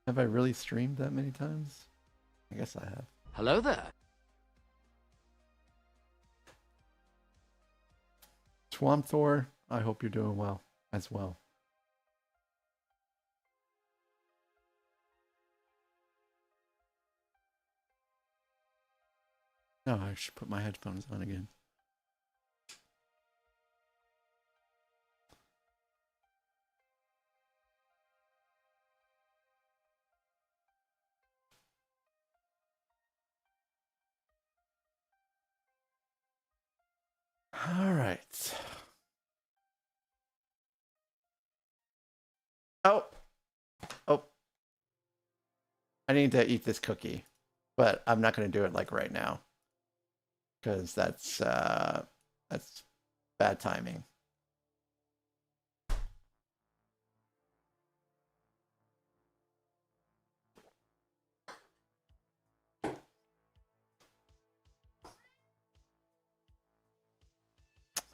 Have I really streamed that many times? I guess I have. Hello there. Swamp Thor, I hope you're doing well as well. No, I should put my headphones on again. All right. Oh. I need to eat this cookie, but I'm not going to do it like right now because that's bad timing.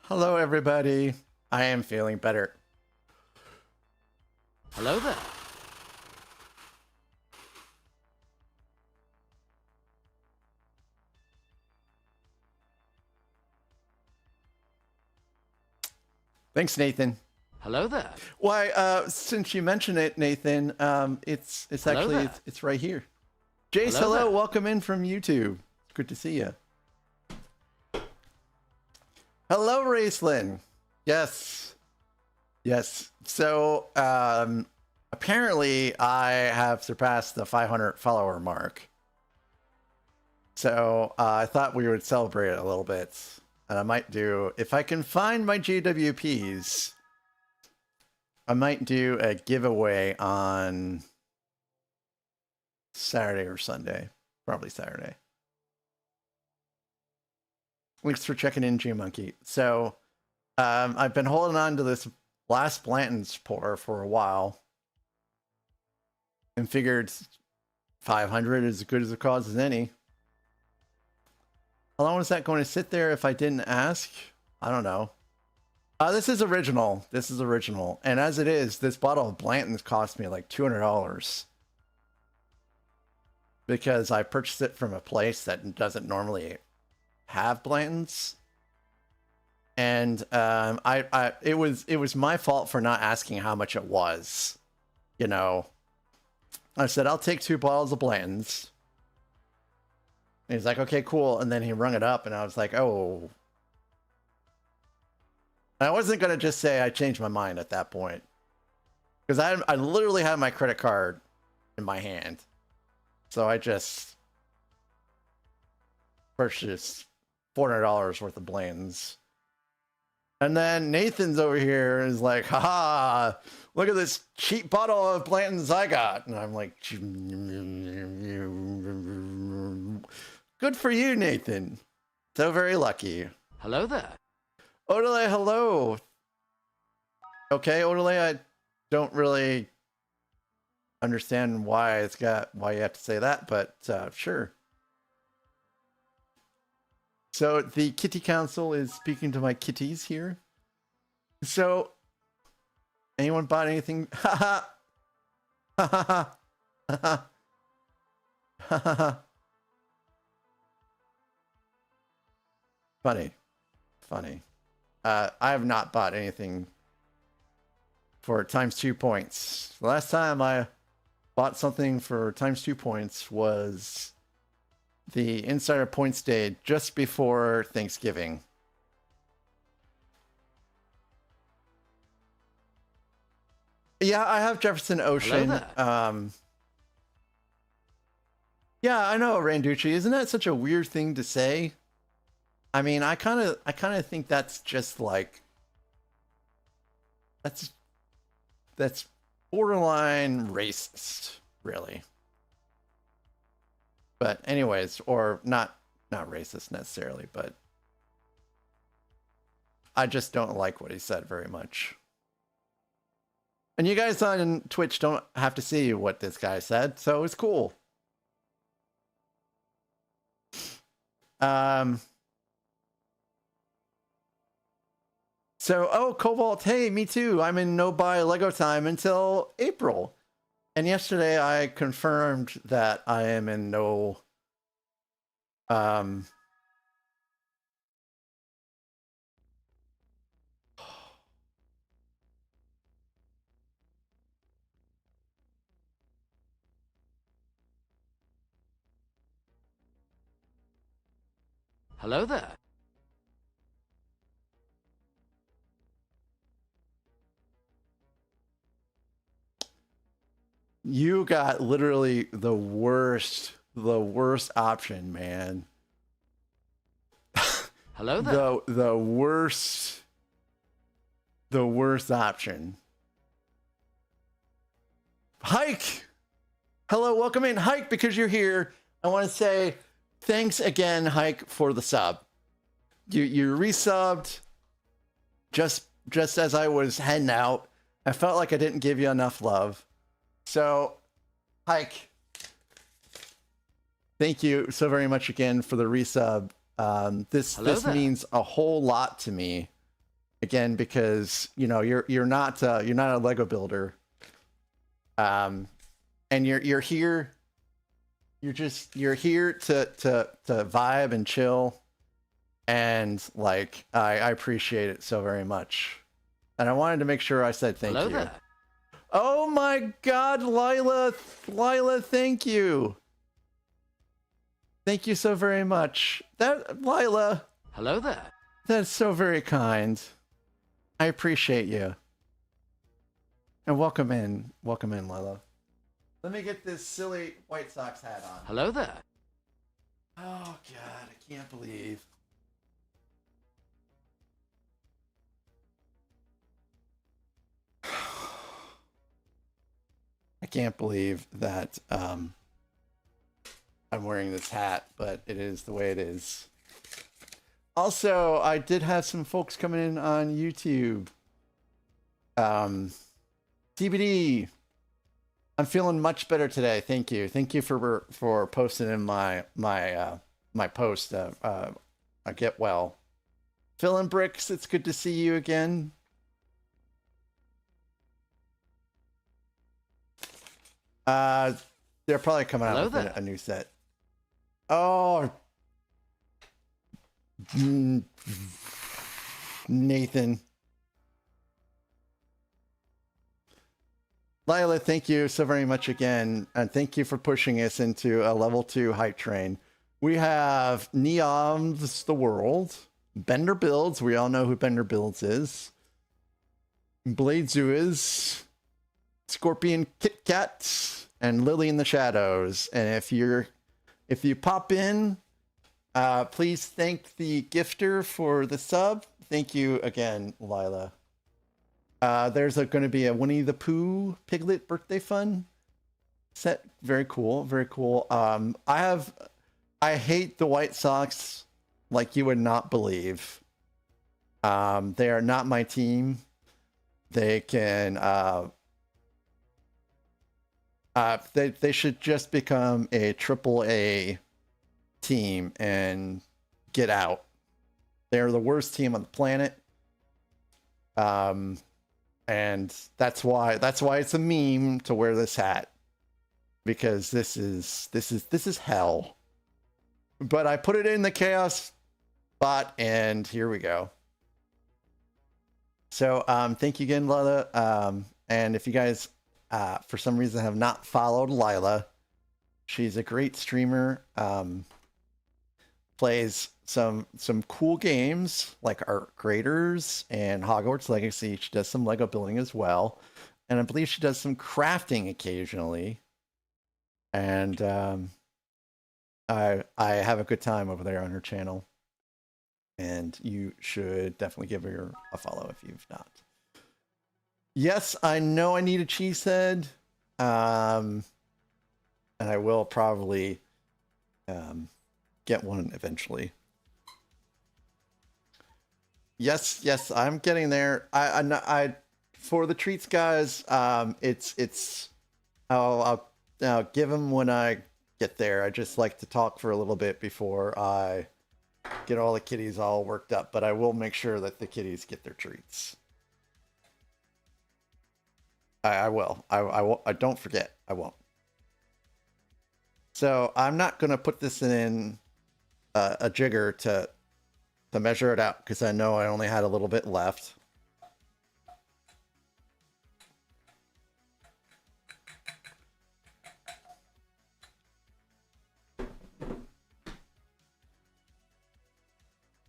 Hello, everybody. I am feeling better. Hello there. Thanks, Nathan. Hello there. Why, since you mentioned it, Nathan, it's actually it's right here. Jace, hello, welcome in from YouTube. Good to see you. Hello, Raceland. Yes. So, apparently I have surpassed the 500 follower mark. So, I thought we would celebrate it a little bit. And I might do, if I can find my GWPs, I might do a giveaway on Saturday or Sunday. Probably Saturday. Thanks for checking in, G-Monkey. So, I've been holding on to this last Blanton's pour for a while. And figured 500 is as good as a cause as any. How long was that going to sit there if I didn't ask? I don't know. This is original. And as it is, this bottle of Blanton's cost me like $200. Because I purchased it from a place that doesn't normally have Blanton's. And it was my fault for not asking how much it was. You know. I said, I'll take 2 bottles of Blanton's. And he's like, okay, cool. And then he rung it up, and I was like, oh. And I wasn't going to just say I changed my mind at that point. Because I literally had my credit card in my hand. So I just purchased $400 worth of Blanton's. And then Nathan's over here is like, haha, look at this cheap bottle of Blanton's I got. And I'm like, good for you, Nathan. So very lucky. Hello there. Odele, hello. Okay, Odele, I don't really understand why you have to say that, but sure. So the kitty council is speaking to my kitties here. So anyone bought anything? Ha ha. Ha ha. Funny. I have not bought anything for ×2 points. The last time I bought something for ×2 points was the Insider Points Day just before Thanksgiving. Yeah, I have Jefferson Ocean. Yeah, I know, Randucci. Isn't that such a weird thing to say? I mean, I kind of think that's just like that's borderline racist, really. But anyways, or not racist necessarily, but I just don't like what he said very much. And you guys on Twitch don't have to see what this guy said, so it's cool. So, oh, Cobalt, hey, me too. I'm in no buy Lego time until April. And yesterday I confirmed that I am in no Hello there. You got literally the worst option, man. Hello there. The worst option. Hike! Hello, welcome in. Hike, because you're here. I want to say thanks again, Hike, for the sub. You resubbed just as I was heading out. I felt like I didn't give you enough love. So, Hike, thank you so very much again for the resub. This means a whole lot to me. Again, because you're not a Lego builder. And you're here. You're here to vibe and chill. And like I appreciate it so very much. And I wanted to make sure I said thank you. There. Oh my God, Lila, thank you. Thank you so very much. Lila. Hello there. That's so very kind. I appreciate you. And welcome in, Lila. Let me get this silly White Sox hat on. Hello there. Oh God, I can't believe. I can't believe that I'm wearing this hat, but it is the way it is. Also, I did have some folks coming in on YouTube. TBD. I'm feeling much better today. Thank you. Thank you for posting in my post. I get well. Phil and Bricks, it's good to see you again. They're probably coming out with a new set. Oh, Nathan. Lila, thank you so very much again. And thank you for pushing us into a level 2 hype train. We have Neom's The World, Bender Builds. We all know who Bender Builds is. Blade Zoo is Scorpion Kit Kat and Lily in the Shadows. And if you pop in, please thank the gifter for the sub. Thank you again, Lila. There's going to be a Winnie the Pooh Piglet birthday fun set. Very cool. Very cool. I hate the White Sox like you would not believe. They are not my team. They can, they should just become a AAA team and get out. They're the worst team on the planet. And that's why it's a meme to wear this hat, because this is hell. But I put it in the chaos spot, and here we go. So thank you again, Lila. And if you guys for some reason have not followed Lila, she's a great streamer. Plays some cool games like Art Graders and Hogwarts Legacy. She does some Lego building as well, and I believe she does some crafting occasionally. And I have a good time over there on her channel, and you should definitely give her a follow if you've not. Yes, I know I need a cheese head, and I will probably get one eventually. Yes, I'm getting there. I for the treats, guys. I'll give them when I get there. I just like to talk for a little bit before I get all the kitties all worked up. But I will make sure that the kitties get their treats. I will. I won't. I don't forget. I won't. So I'm not gonna put this in a jigger to measure it out because I know I only had a little bit left.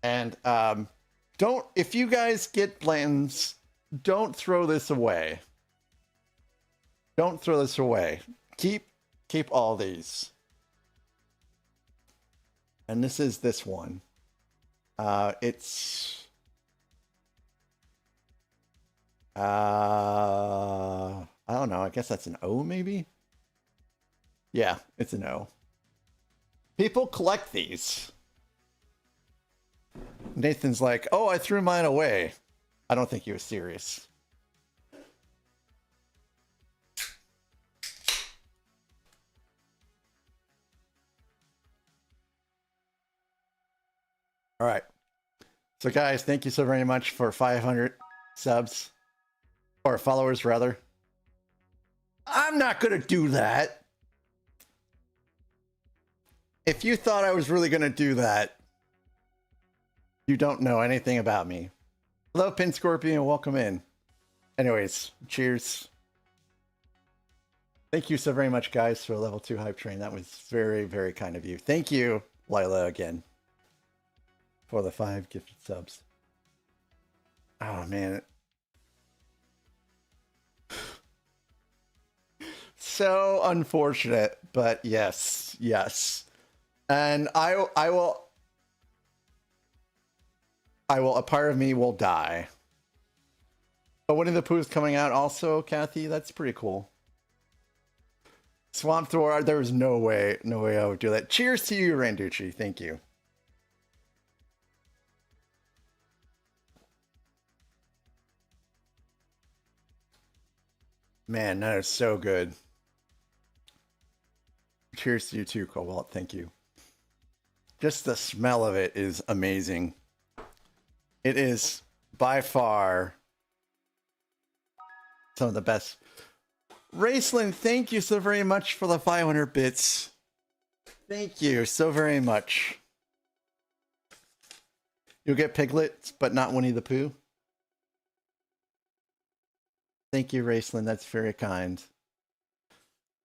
And don't, if you guys get Blanton's, don't throw this away. Don't throw this away. Keep all these. And this is this one. It's I don't know. I guess that's an O maybe. Yeah, it's an O. People collect these. Nathan's like, oh, I threw mine away. I don't think he was serious. All right. So guys, thank you so very much for 500 subs. Or followers, rather. I'm not going to do that. If you thought I was really going to do that, you don't know anything about me. Hello, Pin Scorpion. Welcome in. Anyways, cheers. Thank you so very much, guys, for a level 2 hype train. That was very, very kind of you. Thank you, Lila, again, for the 5 gifted subs. Oh, man. So unfortunate, but yes, yes. And I will, a part of me will die. But Winnie the Pooh is coming out also, Kathy. That's pretty cool. Swamp Thor, there's no way I would do that. Cheers to you, Randucci. Thank you. Man, that is so good. Cheers to you too, Cobalt. Thank you. Just the smell of it is amazing. It is by far some of the best. Raceland, thank you so very much for the 500 bits. Thank you so very much. You'll get Piglets, but not Winnie the Pooh. Thank you, Raceland. That's very kind.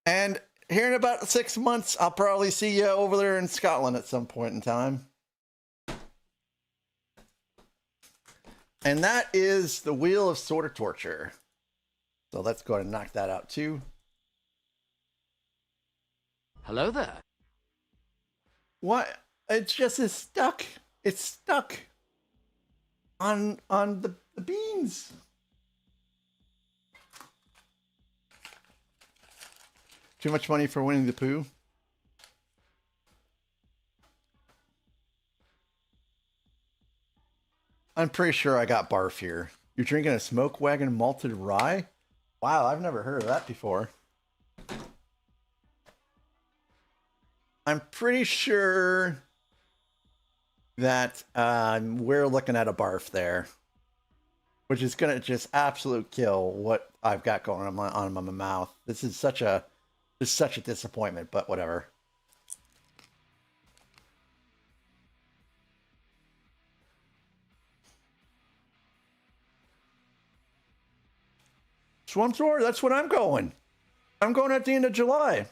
And here in about 6 months, I'll probably see you over there in Scotland at some point in time. And that is the Wheel of Sword of Torture. So let's go ahead and knock that out too. Hello there. What? It's just it's stuck. It's stuck on the beans. Too much money for Winnie the Pooh. I'm pretty sure I got barf here. You're drinking a smoke wagon malted rye? Wow, I've never heard of that before. I'm pretty sure that we're looking at a barf there, which is gonna just absolute kill what I've got going on my mouth. This is such a disappointment, but whatever. Swamp Tour, that's when I'm going. I'm going at the end of July.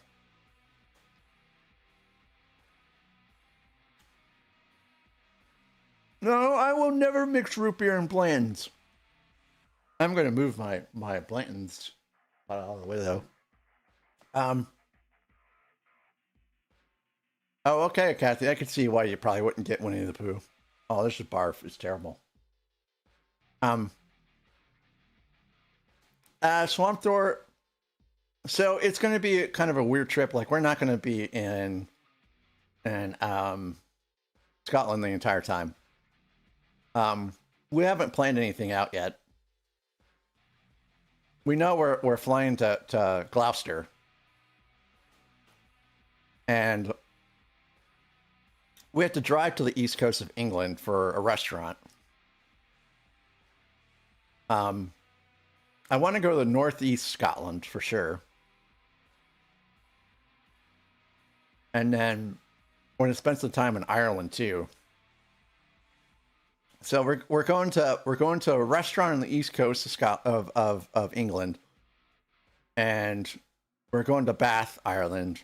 No, I will never mix root beer and Blanton's. I'm going to move my Blanton's out of the way, though. Oh, okay, Kathy. I can see why you probably wouldn't get Winnie the Pooh. Oh, this is barf. It's terrible. Swamp Thor. So it's going to be kind of a weird trip. Like, we're not going to be in Scotland the entire time. We haven't planned anything out yet. We know we're flying to Gloucester, and we have to drive to the east coast of England for a restaurant. I want to go to northeast Scotland for sure. And then we're going to spend some time in Ireland too. So we're going to a restaurant on the east coast of England, and we're going to Bath, Ireland,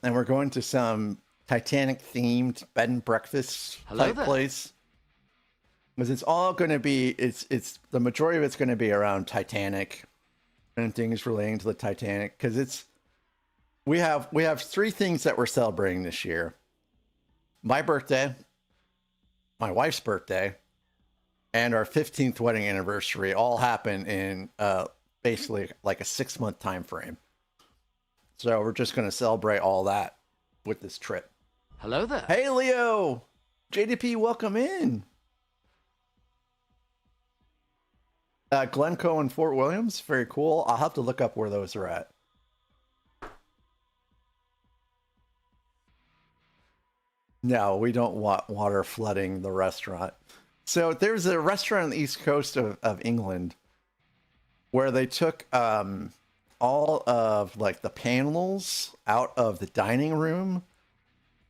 and we're going to some Titanic themed bed and breakfast type place. Because it's all going to be it's the majority of it's going to be around Titanic and things relating to the Titanic. Because we have 3 things that we're celebrating this year: my birthday, my wife's birthday, and our 15th wedding anniversary. All happen in basically like a 6-month time frame. So we're just going to celebrate all that with this trip. Hello there. Hey, Leo. JDP, welcome in. Glencoe and Fort Williams, very cool. I'll have to look up where those are at. No, we don't want water flooding the restaurant. So there's a restaurant on the east coast of England where they took all of like the panels out of the dining room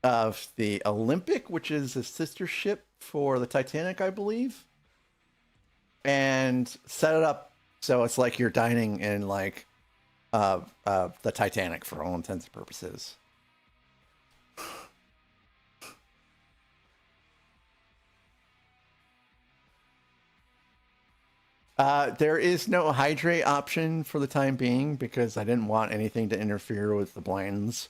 of the Olympic, which is a sister ship for the Titanic, I believe, and set it up so it's like you're dining in like the Titanic for all intents and purposes. There is no hydrate option for the time being because I didn't want anything to interfere with the blinds.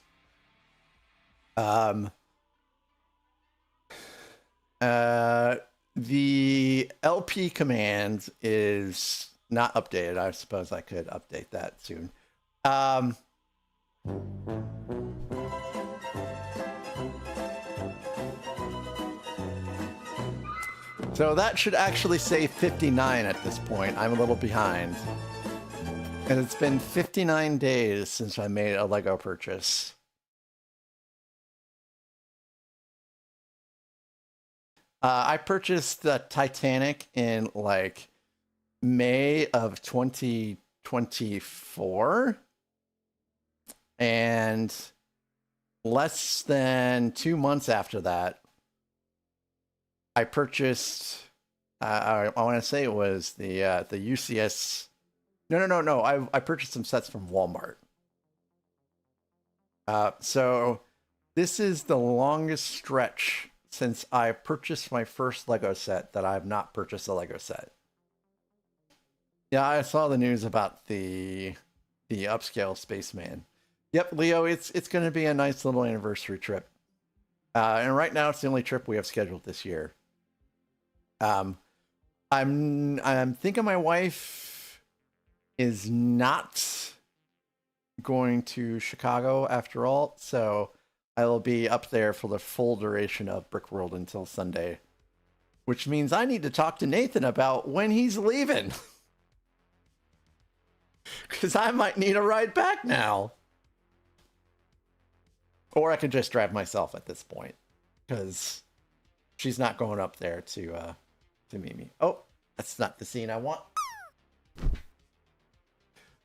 The LP command is not updated. I suppose I could update that soon. So that should actually say 59 at this point. I'm a little behind. And it's been 59 days since I made a Lego purchase. I purchased the Titanic in like May of 2024. And less than 2 months after that, I purchased, I want to say it was the UCS. No. I purchased some sets from Walmart. So this is the longest stretch since I purchased my first Lego set that I have not purchased a Lego set. Yeah, I saw the news about the upscale spaceman. Yep, Leo, it's going to be a nice little anniversary trip. And right now it's the only trip we have scheduled this year. I'm thinking my wife is not going to Chicago after all, so I will be up there for the full duration of Brickworld until Sunday, which means I need to talk to Nathan about when he's leaving. Because I might need a ride back now. Or I could just drive myself at this point, because she's not going up there to meet me. Oh, that's not the scene I want.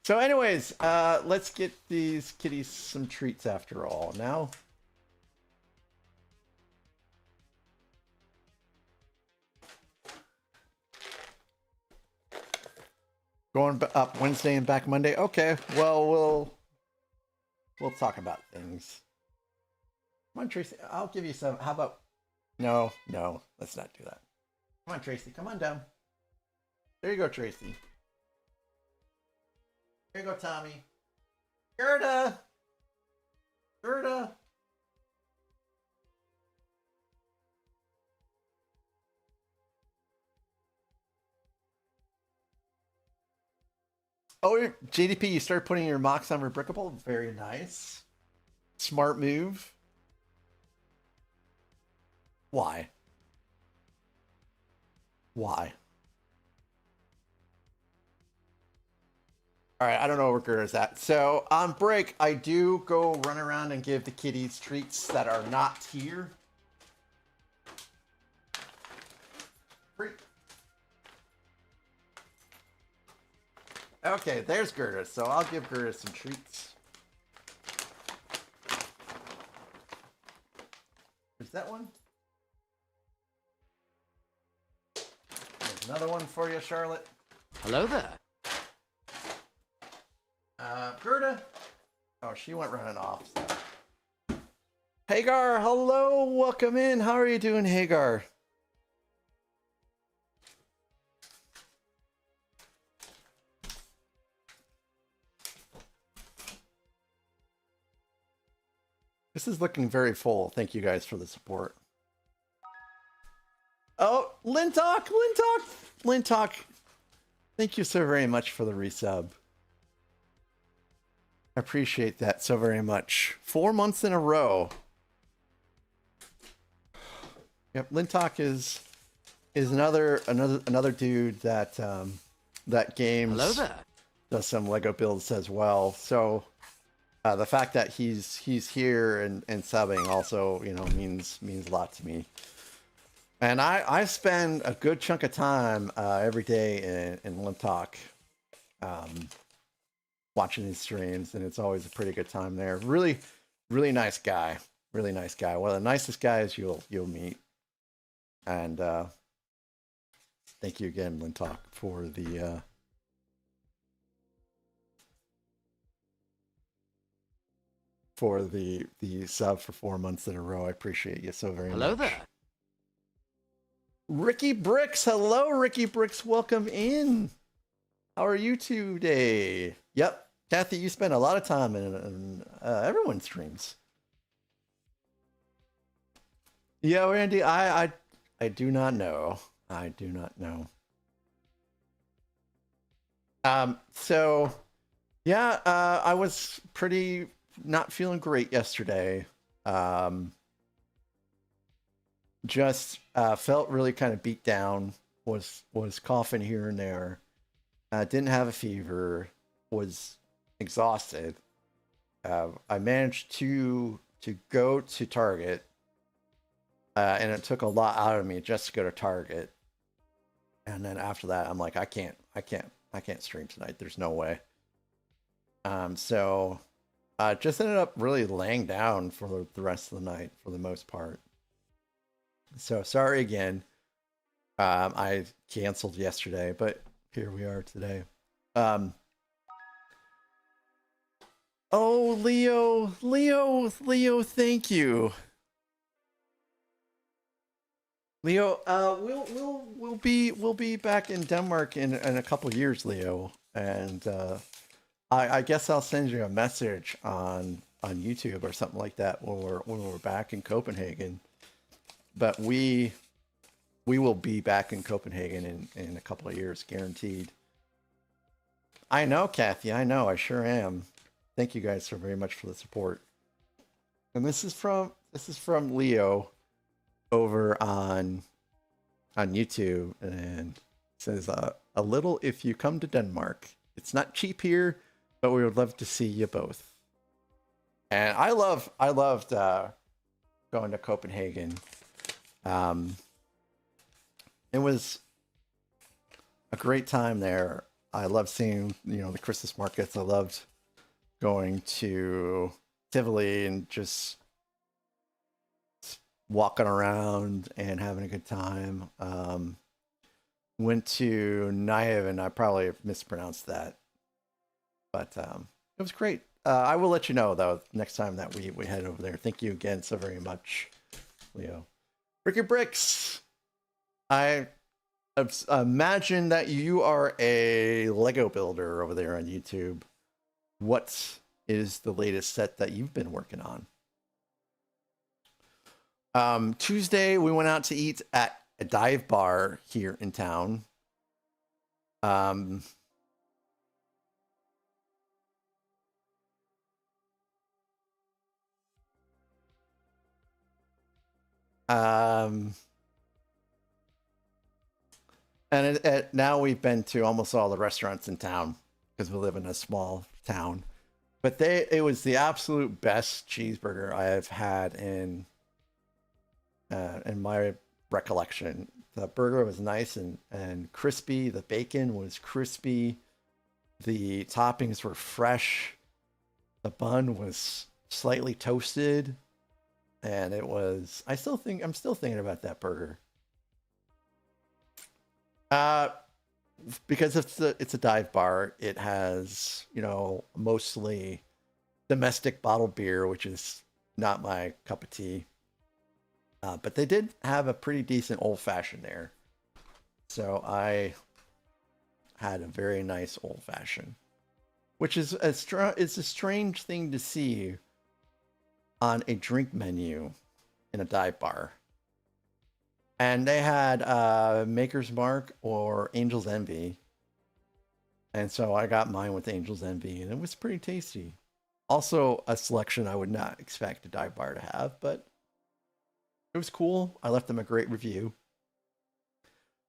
So anyways, let's get these kitties some treats after all now. Going up Wednesday and back Monday. Okay, well, we'll talk about things. Come on, Tracy. I'll give you some. How about... No, let's not do that. Come on, Tracy. Come on down. There you go, Tracy. Here you go, Tommy. Gerda! Oh, JDP, you start putting your mocks on Rebrickable? Very nice. Smart move. Why? All right, I don't know where Gerda's at. So on break, I do go run around and give the kitties treats that are not here. Okay, there's Gerda, so I'll give Gerda some treats. Is that one? There's another one for you, Charlotte. Hello there. Gerda. Oh, she went running off. So. Hagar, hello, welcome in. How are you doing, Hagar? This is looking very full. Thank you guys for the support. Oh, Lintalk. Thank you so very much for the resub. I appreciate that so very much. 4 months in a row. Yep, Lintalk is another dude that that games. Hello there. Does some Lego builds as well. So the fact that he's here and subbing also, you know, means a lot to me. And I spend a good chunk of time every day in Lintalk, watching his streams, and it's always a pretty good time there. Really nice guy. Really nice guy. One of the nicest guys you'll meet. And thank you again, Lintalk, for the sub for 4 months in a row. I appreciate you so very much. Hello there. Ricky Bricks, hello, Ricky Bricks, welcome in. How are you today? Yep, Kathy, you spend a lot of time in everyone's streams. Yeah, Randy, I do not know. I do not know. So yeah, I was pretty not feeling great yesterday. Just felt really kind of beat down, was coughing here and there, didn't have a fever, was exhausted. I managed to go to Target, and it took a lot out of me just to go to Target. And then after that, I'm like, I can't stream tonight. There's no way. So I just ended up really laying down for the rest of the night for the most part. So sorry again. I canceled yesterday, but here we are today. Oh, Leo, thank you. Leo, we'll be back in Denmark in a couple years, Leo, and I guess I'll send you a message on YouTube or something like that when we're back in Copenhagen. But we will be back in Copenhagen in a couple of years, guaranteed. I know, Kathy. I know. I sure am. Thank you guys so very much for the support. And this is from Leo over on YouTube, and it says a little if you come to Denmark. It's not cheap here, but we would love to see you both. And I loved going to Copenhagen. It was a great time there. I loved seeing, you know, the Christmas markets. I loved going to Tivoli and just walking around and having a good time. Went to Naive, and I probably mispronounced that, but it was great. I will let you know though next time that we head over there. Thank you again so very much, Leo. Ricky Bricks, I imagine that you are a Lego builder over there on YouTube. What is the latest set that you've been working on? Tuesday, we went out to eat at a dive bar here in town. And now we've been to almost all the restaurants in town because we live in a small town. But it was the absolute best cheeseburger I have had in my recollection. The burger was nice and crispy. The bacon was crispy. The toppings were fresh. The bun was slightly toasted, and it was. I'm still thinking about that burger. Because it's a dive bar. It has, you know, mostly domestic bottled beer, which is not my cup of tea. But they did have a pretty decent old fashioned there, so I had a very nice old fashioned, which is it's a strange thing to see on a drink menu in a dive bar. And they had Maker's Mark or Angel's Envy, and so I got mine with Angel's Envy, and it was pretty tasty. Also, a selection I would not expect a dive bar to have, but it was cool. I left them a great review.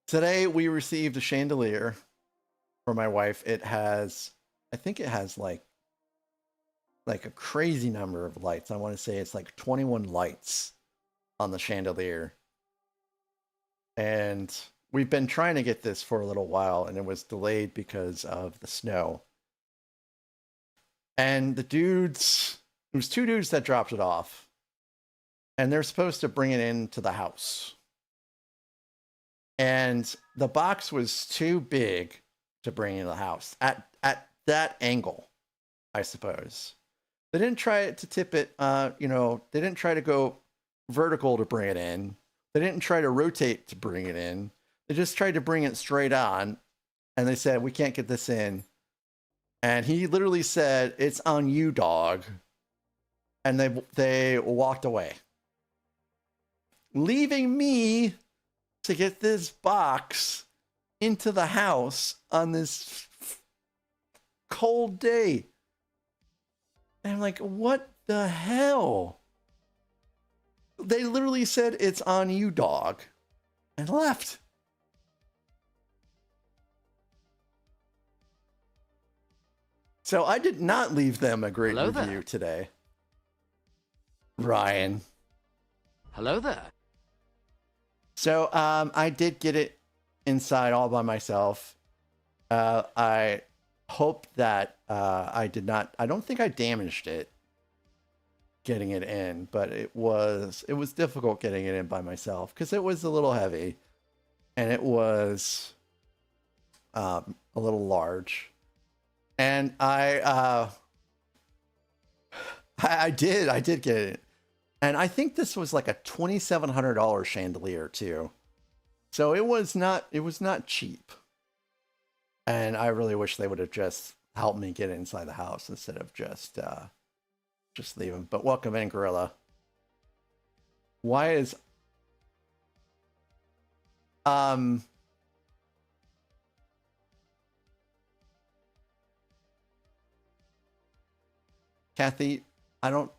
Today we received a chandelier for my wife. It has, I think it has like a crazy number of lights. I want to say it's like 21 lights on the chandelier. And we've been trying to get this for a little while, and it was delayed because of the snow. And the dudes, it was two dudes that dropped it off, and they're supposed to bring it into the house. And the box was too big to bring into the house at that angle, I suppose. They didn't try to tip it, you know, they didn't try to go vertical to bring it in. They didn't try to rotate to bring it in. They just tried to bring it straight on, and they said, "We can't get this in." And he literally said, "It's on you, dog." And they walked away, leaving me to get this box into the house on this cold day. And I'm like, what the hell? They literally said, "It's on you, dog," and left. So I did not leave them a great Hello review there. today. Ryan. Hello there. So I did get it inside all by myself. I hope that I don't think I damaged it getting it in, but it was difficult getting it in by myself because it was a little heavy and it was a little large. And I did get it. And I think this was like a $2,700 chandelier too. So it was not cheap. And I really wish they would have just helped me get inside the house instead of just leave them. But welcome in, Gorilla. Why is Kathy, I don't.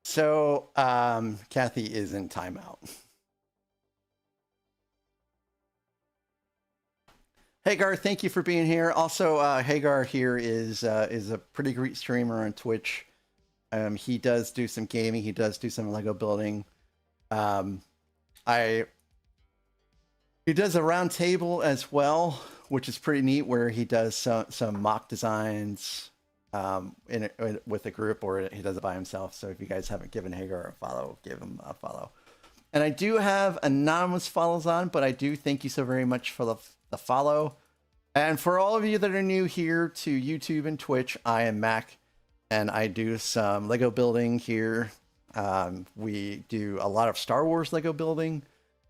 So, Kathy is in timeout. Hagar, thank you for being here. Also, Hagar here is a pretty great streamer on Twitch. He does do some gaming. He does do some Lego building. He does a round table as well, which is pretty neat, where he does some mock designs with a group, or he does it by himself. So if you guys haven't given Hagar a follow, give him a follow. And I do have anonymous follows on, but I do thank you so very much for the follow. And for all of you that are new here to YouTube and Twitch, I am Mac, and I do some Lego building here. We do a lot of Star Wars Lego building,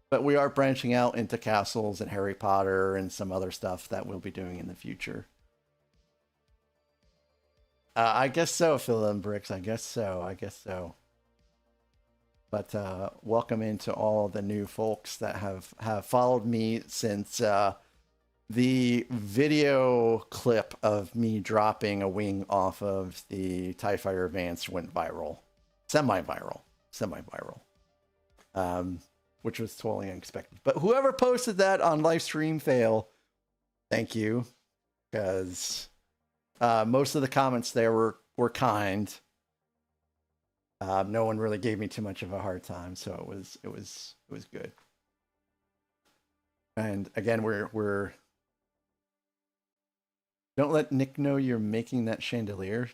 but we are branching out into castles and Harry Potter and some other stuff that we'll be doing in the future. I guess so, Phil and Bricks. I guess so. But welcome into all the new folks that have followed me since the video clip of me dropping a wing off of the TIE Fighter Advanced went viral. semi-viral, which was totally unexpected. But whoever posted that on livestream fail, thank you, because most of the comments there were kind. No one really gave me too much of a hard time, so it was good. And again, we're don't let Nick know you're making that chandelier.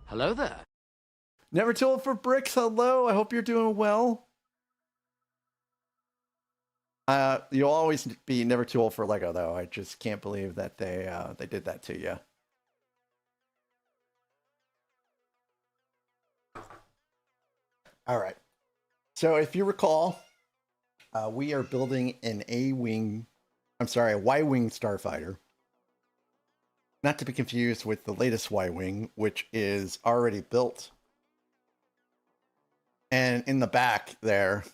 Hello there. Never Told for Bricks, hello. I hope you're doing well. You'll always be never too old for Lego, though. I just can't believe that they did that to you. All right. So if you recall, we are building an Y-wing Starfighter. Not to be confused with the latest Y-wing, which is already built. And in the back there,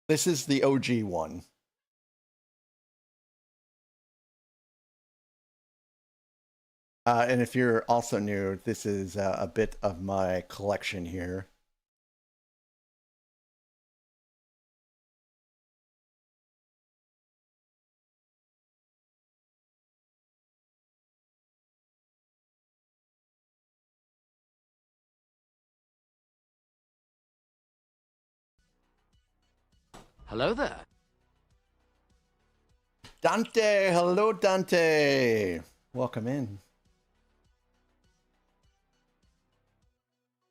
this is the OG one. And if you're also new, this is a bit of my collection here. Hello there. Dante, hello Dante. Welcome in.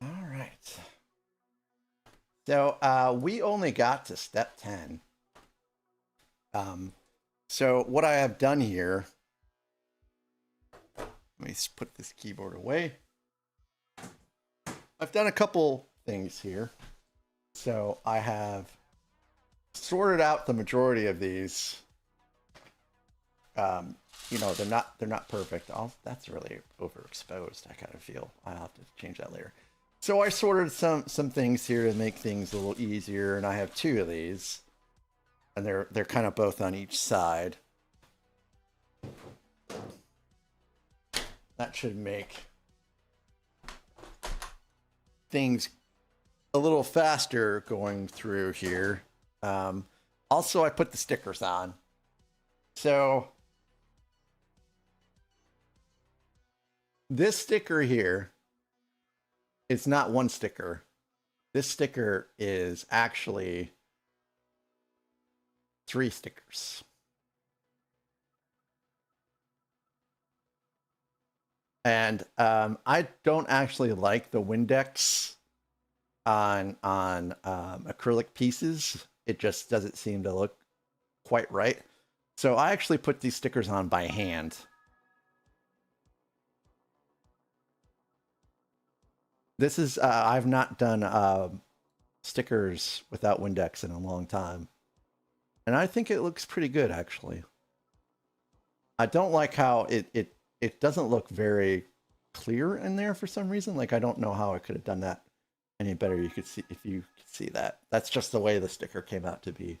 All right. So we only got to step 10. So what I have done here, let me put this keyboard away. I've done a couple things here. So I have sorted out the majority of these. You know, they're not perfect. That's really overexposed, I kind of feel. I'll have to change that later. So I sorted some things here to make things a little easier, and I have two of these. And they're kind of both on each side. That should make things a little faster going through here. Also, I put the stickers on. So this sticker here, it's not one sticker. This sticker is actually 3 stickers. And I don't actually like the Windex on acrylic pieces. It just doesn't seem to look quite right. So I actually put these stickers on by hand. This is, I've not done stickers without Windex in a long time. And I think it looks pretty good, actually. I don't like how it doesn't look very clear in there for some reason. Like, I don't know how I could have done that any better. You could see, if you could see that. That's just the way the sticker came out to be.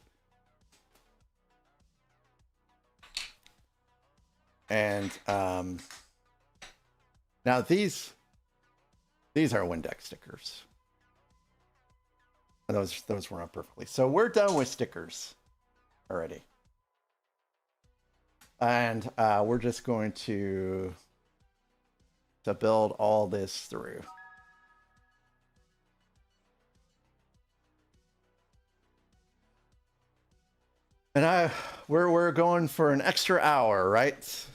And now these are Windex stickers. And those were up perfectly. So we're done with stickers already. And we're just going to build all this through. And we're going for an extra hour, right?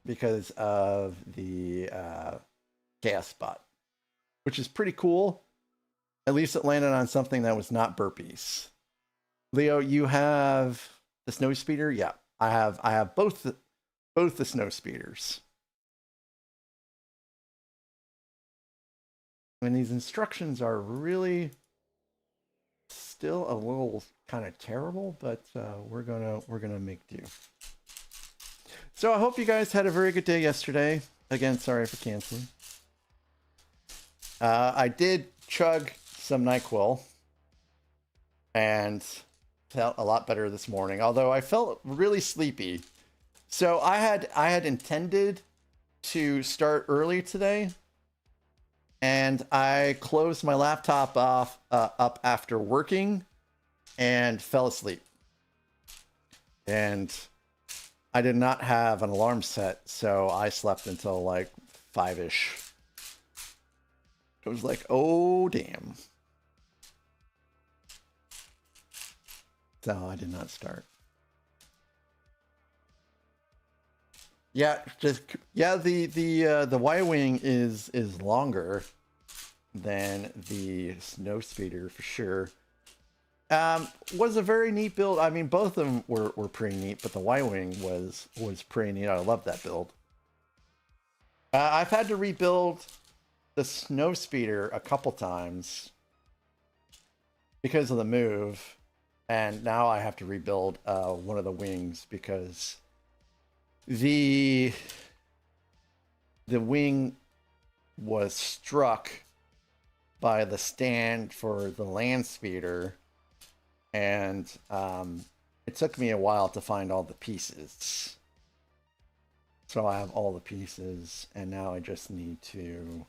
Because of the gas spot, which is pretty cool. At least it landed on something that was not burpees. Leo, you have the snow speeder? Yeah, I have both the snow speeders. And these instructions are really still a little kind of terrible, but we're gonna make do. So I hope you guys had a very good day yesterday. Again, sorry for canceling. I did chug some NyQuil and felt a lot better this morning, although I felt really sleepy. So I had intended to start early today, and I closed my laptop up after working and fell asleep. And I did not have an alarm set, so I slept until like 5-ish. It was like, oh, damn. So I did not start. Yeah, the Y-wing is longer than the snow speeder for sure. Was a very neat build. I mean, both of them were pretty neat, but the Y-wing was pretty neat. I love that build. I've had to rebuild the snow speeder a couple times because of the move, and now I have to rebuild one of the wings because the wing was struck by the stand for the land speeder, and it took me a while to find all the pieces. So I have all the pieces, and now I just need to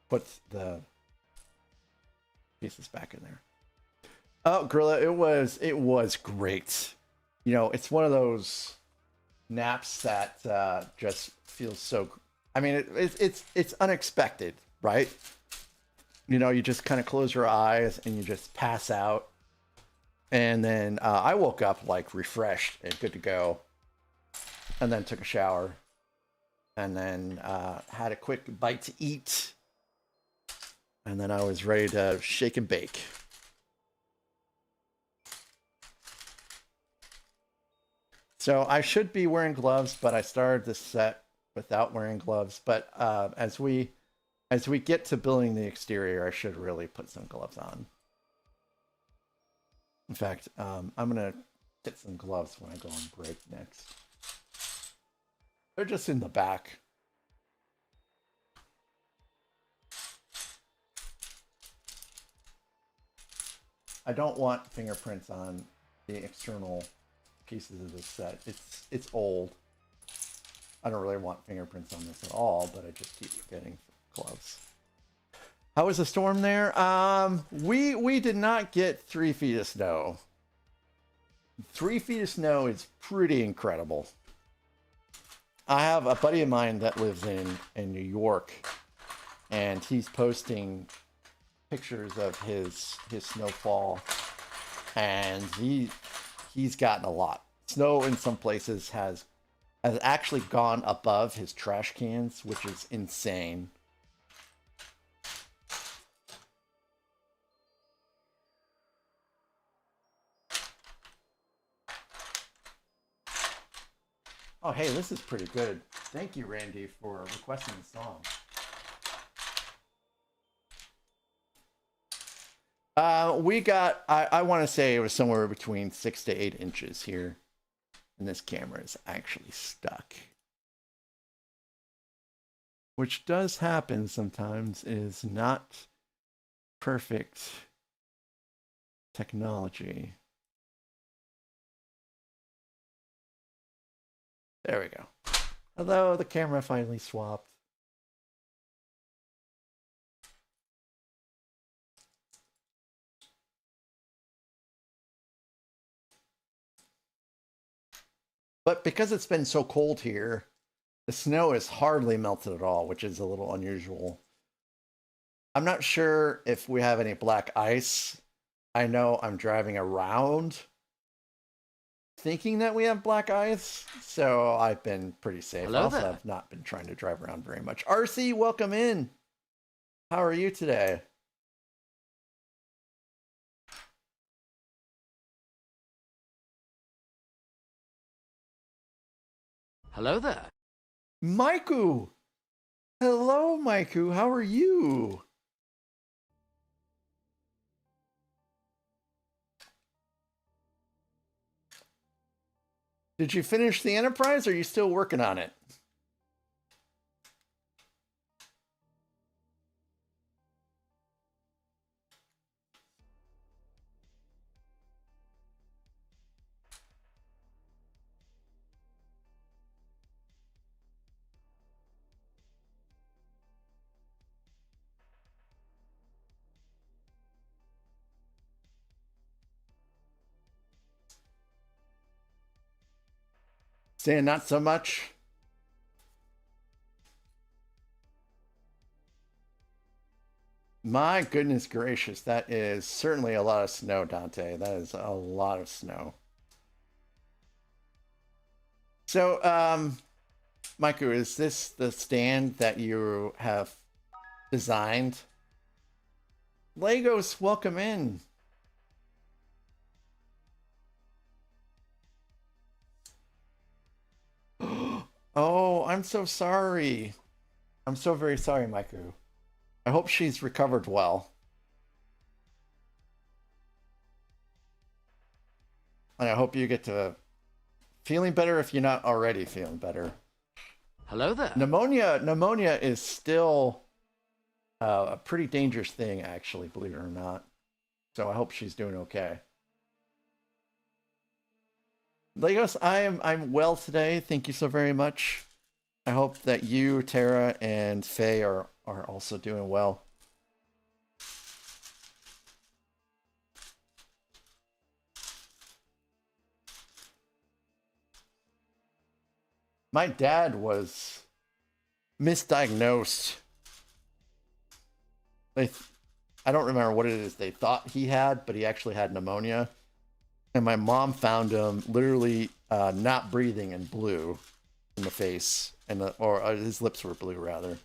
put the pieces back in there. Oh, Gorilla, it was great. You know, it's one of those naps that just feels so. I mean, it's unexpected, right? You know, you just kind of close your eyes and you just pass out, and then I woke up like refreshed and good to go, and then took a shower, and then had a quick bite to eat, and then I was ready to shake and bake. So I should be wearing gloves, but I started this set without wearing gloves. But as we get to building the exterior, I should really put some gloves on. In fact, I'm gonna get some gloves when I go on break next. They're just in the back. I don't want fingerprints on the external pieces of this set. It's old. I don't really want fingerprints on this at all, but I just keep getting gloves. How was the storm there? We did not get 3 feet of snow. 3 feet of snow is pretty incredible. I have a buddy of mine that lives in New York, and he's posting pictures of his snowfall, and he's gotten a lot. Snow in some places has actually gone above his trash cans, which is insane. Oh, hey, this is pretty good. Thank you, Randy, for requesting the song. We got, I want to say it was somewhere between 6 to 8 inches here. And this camera is actually stuck. Which does happen sometimes, is not perfect technology. There we go. Hello, the camera finally swapped. But because it's been so cold here, the snow is hardly melted at all, which is a little unusual. I'm not sure if we have any black ice. I know I'm driving around thinking that we have black ice, so I've been pretty safe. Hello Also, there. I've not been trying to drive around very much. RC, welcome in. How are you today? Hello there. Maiku! Hello, Maiku. How are you? Did you finish the Enterprise, or are you still working on it? Stan, not so much. My goodness gracious, that is certainly a lot of snow, Dante. That is a lot of snow. So, Maiku, is this the stand that you have designed? Legos, welcome in. Oh, I'm so sorry. I'm so very sorry, Maiku. I hope she's recovered well. And I hope you get to feeling better if you're not already feeling better. Hello there. Pneumonia is still a pretty dangerous thing, actually, believe it or not. So I hope she's doing okay. Legos, I'm well today. Thank you so very much. I hope that you, Tara, and Faye are also doing well. My dad was misdiagnosed. I don't remember what it is they thought he had, but he actually had pneumonia. And my mom found him literally not breathing and blue in the face, and or his lips were blue rather.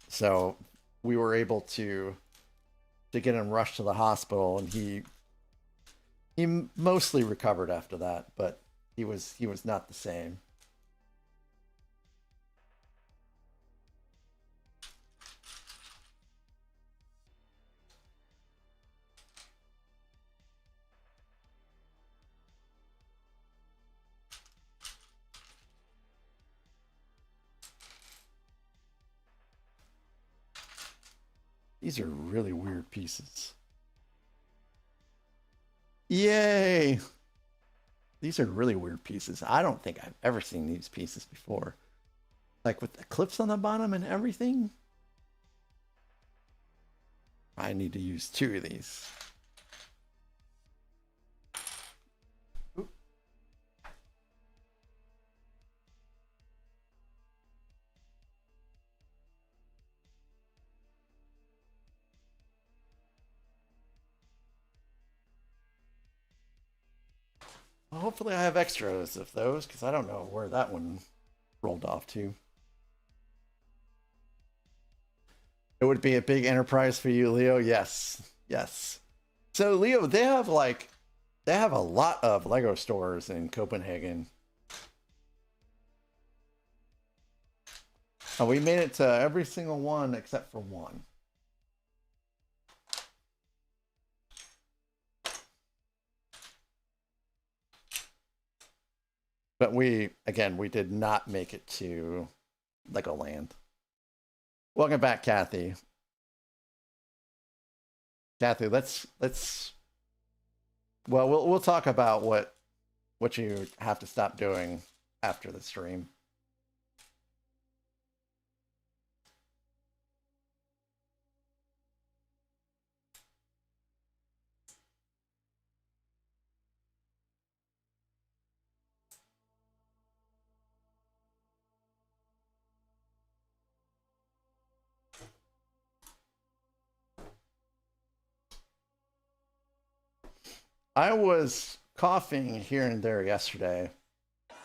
So we were able to get him rushed to the hospital, and he mostly recovered after that, but he was not the same. These are really weird pieces. Yay! These are really weird pieces. I don't think I've ever seen these pieces before. Like with the clips on the bottom and everything. I need to use 2 of these. Oop. Well, hopefully I have extras of those, because I don't know where that one rolled off to. It would be a big enterprise for you, Leo. Yes. Yes. So, Leo, they have a lot of Lego stores in Copenhagen. And we made it to every single one except for one. But we did not make it to Legoland. Welcome back, Kathy. Kathy, we'll talk about what you have to stop doing after the stream. I was coughing here and there yesterday.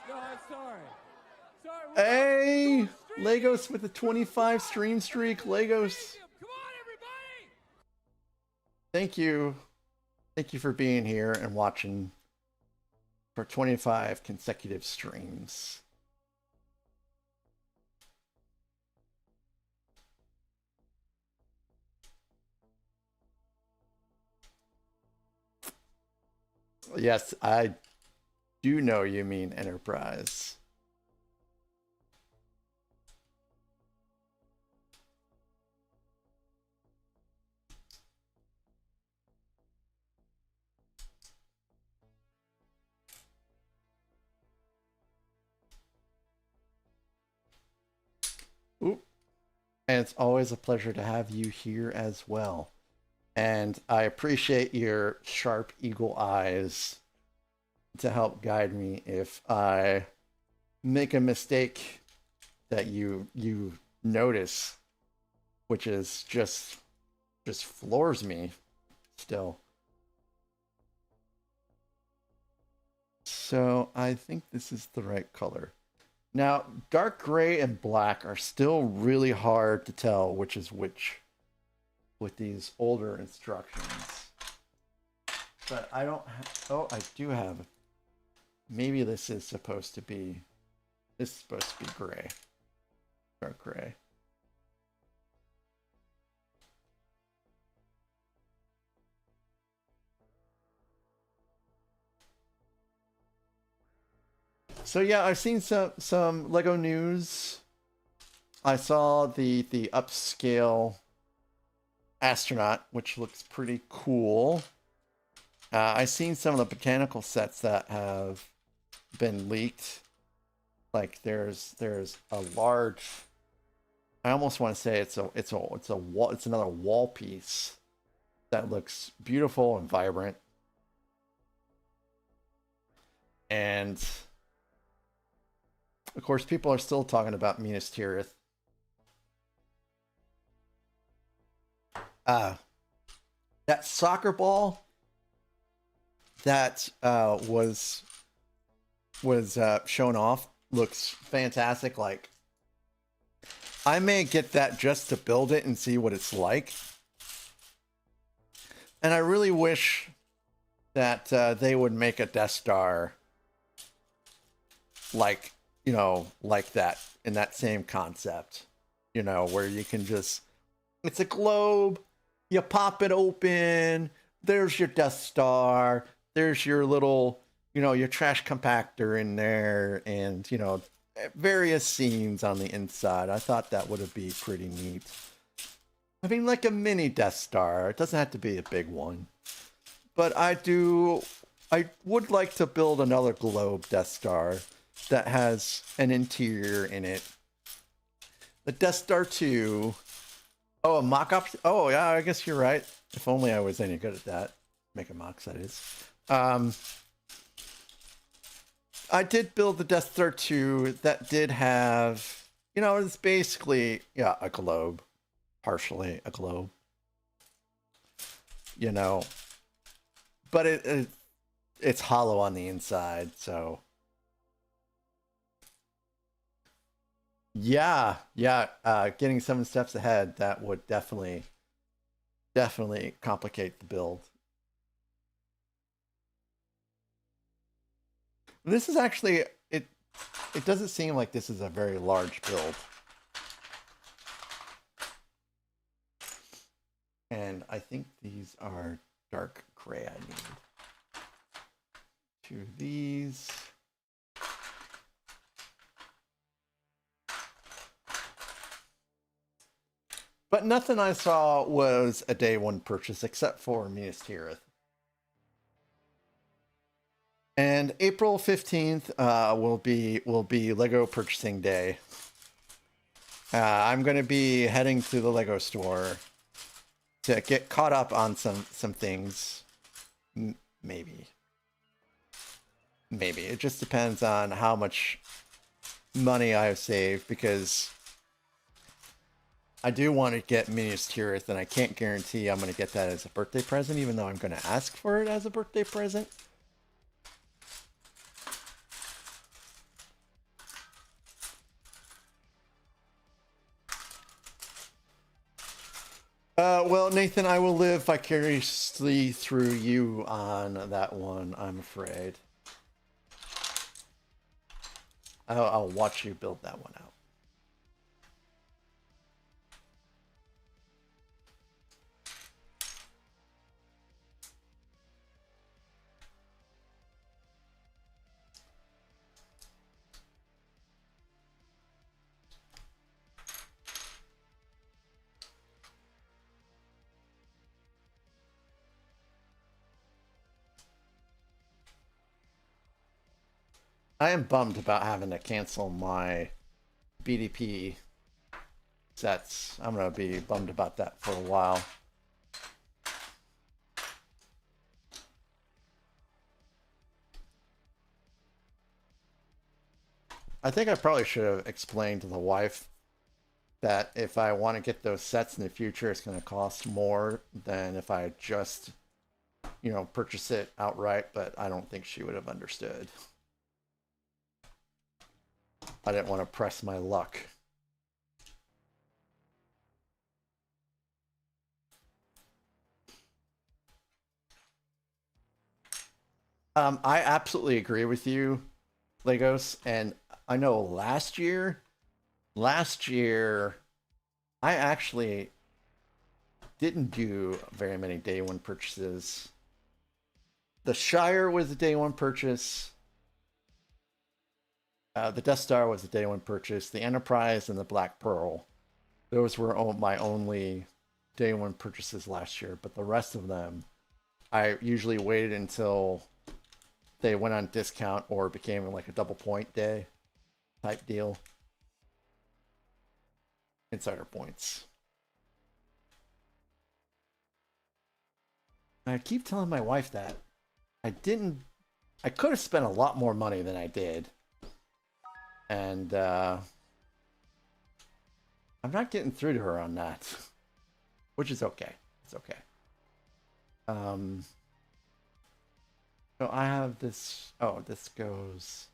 No, I'm sorry. Hey, Legos with a 25 stream streak. Legos. Come on, everybody! Thank you. Thank you for being here and watching for 25 consecutive streams. Yes, I do know you mean Enterprise. Oop. And it's always a pleasure to have you here as well. And I appreciate your sharp eagle eyes to help guide me if I make a mistake that you notice, which is just floors me still. So I think this is the right color. Now, dark gray and black are still really hard to tell which is which with these older instructions. But I don't oh, I do have, maybe this is supposed to be, this is supposed to be gray. Dark gray. So yeah, I've seen some Lego news. I saw the upscale astronaut, which looks pretty cool. I've seen some of the botanical sets that have been leaked. Like there's a large, I almost want to say it's another wall piece that looks beautiful and vibrant. And of course, people are still talking about Minas Tirith. That soccer ball that was shown off looks fantastic. Like, I may get that just to build it and see what it's like. And I really wish that they would make a Death Star like, you know, like that, in that same concept, you know, where you can just, it's a globe, you pop it open, there's your Death Star, there's your little, you know, your trash compactor in there, and, you know, various scenes on the inside. I thought that would be pretty neat. I mean, like a mini Death Star. It doesn't have to be a big one. But I would like to build another globe Death Star that has an interior in it. The Death Star 2. Oh, a mock-up? Oh, yeah, I guess you're right. If only I was any good at that. Making mocks, that is. I did build the Death Star 2 that did have, you know, it's basically, yeah, a globe. Partially a globe. You know. But it's hollow on the inside, so... Yeah, getting 7 steps ahead, that would definitely complicate the build. This is actually, it doesn't seem like this is a very large build. And I think these are dark gray I need. 2 of these. But nothing I saw was a day 1 purchase except for Minas Tirith. And April 15th will be Lego purchasing day. I'm going to be heading to the Lego store to get caught up on some things. Maybe. It just depends on how much money I have saved, because I do want to get Minas Tirith, and I can't guarantee I'm going to get that as a birthday present, even though I'm going to ask for it as a birthday present. Well, Nathan, I will live vicariously through you on that one, I'm afraid. I'll watch you build that one out. I am bummed about having to cancel my BDP sets. I'm going to be bummed about that for a while. I think I probably should have explained to the wife that if I want to get those sets in the future, it's going to cost more than if I just, you know, purchase it outright, but I don't think she would have understood. I didn't want to press my luck. I absolutely agree with you, Legos, and I know last year, I actually didn't do very many day one purchases. The Shire was a day one purchase. The Death Star was a day one purchase. The Enterprise and the Black Pearl, those were my only day one purchases last year. But the rest of them, I usually waited until they went on discount or became like a double point day type deal. Insider points. I keep telling my wife that I could have spent a lot more money than I did. And I'm not getting through to her on that, which is okay. It's okay. So I have this. Oh, this goes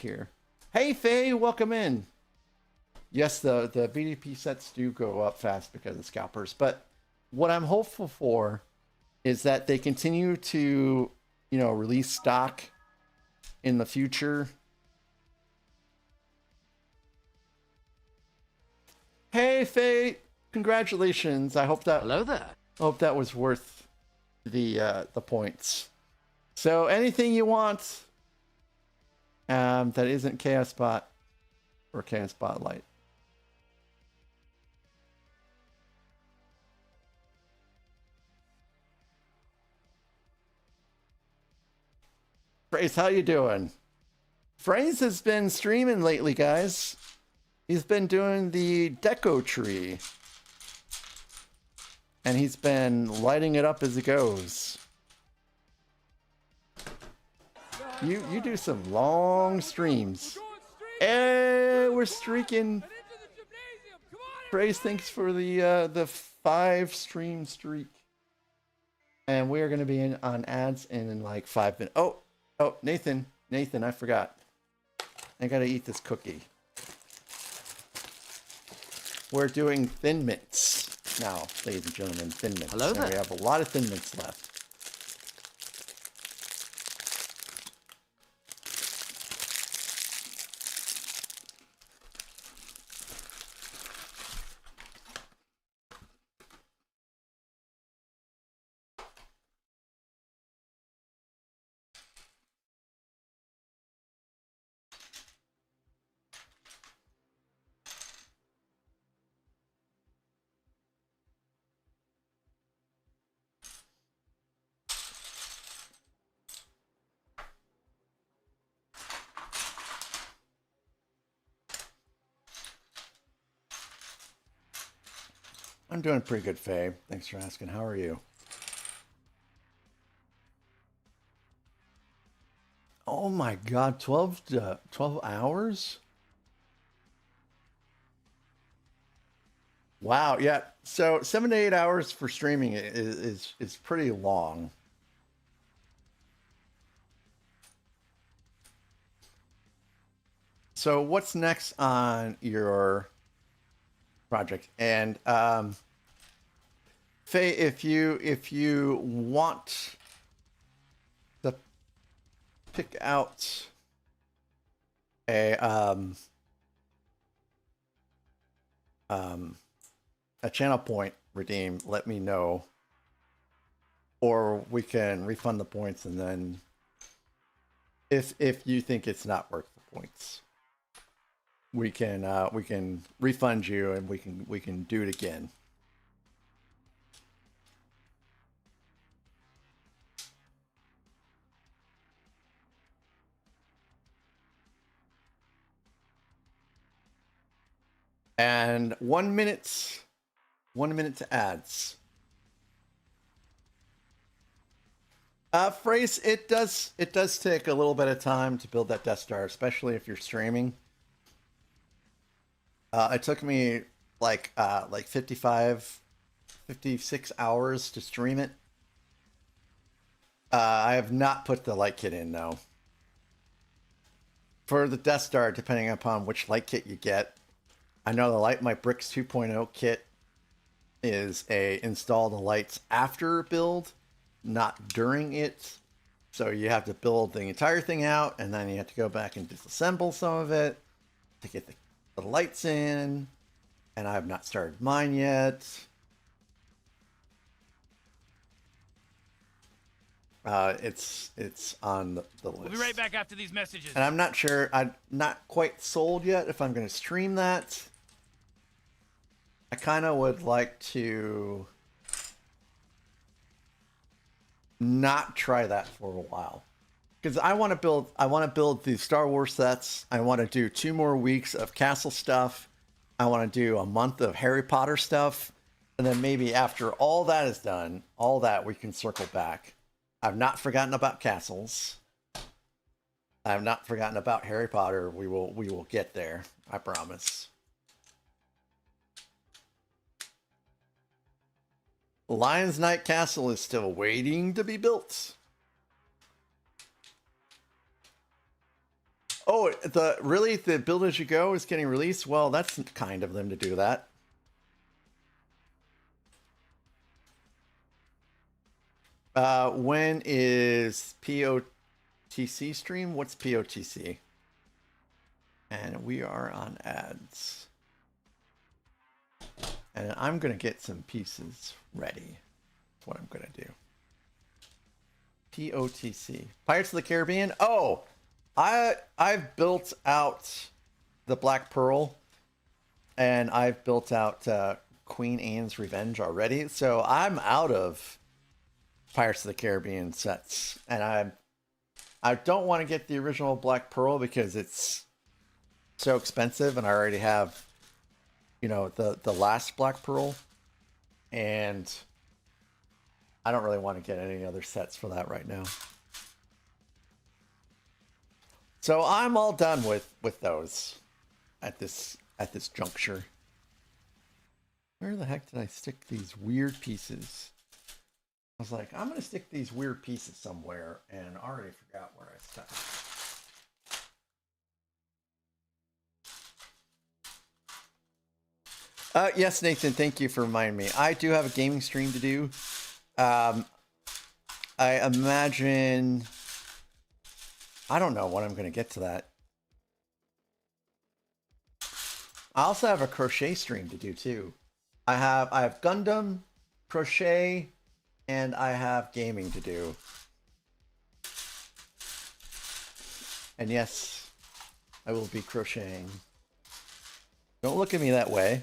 here. Hey, Faye, welcome in. Yes, the BDP sets do go up fast because of scalpers, but what I'm hopeful for is that they continue to, you know, release stock in the future. Hey, Faye, congratulations. I hope that Hello there. was worth the points. So anything you want that isn't Chaos Bot or Chaos Spotlight. Phrase, how you doing? Phrase has been streaming lately, guys. He's been doing the deco tree. And he's been lighting it up as he goes. You do some long streams. Hey, we're streaking. Praise, thanks for the 5 stream streak. And we are going to be on ads in like 5 minutes. Oh, Nathan, I forgot. I got to eat this cookie. We're doing Thin Mints now, ladies and gentlemen. Thin Mints. Hello there. And we have a lot of Thin Mints left. I'm doing pretty good, Faye. Thanks for asking. How are you? Oh my God, 12 hours? Wow, yeah. So 7 to 8 hours for streaming is pretty long. So what's next on your project? And Faye, if you want to pick out a channel point redeem, let me know, or we can refund the points, and then if you think it's not worth the points, we can refund you, and we can do it again. And 1 minute to ads. Phrase, it does take a little bit of time to build that Death Star, especially if you're streaming. It took me like 55, 56 hours to stream it. I have not put the light kit in though. For the Death Star, depending upon which light kit you get, I know the Light My Bricks 2.0 kit is install the lights after build, not during it. So you have to build the entire thing out, and then you have to go back and disassemble some of it to get the lights in. And I have not started mine yet. It's on the list. We'll be right back after these messages. And I'm not sure, I'm not quite sold yet if I'm going to stream that. I kind of would like to not try that for a while. Because I want to build the Star Wars sets. I want to do 2 more weeks of castle stuff. I want to do a month of Harry Potter stuff. And then maybe after all that is done, all that we can circle back. I've not forgotten about castles. I have not forgotten about Harry Potter. We will get there. I promise. Lion's Night Castle is still waiting to be built. Oh, the Build As You Go is getting released? Well, that's kind of them to do that. When is POTC stream? What's POTC? And we are on ads. And I'm going to get some pieces ready. That's what I'm going to do. POTC. Pirates of the Caribbean? Oh, I've built out the Black Pearl. And I've built out Queen Anne's Revenge already. So I'm out of Pirates of the Caribbean sets. And I don't want to get the original Black Pearl because it's so expensive. And I already have, you know, the last Black Pearl. And I don't really want to get any other sets for that right now. So I'm all done with those at this juncture. Where the heck did I stick these weird pieces? I was like, I'm going to stick these weird pieces somewhere, and I already forgot where I stuck them. Yes, Nathan, thank you for reminding me. I do have a gaming stream to do. I imagine... I don't know when I'm going to get to that. I also have a crochet stream to do, too. I have Gundam, crochet, and I have gaming to do. And yes, I will be crocheting. Don't look at me that way.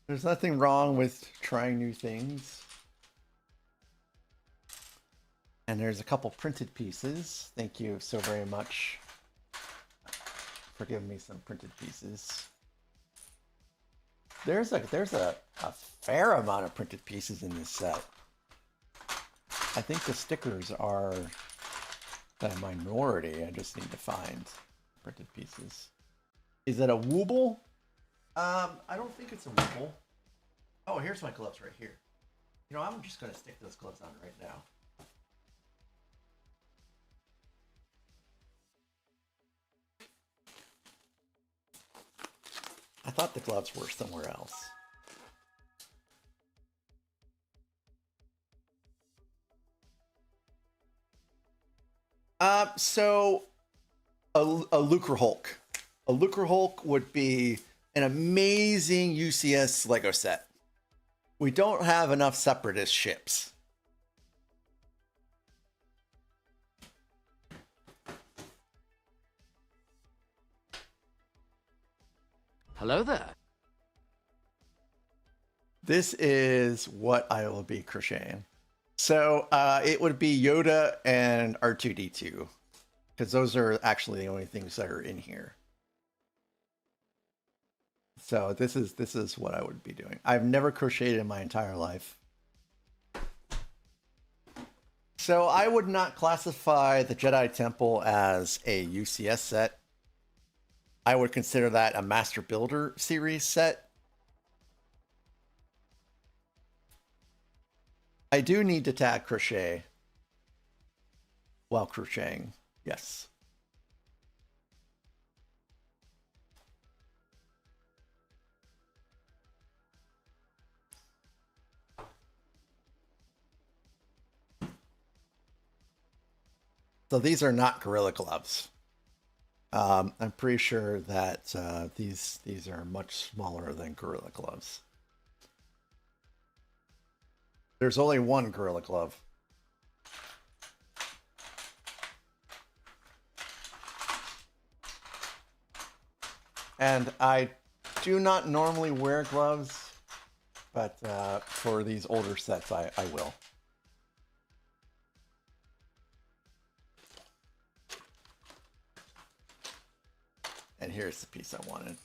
There's nothing wrong with trying new things. And there's a couple printed pieces. Thank you so very much for giving me some printed pieces. There's a fair amount of printed pieces in this set. I think the stickers are a minority. I just need to find printed pieces. Is it a Wooble? I don't think it's a Wooble. Oh, here's my gloves right here. You know, I'm just going to stick those gloves on right now. I thought the gloves were somewhere else. So a Lucre Hulk. A Lucre Hulk would be an amazing UCS Lego set. We don't have enough Separatist ships. Hello there. This is what I will be crocheting. So it would be Yoda and R2-D2. Because those are actually the only things that are in here. So this is what I would be doing. I've never crocheted in my entire life. So I would not classify the Jedi Temple as a UCS set. I would consider that a Master Builder series set. I do need to tag crochet while crocheting, yes. So these are not Gorilla Gloves. I'm pretty sure that these are much smaller than Gorilla Gloves. There's only one Gorilla Glove. And I do not normally wear gloves, but for these older sets, I will. And here's the piece I wanted.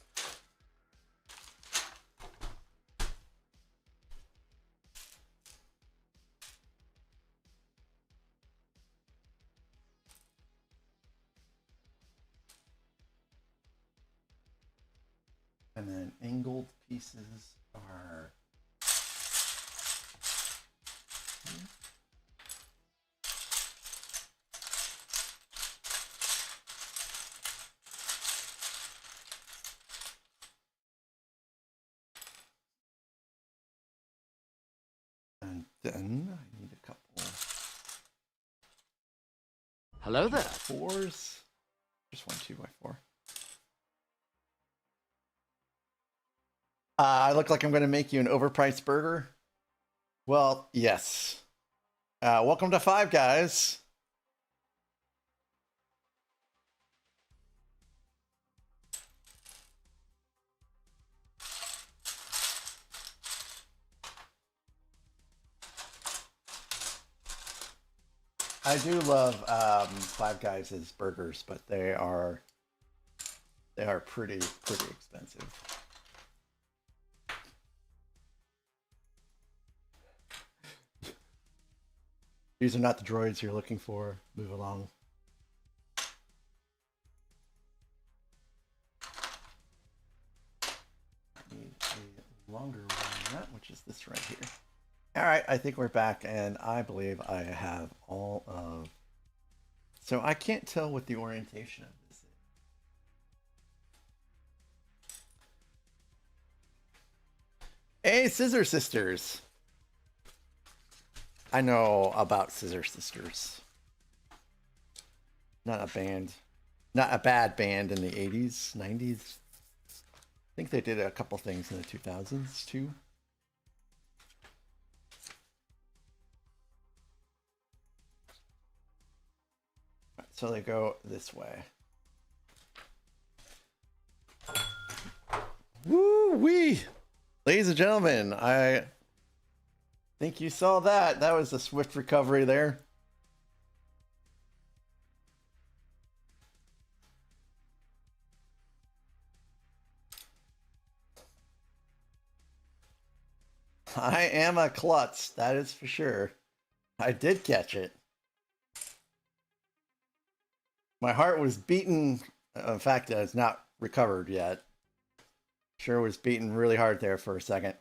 And then angled pieces are... And then I need a couple... Hello there. 4s. Just one 2x4. I look like I'm going to make you an overpriced burger. Well, yes. Welcome to Five Guys. I do love Five Guys' burgers, but they are pretty expensive. These are not the droids you're looking for. Move along. I need a longer one than that, which is this right here. All right, I think we're back, and I believe I have all of... So I can't tell what the orientation of this is. Hey, Scissor Sisters! I know about Scissor Sisters. Not a band. Not a bad band in the 80s, 90s. I think they did a couple things in the 2000s, too. So they go this way. Woo-wee! Ladies and gentlemen, I think you saw that. That was a swift recovery there. I am a klutz, that is for sure. I did catch it. My heart was beating. In fact, it's not recovered yet. Sure was beating really hard there for a second.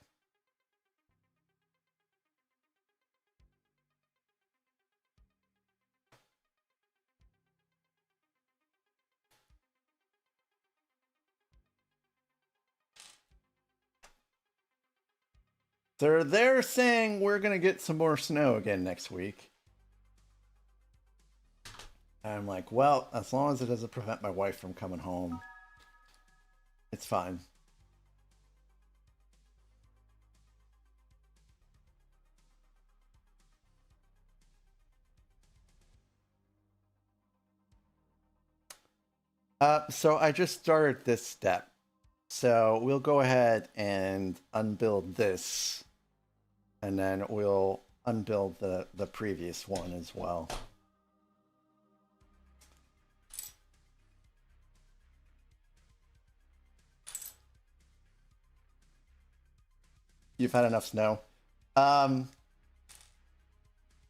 So they're saying we're going to get some more snow again next week. I'm like, well, as long as it doesn't prevent my wife from coming home, it's fine. So I just started this step. So we'll go ahead and unbuild this. And then we'll unbuild the previous one as well. You've had enough snow.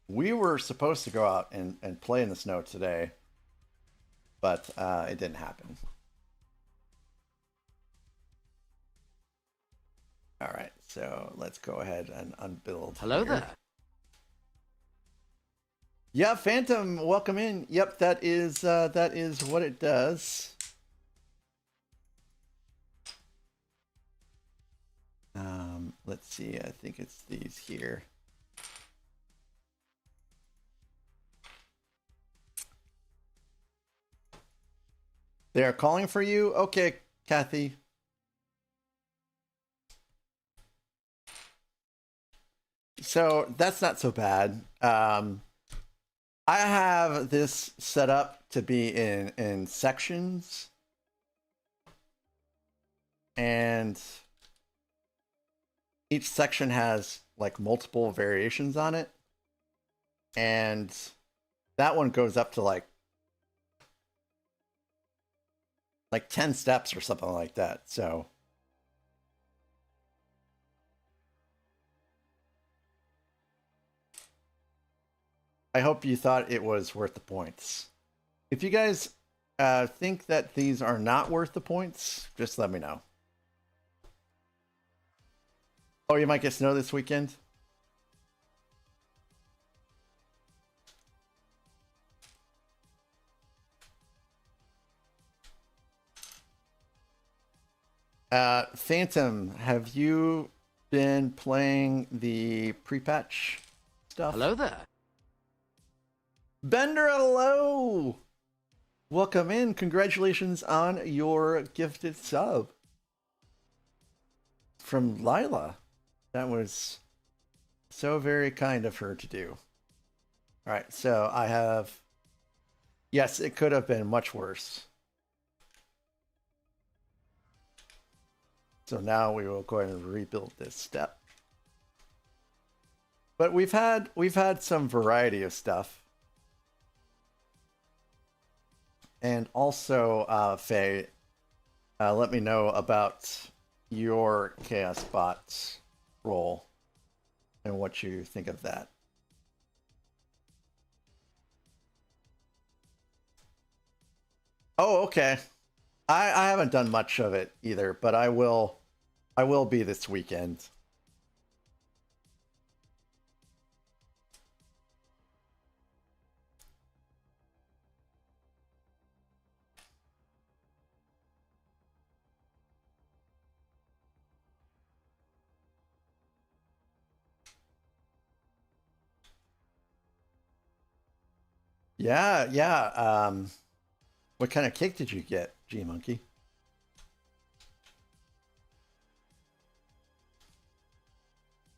We were supposed to go out and play in the snow today, but it didn't happen. All right, so let's go ahead and unbuild. Hello here. there. Yeah, Phantom, welcome in. Yep, that is what it does. Let's see. I think it's these here. They are calling for you. Okay, Kathy. So that's not so bad. I have this set up to be in sections, and each section has like multiple variations on it, and that one goes up to like 10 steps or something like that. So I hope you thought it was worth the points. If you guys think that these are not worth the points, just let me know. Oh, you might get snow this weekend? Phantom, have you been playing the pre-patch stuff? Hello there. Bender, hello! Welcome in. Congratulations on your gifted sub. From Lila. That was so very kind of her to do. Alright, so I have... Yes, it could have been much worse. So now we will go ahead and rebuild this step. But we've had some variety of stuff. And also, Faye, let me know about your Chaos Bots role and what you think of that. Oh, okay. I haven't done much of it either, but I will be this weekend. Yeah, yeah. What kind of cake did you get, G Monkey?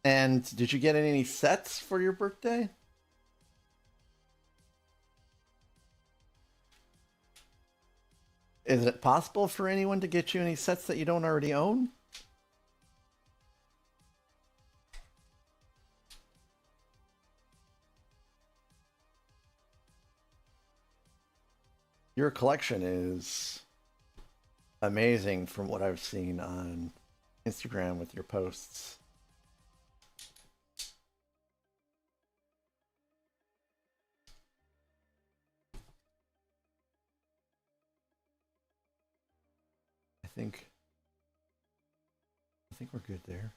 And did you get any sets for your birthday? Is it possible for anyone to get you any sets that you don't already own? Your collection is amazing from what I've seen on Instagram with your posts. I think we're good there.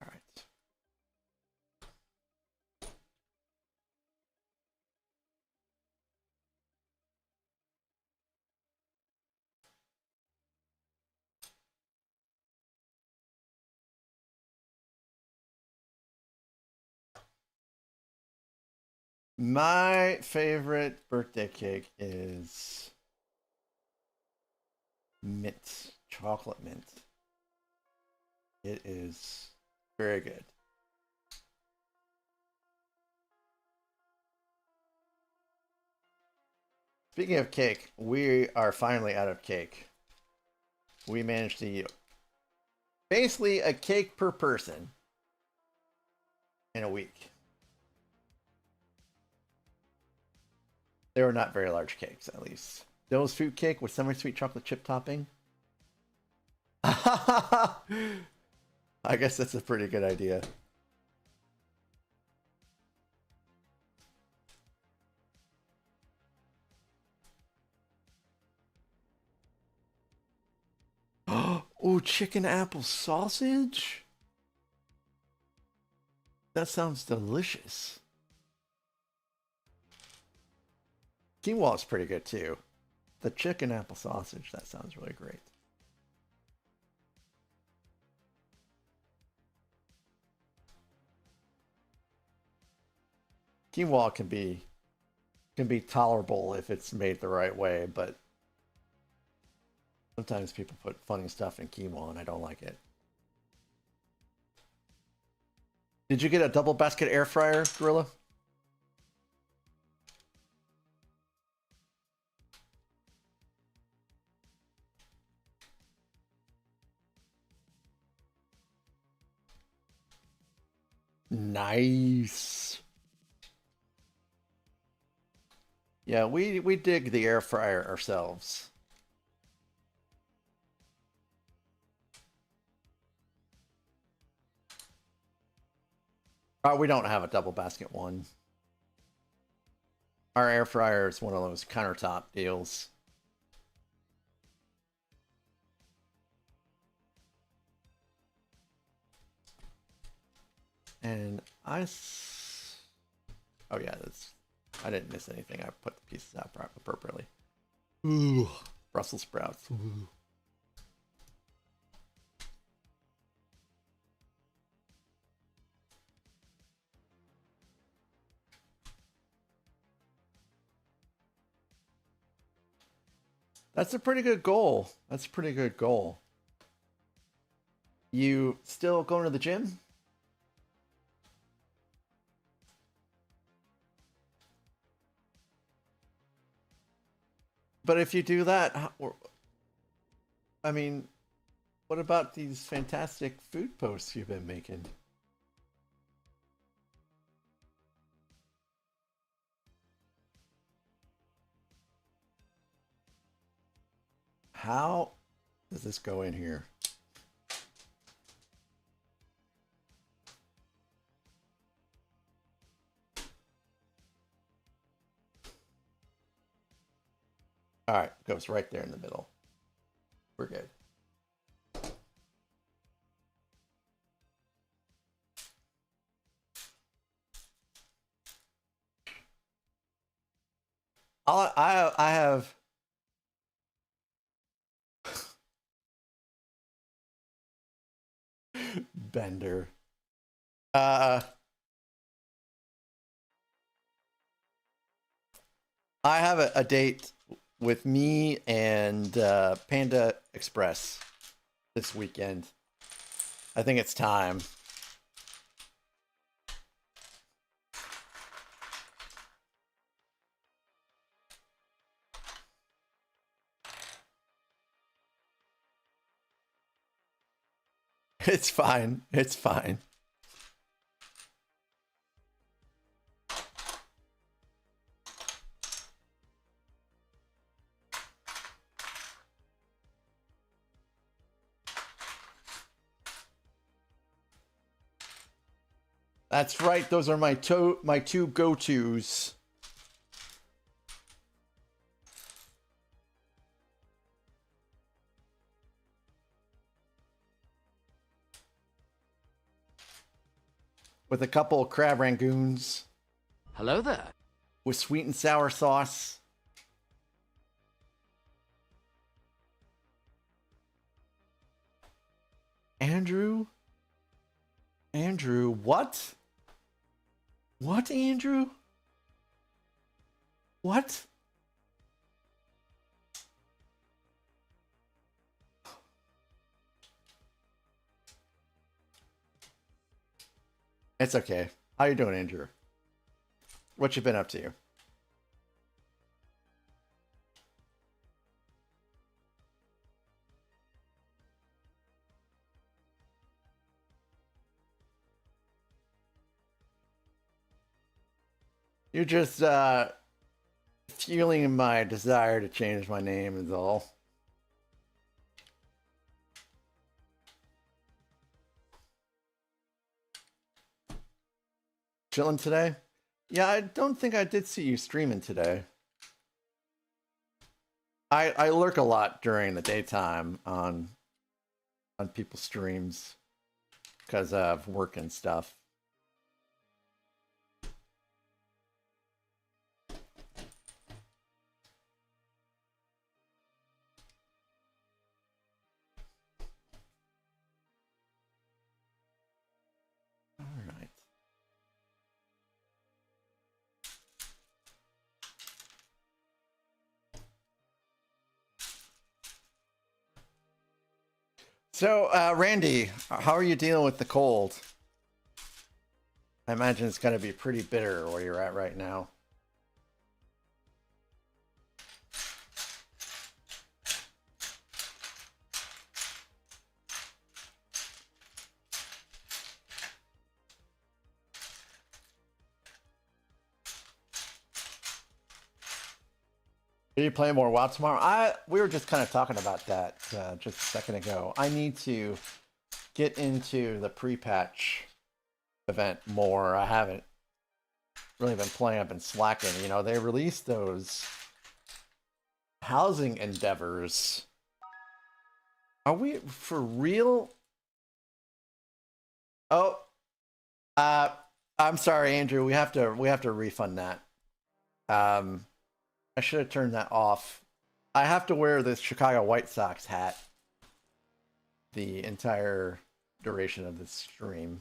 All right. My favorite birthday cake is mint, chocolate mint. It is very good. Speaking of cake, we are finally out of cake. We managed to eat basically a cake per person in a week. They were not very large cakes, at least. Dove's fruit cake with semi-sweet chocolate chip topping. I guess that's a pretty good idea. Oh, chicken apple sausage? That sounds delicious. Quinoa is pretty good too. The chicken apple sausage, that sounds really great. Quinoa can be tolerable if it's made the right way, but sometimes people put funny stuff in quinoa and I don't like it. Did you get a double basket air fryer, Gorilla? Nice. Yeah, we dig the air fryer ourselves. We don't have a double basket one. Our air fryer is one of those countertop deals. And oh yeah, I didn't miss anything. I put the pieces out appropriately. Ooh, Brussels sprouts. Ooh. That's a pretty good goal. That's a pretty good goal. You still going to the gym? But if you do that, I mean, what about these fantastic food posts you've been making? How does this go in here? All right, goes right there in the middle. We're good. I have Bender. I have a date with me and Panda Express this weekend. I think it's time. It's fine. It's fine. That's right. Those are my two go-tos. With a couple of crab rangoons. Hello there. With sweet and sour sauce. Andrew? Andrew, what? What, Andrew? What? It's okay. How you doing, Andrew? What you been up to? You're just fueling my desire to change my name is all. Chilling today? Yeah, I don't think I did see you streaming today. I lurk a lot during the daytime on people's streams because of work and stuff. All right. So, Randy, how are you dealing with the cold? I imagine it's going to be pretty bitter where you're at right now. Are you playing more WoW tomorrow? We were just kind of talking about that just a second ago. I need to get into the pre-patch event more. I haven't really been playing. I've been slacking. You know, they released those housing endeavors. Are we for real? Oh, I'm sorry, Andrew. We have to refund that. I should have turned that off. I have to wear this Chicago White Sox hat the entire duration of this stream.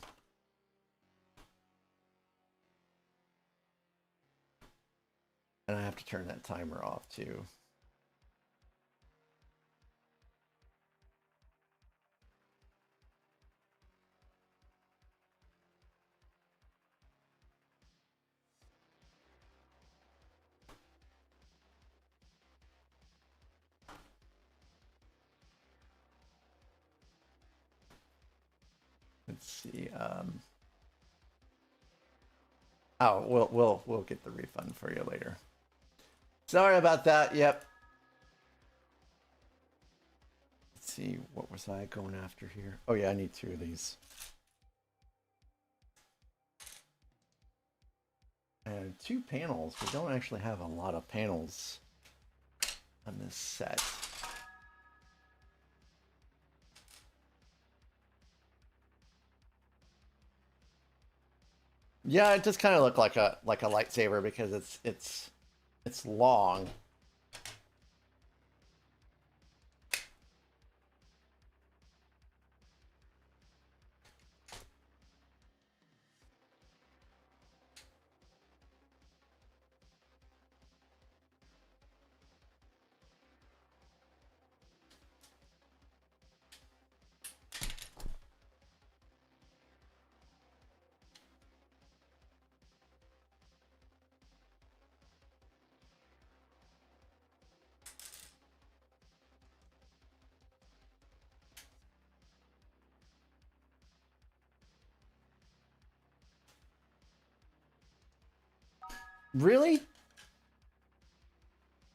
And I have to turn that timer off too. Let's see. Oh, we'll get the refund for you later. Sorry about that. Yep. Let's see. What was I going after here? Oh yeah, I need 2 of these. And 2 panels. We don't actually have a lot of panels on this set. Yeah, it just kind of looked like a lightsaber because it's long. Really?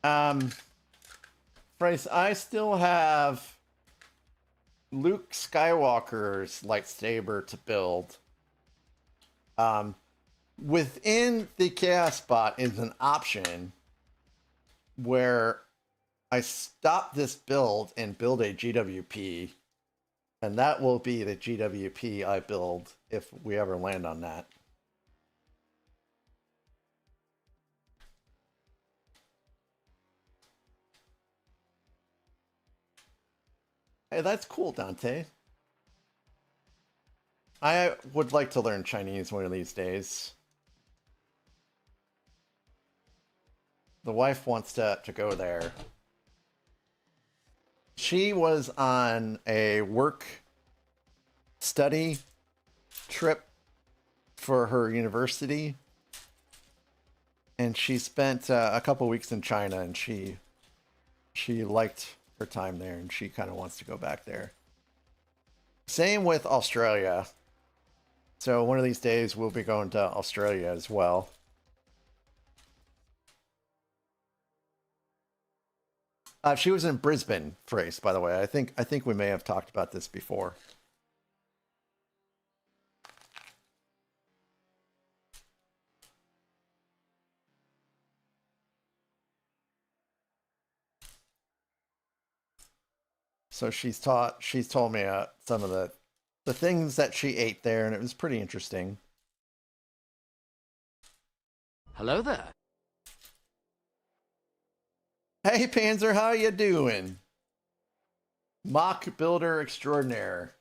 Bryce, I still have Luke Skywalker's lightsaber to build. Within the Chaos Bot is an option where I stop this build and build a GWP, and that will be the GWP I build if we ever land on that. Hey, that's cool, Dante. I would like to learn Chinese one of these days. The wife wants to go there. She was on a work study trip for her university, and she spent a couple weeks in China, and she liked her time there, and she kind of wants to go back there. Same with Australia. So one of these days we'll be going to Australia as well. She was in Brisbane, Trace, by the way. I think we may have talked about this before. So she's told me some of the things that she ate there, and it was pretty interesting. Hello there. Hey Panzer, how you doing? Mock builder extraordinaire.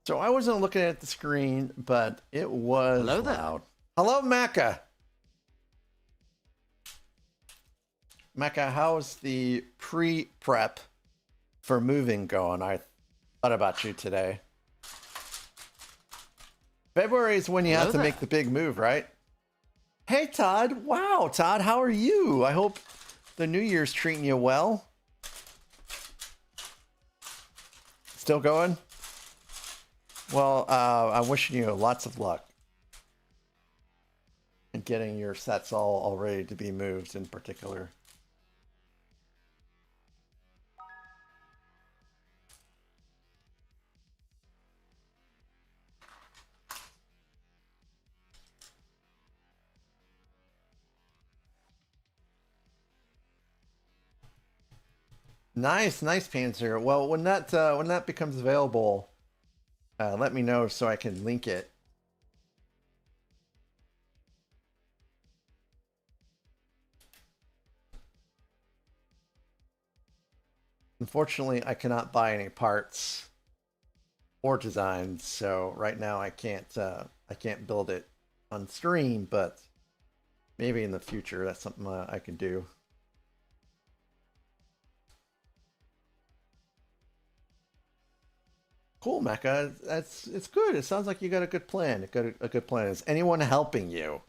So I wasn't looking at the screen, but it was Hello there. loud. Hello, Mecca. Mecca, how's the pre-prep for moving going? I thought about you today. February is when you Hello have to there. make the big move, right? Hey, Todd. Wow, Todd, how are you? I hope the New Year's treating you well. Still going? Well, I'm wishing you lots of luck in getting your sets all ready to be moved in particular. Nice, nice, Panzer. Well, when that becomes available, let me know so I can link it. Unfortunately, I cannot buy any parts or designs, so right now I can't build it on stream, but maybe in the future that's something I can do. Cool, Mecca. It's good. It sounds like you got a good plan. A good plan. Is anyone helping you?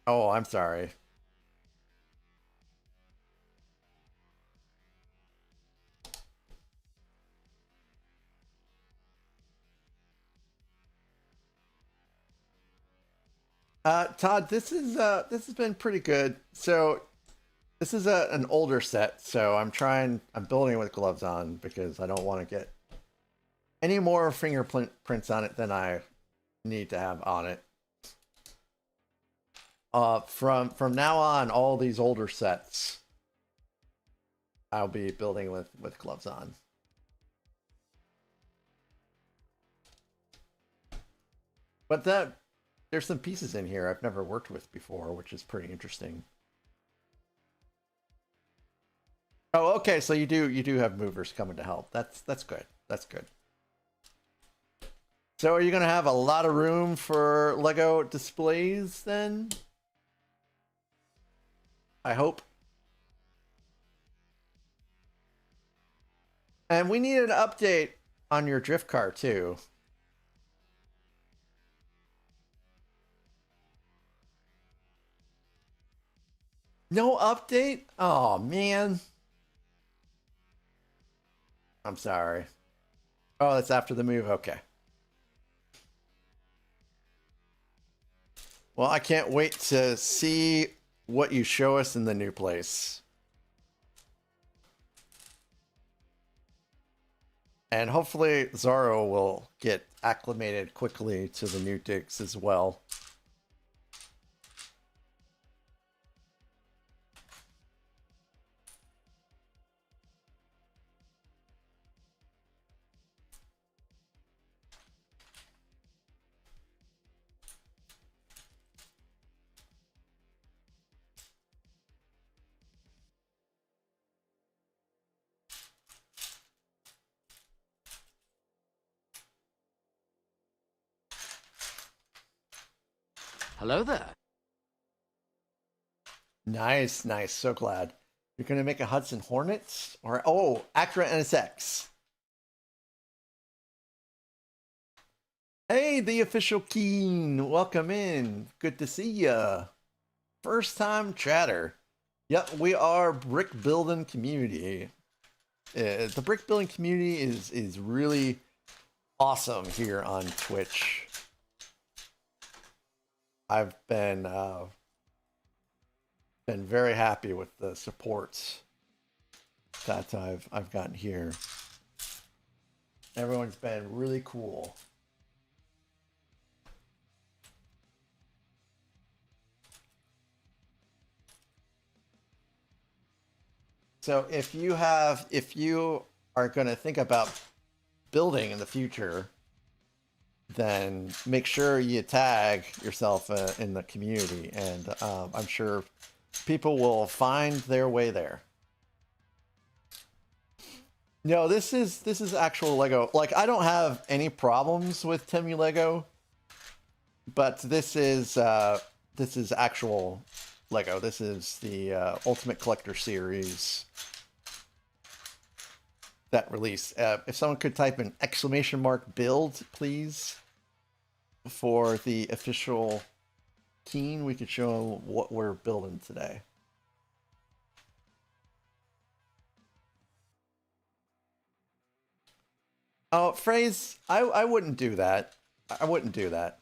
Oh, I'm sorry. Todd, this has been pretty good. So this is an older set, so I'm building with gloves on because I don't want to get any more fingerprints on it than I need to have on it. From now on, all these older sets I'll be building with gloves on. But there's some pieces in here I've never worked with before, which is pretty interesting. Oh, okay, so you do have movers coming to help. That's good. That's good. So are you gonna have a lot of room for Lego displays then? I hope. And we need an update on your drift car too. No update? Oh man. I'm sorry. Oh, that's after the move. Okay. Well, I can't wait to see what you show us in the new place. And hopefully Zorro will get acclimated quickly to the new digs as well. Hello there. Nice, nice. So glad. You're going to make a Hudson Hornets? Or, oh, Acura NSX. Hey, the official Keen. Welcome in. Good to see ya. First time chatter. Yep, we are brick building community. The brick building community is really awesome here on Twitch. I've been very happy with the support that I've gotten here. Everyone's been really cool. So if you are going to think about building in the future, then make sure you tag yourself in the community, and I'm sure people will find their way there. No, this is actual Lego. Like, I don't have any problems with Temu Lego, but this is actual Lego. This is the Ultimate Collector Series that release. If someone could type an ! build, please, for the official Keen, we could show what we're building today. Oh, phrase, I wouldn't do that. I wouldn't do that.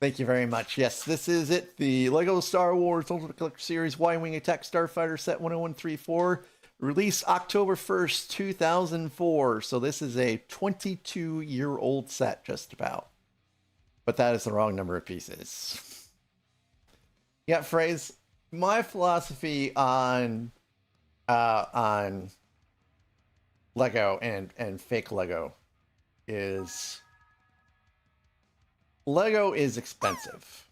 Thank you very much. Yes, this is it. The Lego Star Wars Ultimate Collector Series Y-Wing Attack Starfighter Set 10134. Release October 1st, 2004. So this is a 22-year-old set, just about. But that is the wrong number of pieces. Yeah, phrase. My philosophy on Lego and fake Lego is Lego is expensive,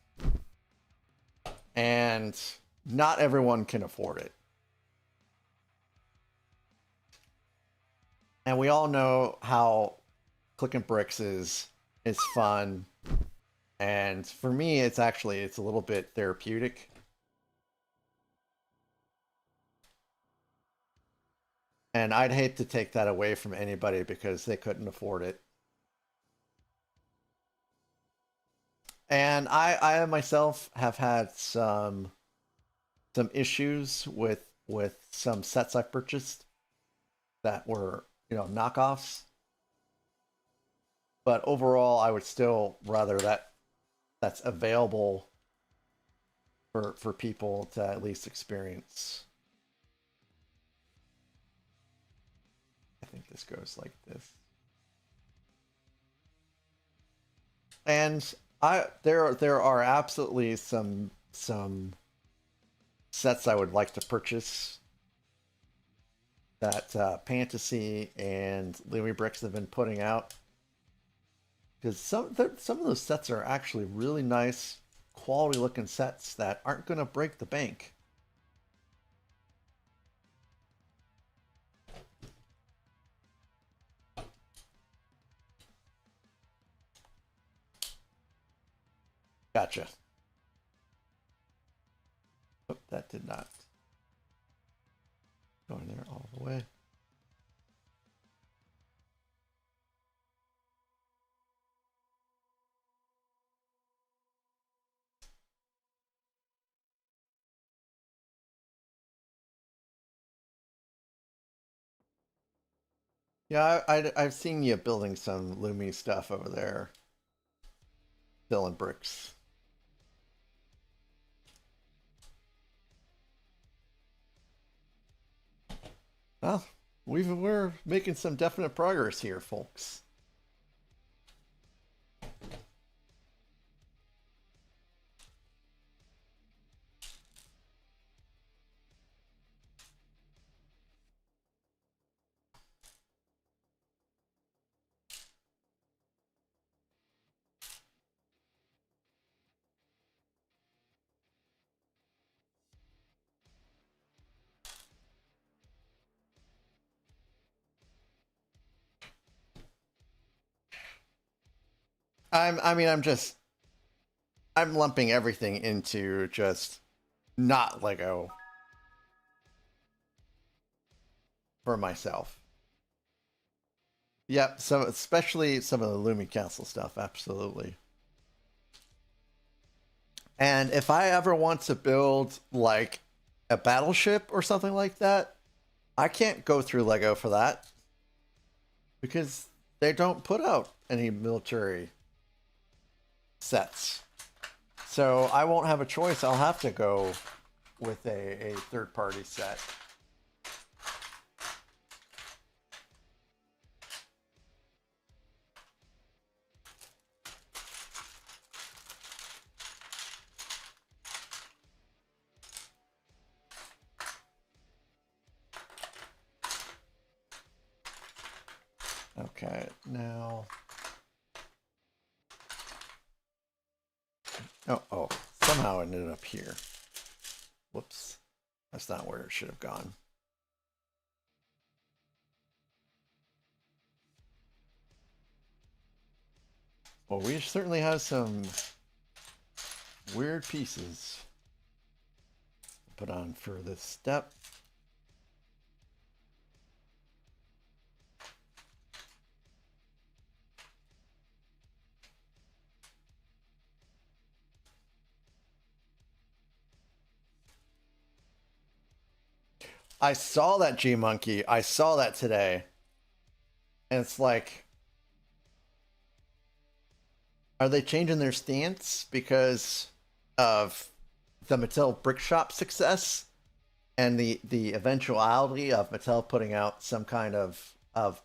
and not everyone can afford it. And we all know how clicking bricks is fun, and for me, it's a little bit therapeutic. And I'd hate to take that away from anybody because they couldn't afford it. And I myself have had some issues with some sets I purchased that were, you know, knockoffs. But overall, I would still rather that's available for people to at least experience. I think this goes like this. And there are absolutely some sets I would like to purchase that Fantasy and Louis Bricks have been putting out, because some of those sets are actually really nice, quality looking sets that aren't going to break the bank. Gotcha. Oh, that did not go in there all the way. Yeah, I've seen you building some Lumi stuff over there, filling bricks. Well, we're making some definite progress here, folks. I'm lumping everything into just not Lego for myself. Yep, so especially some of the Lumi Castle stuff, absolutely. And if I ever want to build like a battleship or something like that, I can't go through Lego for that, because they don't put out any military sets. So I won't have a choice. I'll have to go with a third-party set. Alright, now... Oh, somehow it ended up here. Whoops. That's not where it should have gone. Well, we certainly have some weird pieces to put on for this step. I saw that G-Monkey. I saw that today. And it's like, are they changing their stance because of the Mattel Brick Shop success and the eventuality of Mattel putting out some kind of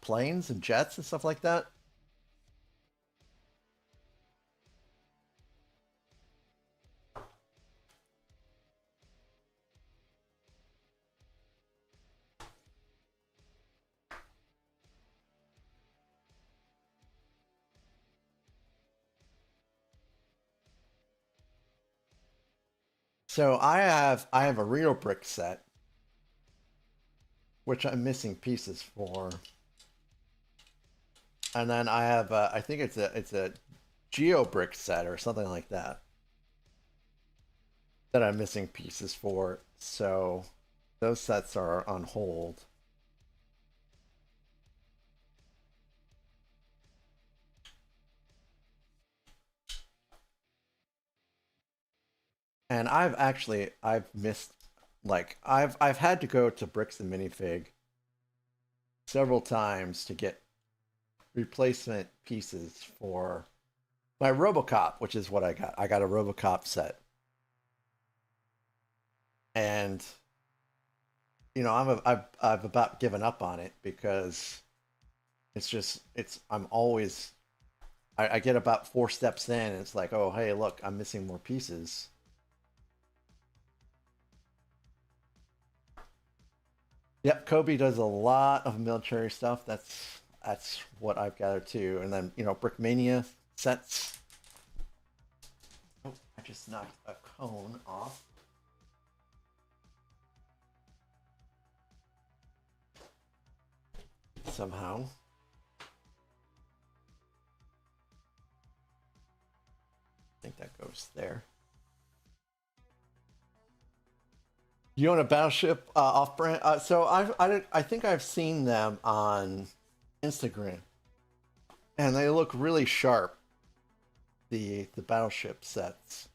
planes and jets and stuff like that? So I have a real brick set, which I'm missing pieces for, and then I have I think it's a Geo brick set or something like that that I'm missing pieces for. So those sets are on hold. And I've missed, like, I've had to go to Bricks and Minifig several times to get replacement pieces for my RoboCop, which is what I got. I got a RoboCop set. And you know, I've about given up on it because I'm always I get about 4 steps in and it's like, oh hey, look, I'm missing more pieces. Yep, Kobe does a lot of military stuff. That's what I've gathered too. And then, you know, Brickmania sets. Oh, I just knocked a cone off. Somehow. I think that goes there. You own a Battleship off-brand? So I think I've seen them on Instagram, and they look really sharp. The Battleship sets.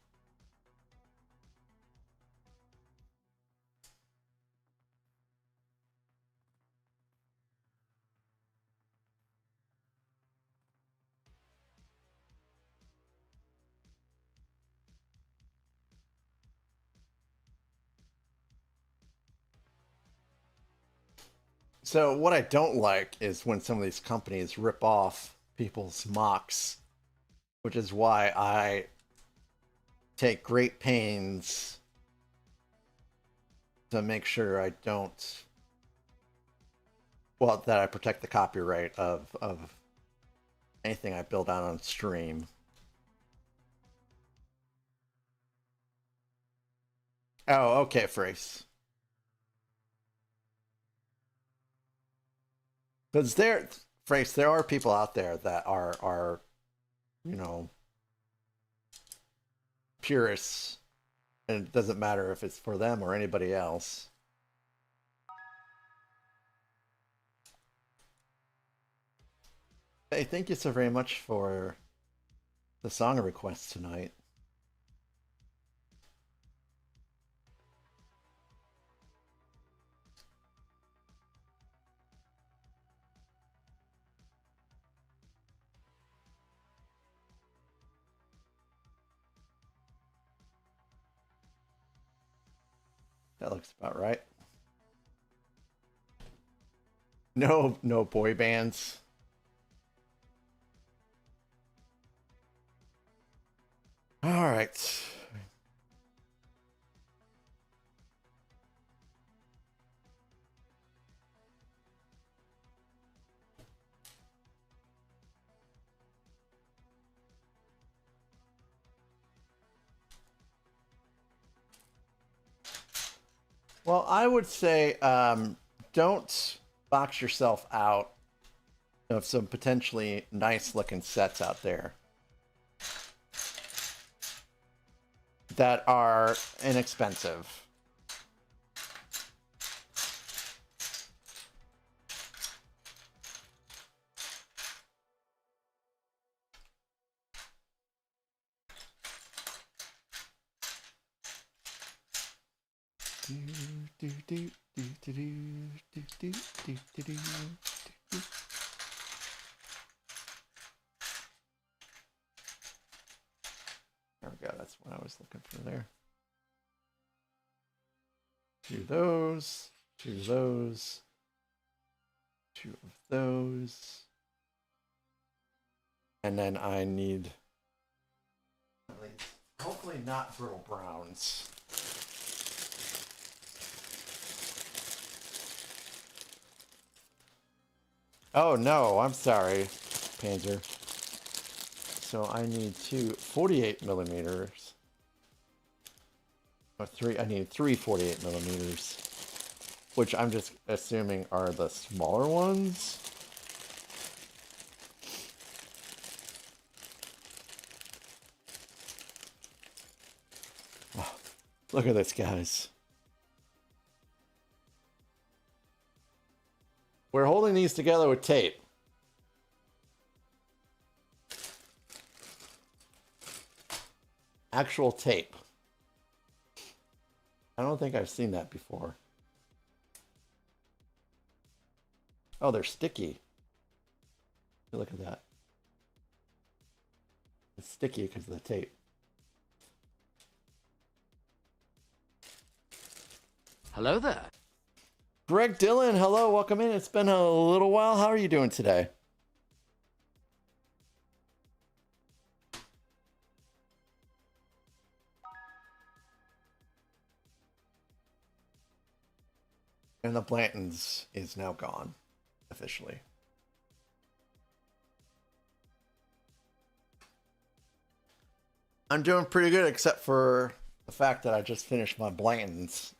So what I don't like is when some of these companies rip off people's mocks, which is why I take great pains to make sure I don't, well, that I protect the copyright of anything I build out on stream. Oh, okay, Frace. Because Frace, there are people out there that are, you know, purists, and it doesn't matter if it's for them or anybody else. Hey, thank you so very much for the song request tonight. That looks about right. No boy bands. All right. Well, I would say don't box yourself out of some potentially nice looking sets out there that are inexpensive. There we go. That's what I was looking for there. Two of those, two of those, two of those. And then I need, hopefully not brittle browns. Oh no, I'm sorry, Panzer. So I need two 48 millimeters. Or three, I need three 48 millimeters. Which I'm just assuming are the smaller ones. Oh, look at this, guys. We're holding these together with tape. Actual tape. I don't think I've seen that before. Oh, they're sticky. Look at that. It's sticky because of the tape. Hello there. Greg Dillon, hello, welcome in. It's been a little while. How are you doing today? And the Blantons is now gone, officially. I'm doing pretty good, except for the fact that I just finished my Blantons.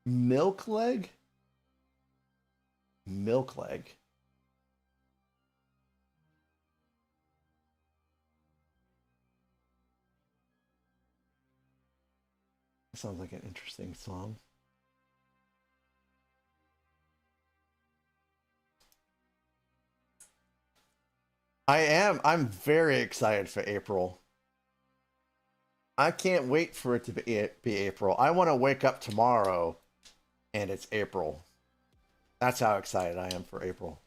Milk leg? Milk leg. Sounds like an interesting song. I'm very excited for April. I can't wait for it to be April. I want to wake up tomorrow and it's April. That's how excited I am for April.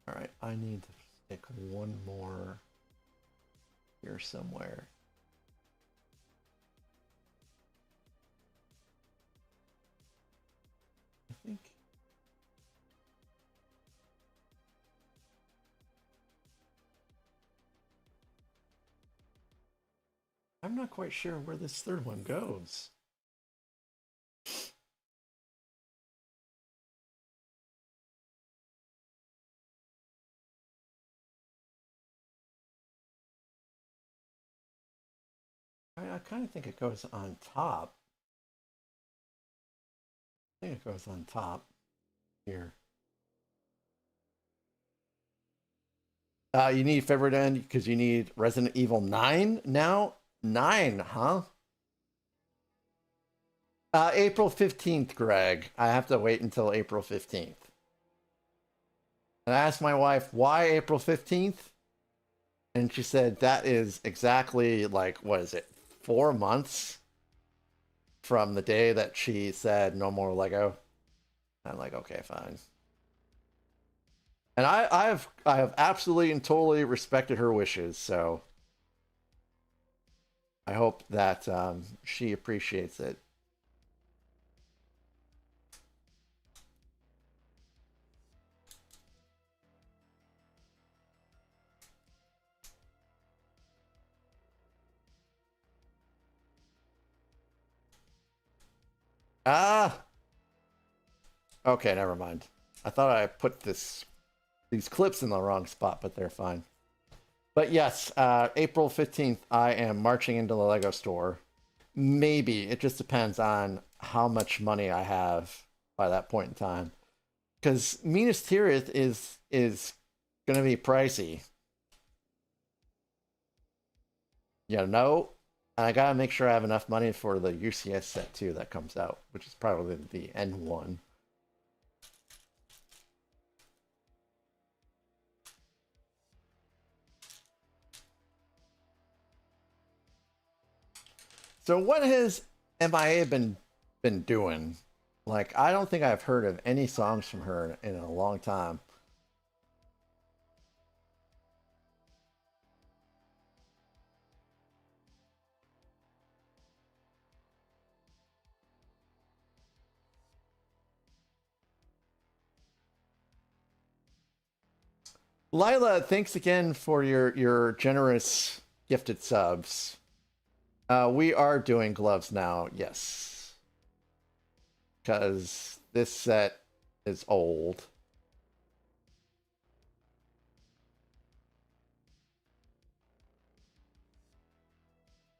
All right, I need to stick one more here somewhere. I think. I'm not quite sure where this third one goes. I kind of think it goes on top. I think it goes on top here. You need February to end because you need Resident Evil 9 now? 9, huh? April 15th, Greg. I have to wait until April 15th. And I asked my wife, why April 15th? And she said, that is exactly like, what is it, 4 months from the day that she said no more Lego. I'm like, okay, fine. And I have absolutely and totally respected her wishes, so I hope that she appreciates it. Ah, okay, never mind. I thought I put these clips in the wrong spot, but they're fine. But yes, April 15th, I am marching into the Lego store. Maybe. It just depends on how much money I have by that point in time. Because Minas Tirith is going to be pricey. You know? And I got to make sure I have enough money for the UCS set too that comes out, which is probably the N1. So what has MIA been doing? Like, I don't think I've heard of any songs from her in a long time. Lila, thanks again for your generous gifted subs. We are doing gloves now, yes. Because this set is old.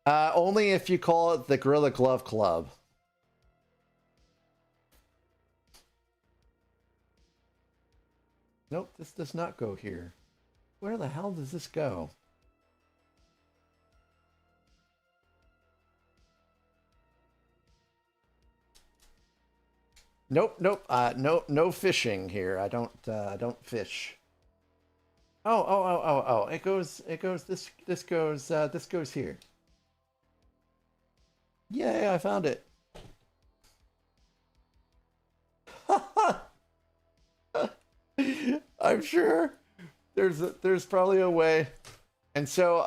Only if you call it the Gorilla Glove Club. Nope, this does not go here. Where the hell does this go? Nope, nope. No fishing here. I don't fish. Oh. It goes. This goes here. Yay! I found it. I'm sure there's probably a way. And so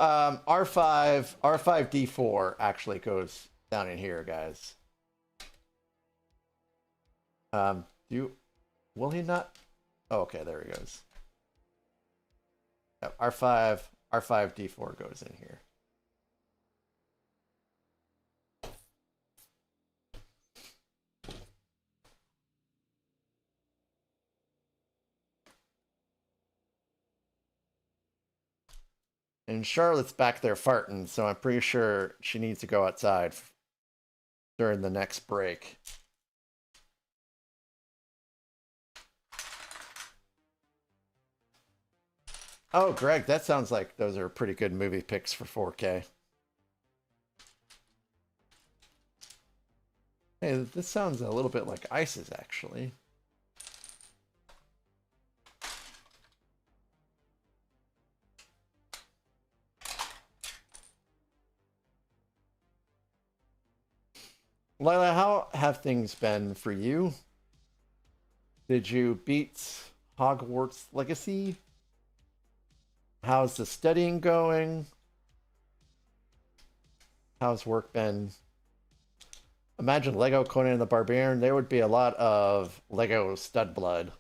R5D4 actually goes down in here, guys. Will he not? Oh, okay, there he goes. Yep, R5D4 goes in here. And Charlotte's back there farting, so I'm pretty sure she needs to go outside during the next break. Oh, Greg, that sounds like those are pretty good movie picks for 4K. Hey, this sounds a little bit like Ice's, actually. Lila, how have things been for you? Did you beat Hogwarts Legacy? How's the studying going? How's work been? Imagine Lego Conan the Barbarian. There would be a lot of Lego stud blood.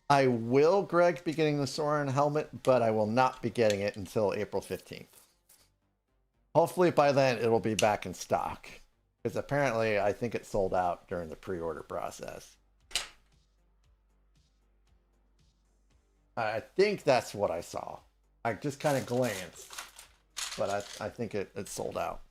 I will, Greg, be getting the Soren helmet, but I will not be getting it until April 15th. Hopefully by then it'll be back in stock. Because apparently I think it sold out during the pre-order process. I think that's what I saw. I just kind of glanced, but I think it sold out.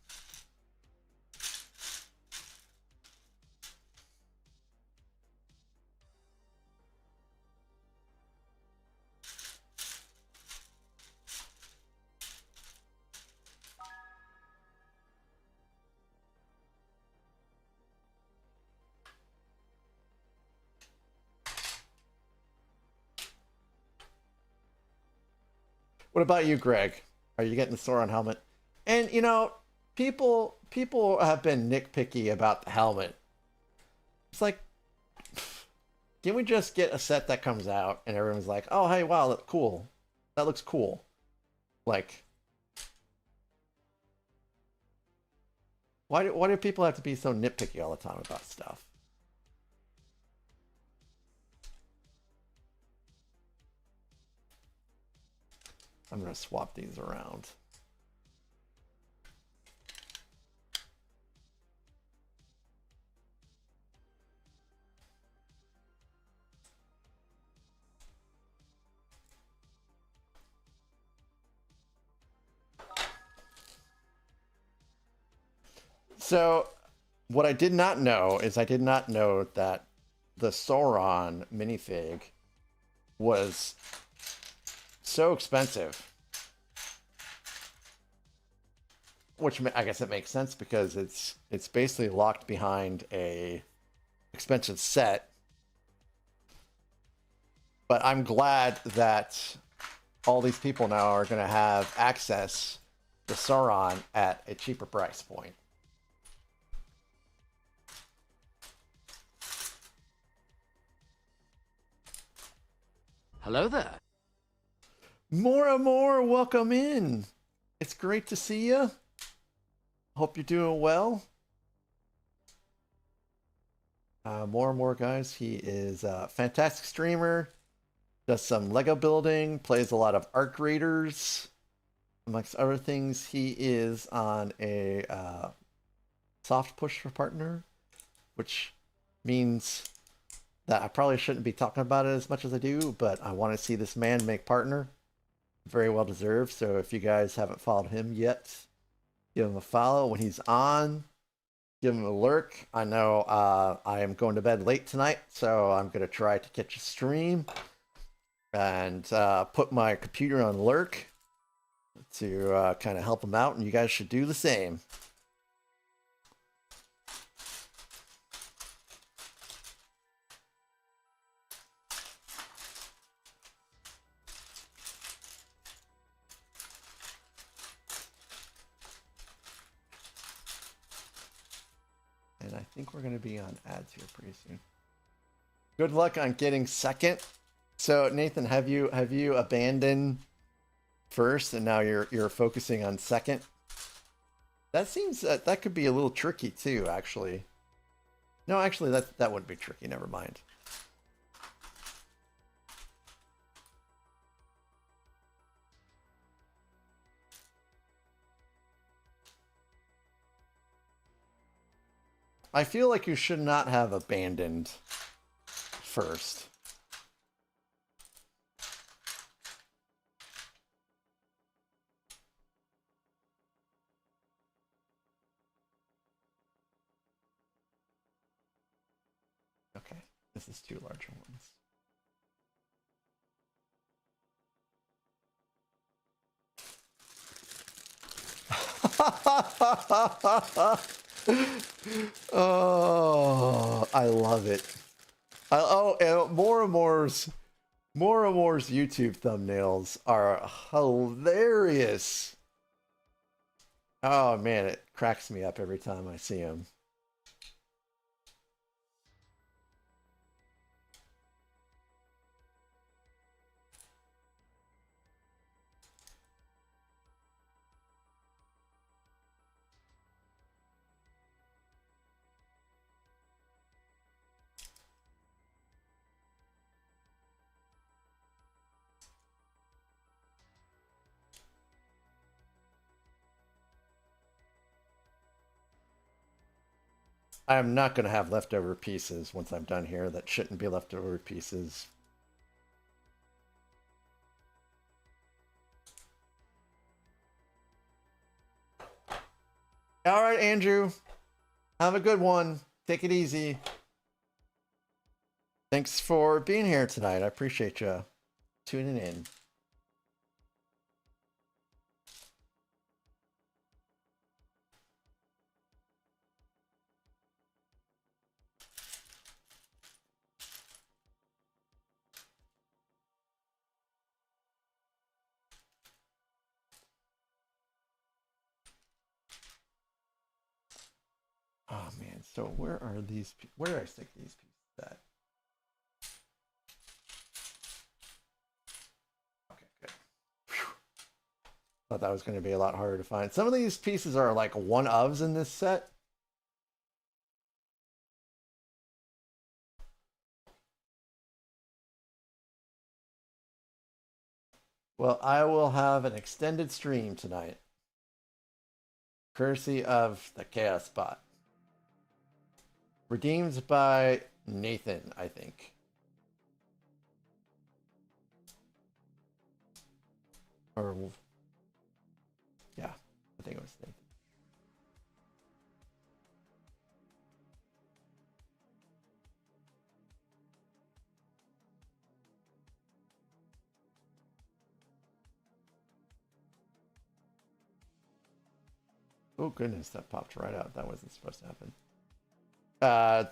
What about you, Greg? Are you getting the Sauron helmet? And you know, people have been nitpicky about the helmet. It's like, can we just get a set that comes out and everyone's like, oh hey, wow, that's cool. That looks cool. Like, why do people have to be so nitpicky all the time about stuff? I'm gonna swap these around. So, what I did not know is I did not know that the Sauron minifig was so expensive. Which I guess it makes sense because it's basically locked behind a expensive set. But I'm glad that all these people now are going to have access to Sauron at a cheaper price point. Hello there. More and more, welcome in. It's great to see you. Hope you're doing well. More and more, guys. He is a fantastic streamer. Does some Lego building. Plays a lot of Arc Raiders. Amongst other things, he is on a soft push for partner, which means that I probably shouldn't be talking about it as much as I do, but I want to see this man make partner. Very well deserved. So if you guys haven't followed him yet, give him a follow when he's on. Give him a lurk. I know I am going to bed late tonight, so I'm going to try to catch a stream and put my computer on lurk to kind of help him out, and you guys should do the same. And I think we're going to be on ads here pretty soon. Good luck on getting second. So Nathan, have you abandoned first and now you're focusing on second? That seems that could be a little tricky too, actually. No, actually that wouldn't be tricky. Never mind. I feel like you should not have abandoned first. Okay, this is two larger ones. Oh, I love it. More and more's YouTube thumbnails are hilarious. Oh man, it cracks me up every time I see them. I'm not going to have leftover pieces once I'm done here. That shouldn't be leftover pieces. All right, Andrew. Have a good one. Take it easy. Thanks for being here tonight. I appreciate you tuning in. Oh man, so where are these? Where did I stick these pieces at? Okay, good. Whew. Thought that was going to be a lot harder to find. Some of these pieces are like one-ofs in this set. Well, I will have an extended stream tonight, courtesy of the Chaos Bot. Redeemed by Nathan, I think. Or, yeah, I think it was Nathan. Oh goodness, that popped right out. That wasn't supposed to happen.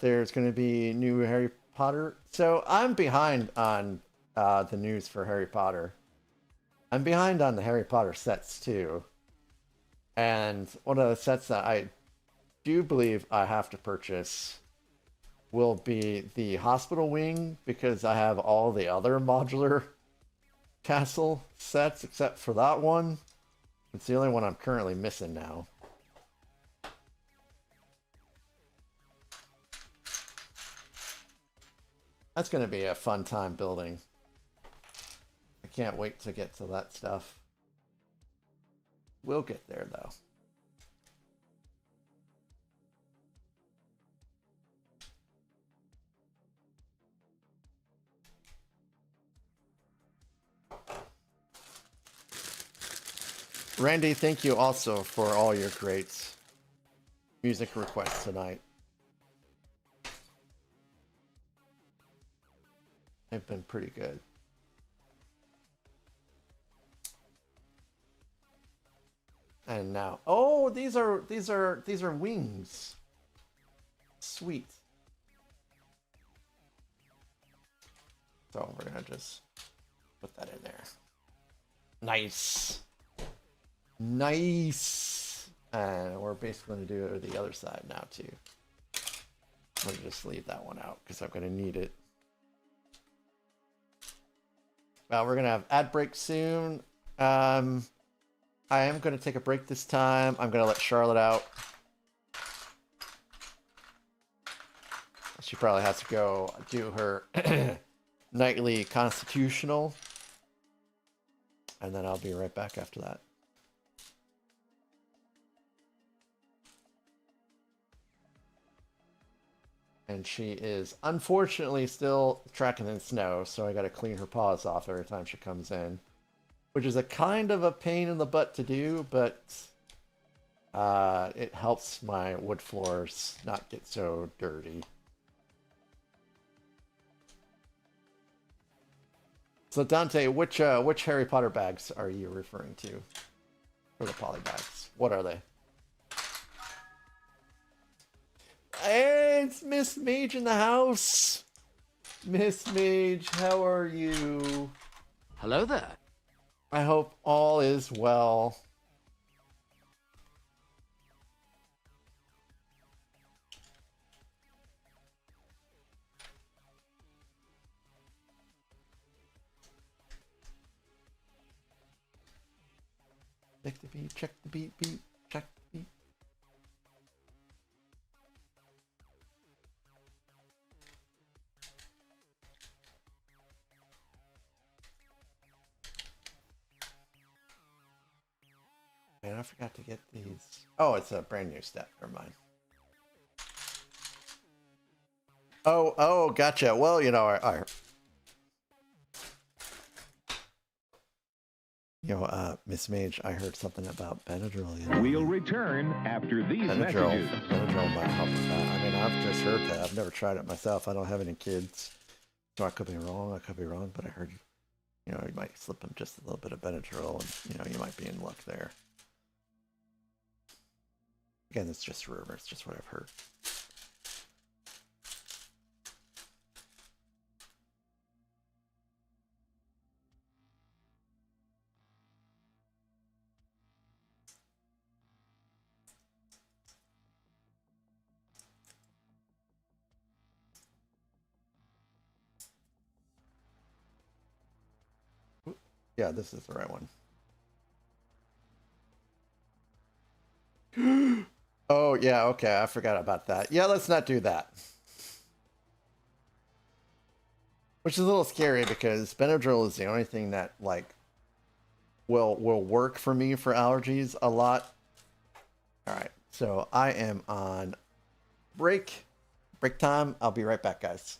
There's going to be new Harry Potter. So I'm behind on the news for Harry Potter. I'm behind on the Harry Potter sets too. And one of the sets that I do believe I have to purchase will be the hospital wing, because I have all the other modular castle sets except for that one. It's the only one I'm currently missing now. That's going to be a fun time building. I can't wait to get to that stuff. We'll get there, though. Randy, thank you also for all your great music requests tonight. They've been pretty good. And now, oh, these are wings. Sweet. So we're gonna just put that in there. Nice. Nice. And we're basically gonna do it the other side now too. I'm gonna just leave that one out because I'm gonna need it. Well, we're gonna have ad break soon. I am going to take a break this time. I'm going to let Charlotte out. She probably has to go do her nightly constitutional. And then I'll be right back after that. And she is unfortunately still tracking in snow, so I got to clean her paws off every time she comes in. Which is a kind of a pain in the butt to do, but it helps my wood floors not get so dirty. So Dante, which Harry Potter bags are you referring to? For the poly bags? What are they? Hey, it's Miss Mage in the house. Miss Mage, how are you? Hello there. I hope all is well. Check the beat, check the beat, check the beat. Man, I forgot to get these. Oh, it's a brand new step. Never mind. Oh, gotcha. Well, you know, Miss Mage, I heard something about Benadryl. You know? We'll return after these messages. Benadryl might help with that. I mean, I've just heard that. I've never tried it myself. I don't have any kids, so I could be wrong. But I heard, you know, you might slip them just a little bit of Benadryl, and you know, you might be in luck there. Again, it's just rumor. It's just what I've heard. Yeah, this is the right one. Oh, yeah, okay, I forgot about that. Yeah, let's not do that. Which is a little scary because Benadryl is the only thing that, like, will work for me for allergies a lot. Alright, so I am on break time. I'll be right back, guys.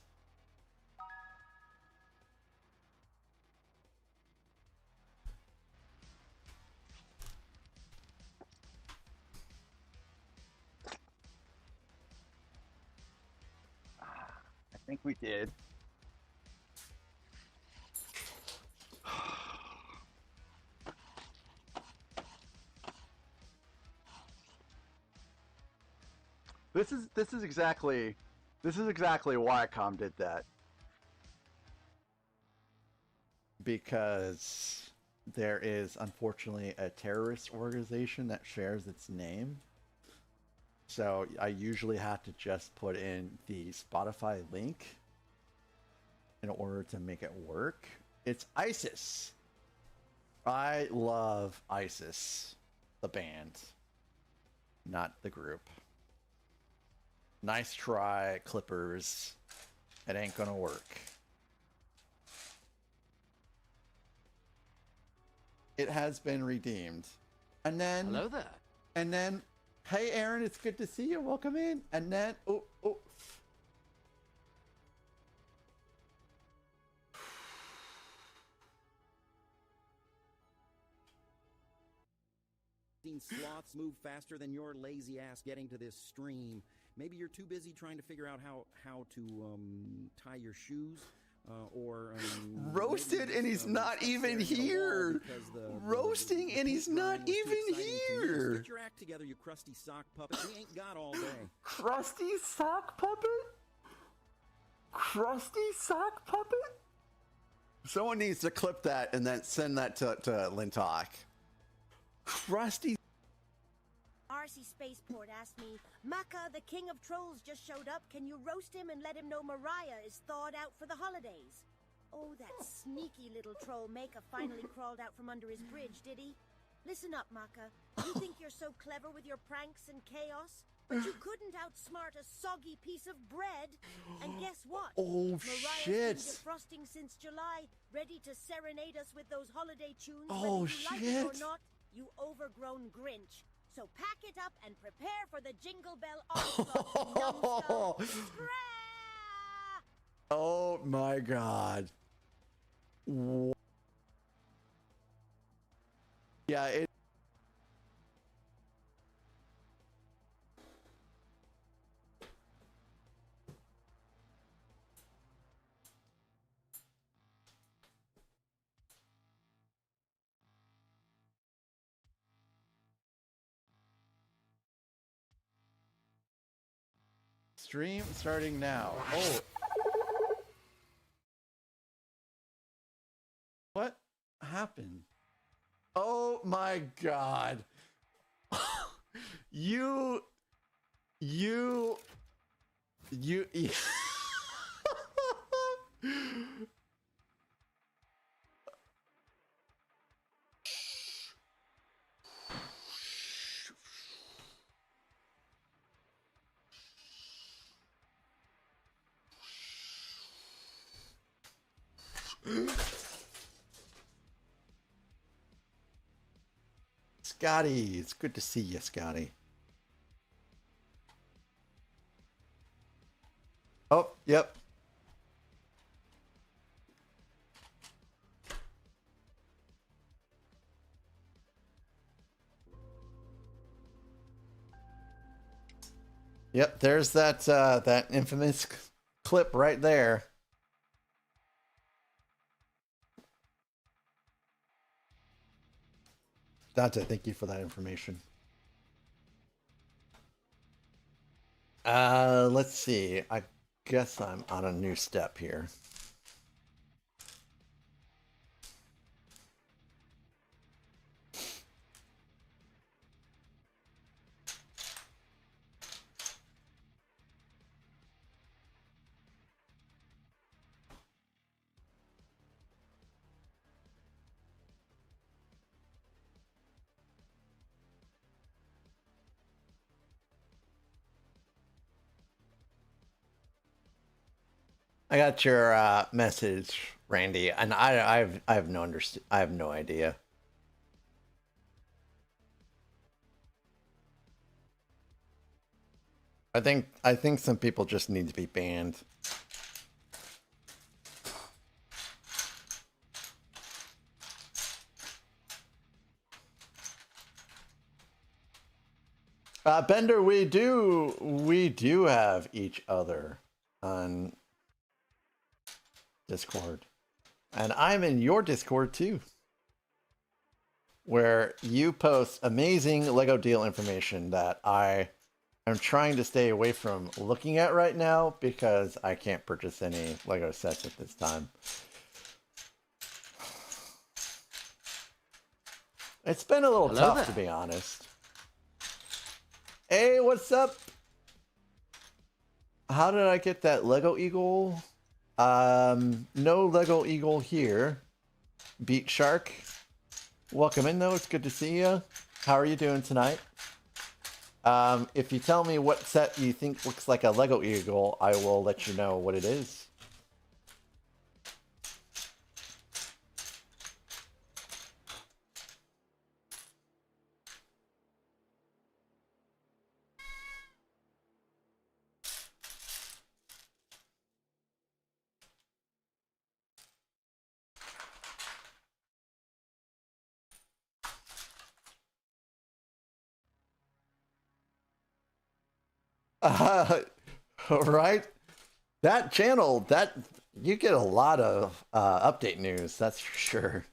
I think we did. This is exactly why Com did that. Because there is unfortunately a terrorist organization that shares its name. So I usually have to just put in the Spotify link in order to make it work. It's ISIS. I love ISIS, the band, not the group. Nice try, Clippers. It ain't gonna work. It has been redeemed. And then... Hello there. And then... Hey, Aaron, it's good to see you. Welcome in. And then... Oh. Seen sloths move faster than your lazy ass getting to this stream. Maybe you're too busy trying to figure out how to tie your shoes. Roasted and he's not even here. Roasting and he's not even here. Get your act together, you crusty sock puppet. We ain't got all day. Crusty sock puppet? Crusty sock puppet? Someone needs to clip that and then send that to Lintalk. Crusty. RC Spaceport asked me, Maka, the king of trolls just showed up. Can you roast him and let him know Mariah is thawed out for the holidays? Oh, that sneaky little troll Maka finally crawled out from under his bridge, did he? Listen up, Maka. You think you're so clever with your pranks and chaos? But you couldn't outsmart a soggy piece of bread. And guess what? Oh, Mariah's shit. been defrosting since July, ready to serenade us with those holiday tunes. Oh, whether you like it or shit. not, you overgrown Grinch. So pack it up and prepare for the Jingle Bell onslaught, you numbskull. Oh my god. Yeah, it. Stream starting now. Oh. What happened? Oh my god. You Scotty, it's good to see you, Scotty. Oh, yep. Yep, there's that infamous clip right there. Dante, thank you for that information. Let's see. I guess I'm on a new step here. I got your message, Randy, and I have no idea. I think some people just need to be banned. Bender, we do have each other on Discord. And I'm in your Discord too, where you post amazing Lego deal information that I am trying to stay away from looking at right now because I can't purchase any Lego sets at this time. It's been a little tough, to be honest. Hey, what's up? How did I get that Lego Eagle? No Lego Eagle here. Beat Shark. Welcome in, though. It's good to see you. How are you doing tonight? If you tell me what set you think looks like a Lego Eagle, I will let you know what it is. Right? That channel, that you get a lot of update news, that's for sure.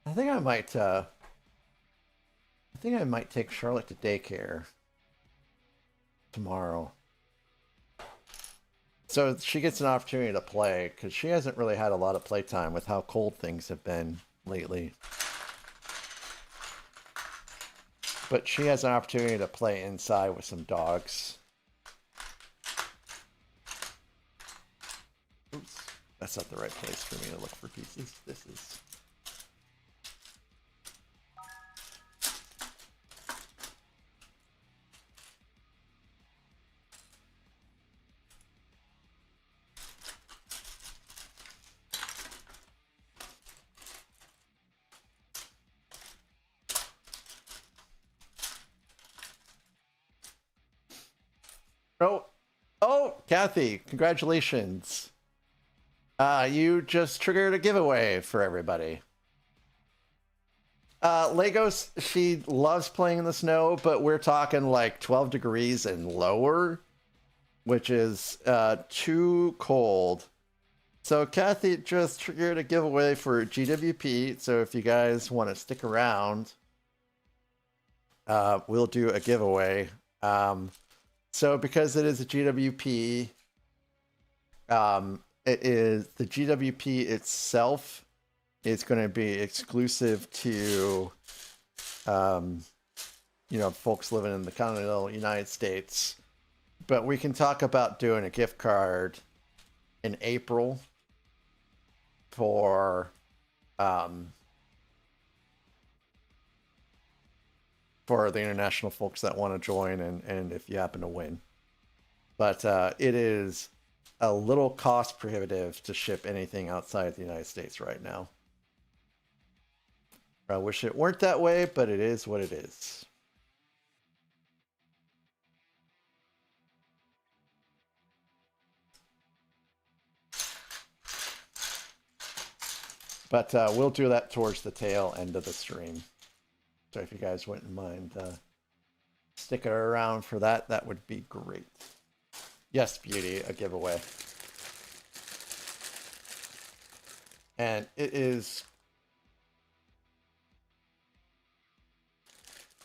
I think I might take Charlotte to daycare tomorrow. So she gets an opportunity to play, because she hasn't really had a lot of playtime with how cold things have been lately. But she has an opportunity to play inside with some dogs. Oops, that's not the right place for me to look for pieces. This is... Oh, Kathy, congratulations. You just triggered a giveaway for everybody. Legos, she loves playing in the snow, but we're talking like 12 degrees and lower, which is too cold. So Kathy just triggered a giveaway for GWP, so if you guys want to stick around, we'll do a giveaway. So because it is a GWP, it is the GWP itself is going to be exclusive to you know, folks living in the continental United States. But we can talk about doing a gift card in April for the international folks that want to join, and if you happen to win. But it is a little cost prohibitive to ship anything outside the United States right now. I wish it weren't that way, but it is what it is. But we'll do that towards the tail end of the stream. So if you guys wouldn't mind sticking around for that, that would be great. Yes, Beauty, a giveaway. And it is...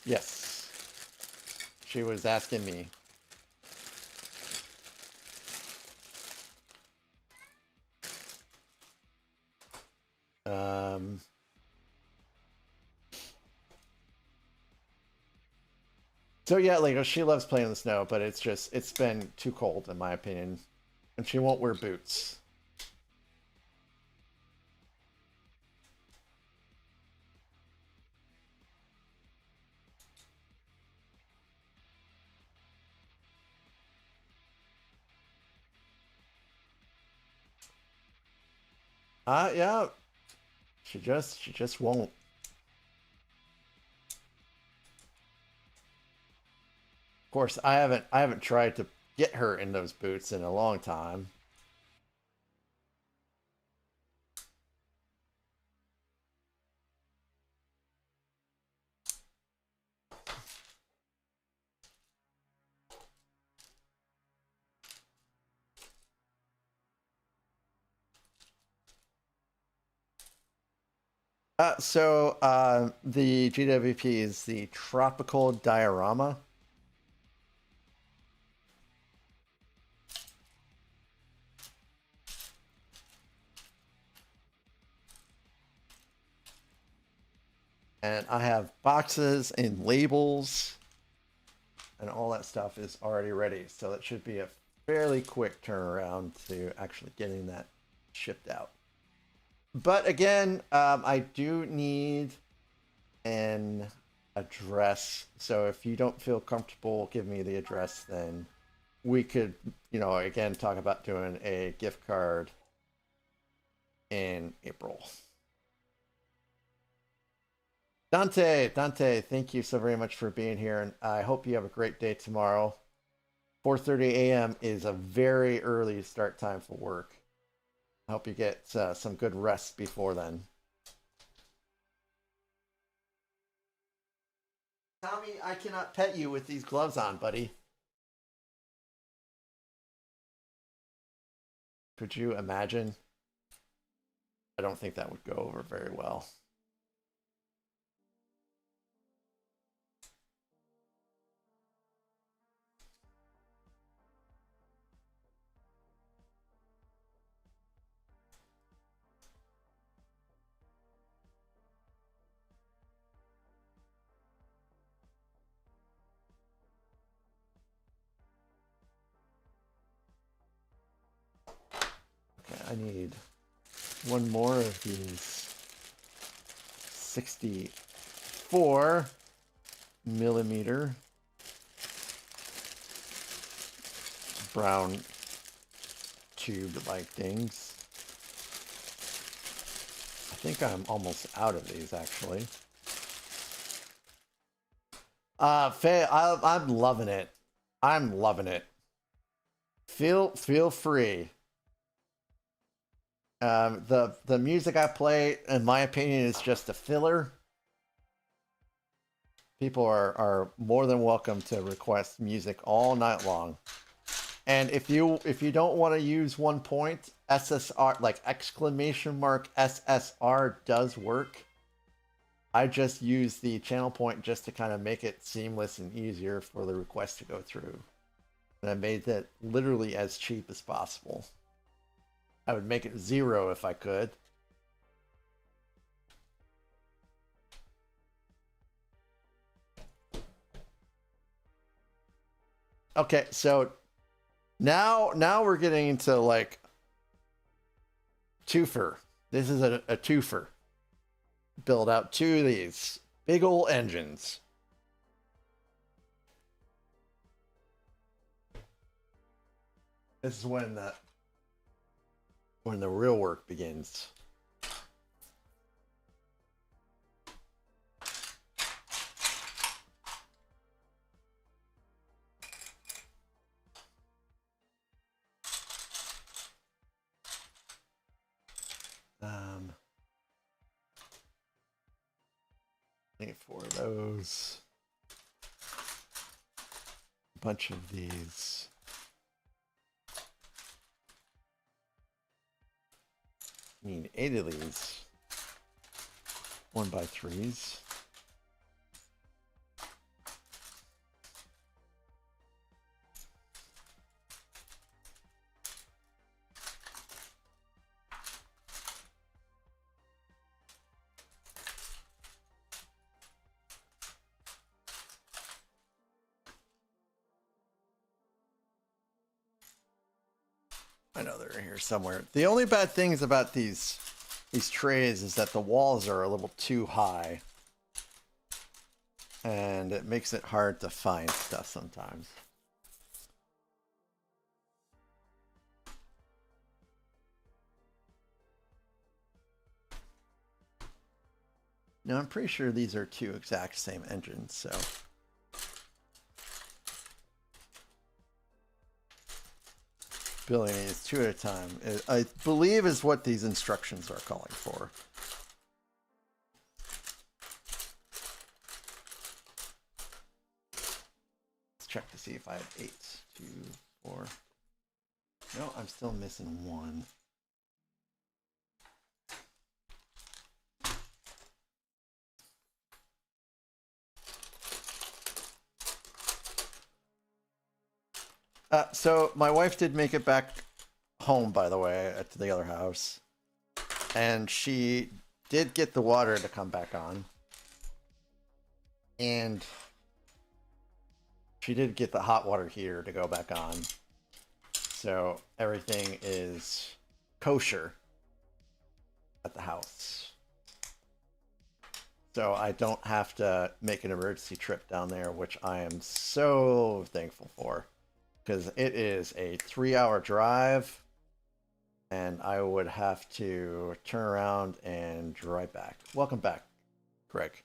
Yes. She was asking me. So yeah, like she loves playing in the snow, but it's been too cold in my opinion, and she won't wear boots. Yeah, she just won't. Of course, I haven't tried to get her in those boots in a long time. The GWP is the Tropical Diorama. And I have boxes and labels and all that stuff is already ready. So that should be a fairly quick turnaround to actually getting that shipped out. But again, I do need an address. So if you don't feel comfortable giving me the address, then we could, you know, again, talk about doing a gift card in April. Dante, thank you so very much for being here, and I hope you have a great day tomorrow. 4:30 a.m. is a very early start time for work. I hope you get some good rest before then. Tommy, I cannot pet you with these gloves on, buddy. Could you imagine? I don't think that would go over very well. I need one more of these 64 millimeter brown tube-like things. I think I'm almost out of these, actually. Faye, I'm loving it. I'm loving it. Feel free. The music I play, in my opinion, is just a filler. People are more than welcome to request music all night long. And if you don't want to use 1 point, SSR, like exclamation mark SSR does work. I just use the channel point just to kind of make it seamless and easier for the request to go through. And I made that literally as cheap as possible. I would make it 0 if I could. Okay, so now we're getting into like twofer. This is a twofer. Build out 2 of these big old engines. This is when the real work begins. Need 4 of those. A bunch of these. Need 8 of these. 1x3s. I know they're in here somewhere. The only bad things about these trays is that the walls are a little too high. And it makes it hard to find stuff sometimes. Now I'm pretty sure these are 2 exact same engines, so... Building these 2 at a time, I believe, is what these instructions are calling for. Let's check to see if I have 8, 2, 4. No, I'm still missing 1. So my wife did make it back home, by the way, to the other house. And she did get the water to come back on. And she did get the hot water heater to go back on. So everything is kosher at the house. So I don't have to make an emergency trip down there, which I am so thankful for. Because it is a 3-hour drive, and I would have to turn around and drive back. Welcome back, Greg.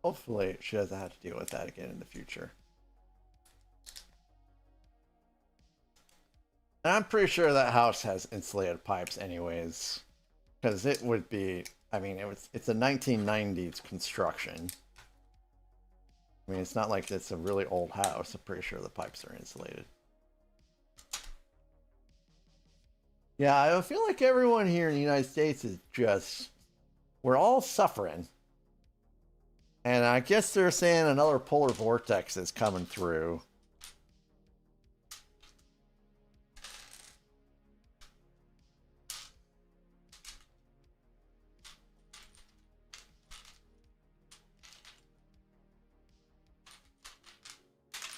Hopefully she doesn't have to deal with that again in the future. And I'm pretty sure that house has insulated pipes anyways. Because it would be, I mean, it's a 1990s construction. I mean, it's not like it's a really old house. I'm pretty sure the pipes are insulated. Yeah, I feel like everyone here in the United States is just, we're all suffering. And I guess they're saying another polar vortex is coming through.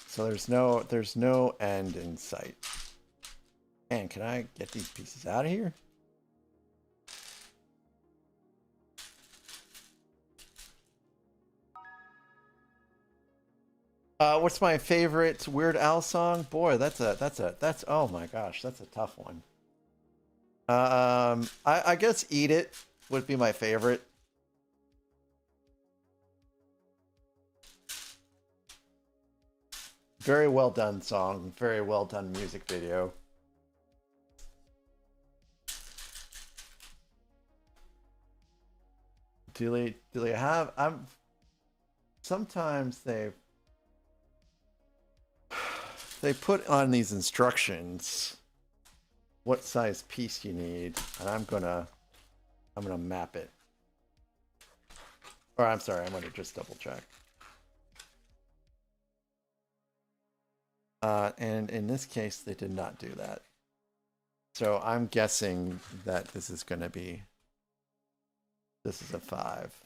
So there's no end in sight. Man, can I get these pieces out of here? What's my favorite Weird Al song? Boy, that's oh my gosh, that's a tough one. I guess Eat It would be my favorite. Very well done song, very well done music video. do they have? Sometimes they put on these instructions what size piece you need, and I'm gonna map it. Or I'm sorry, I'm gonna just double check. And in this case, they did not do that. So I'm guessing that this is a 5.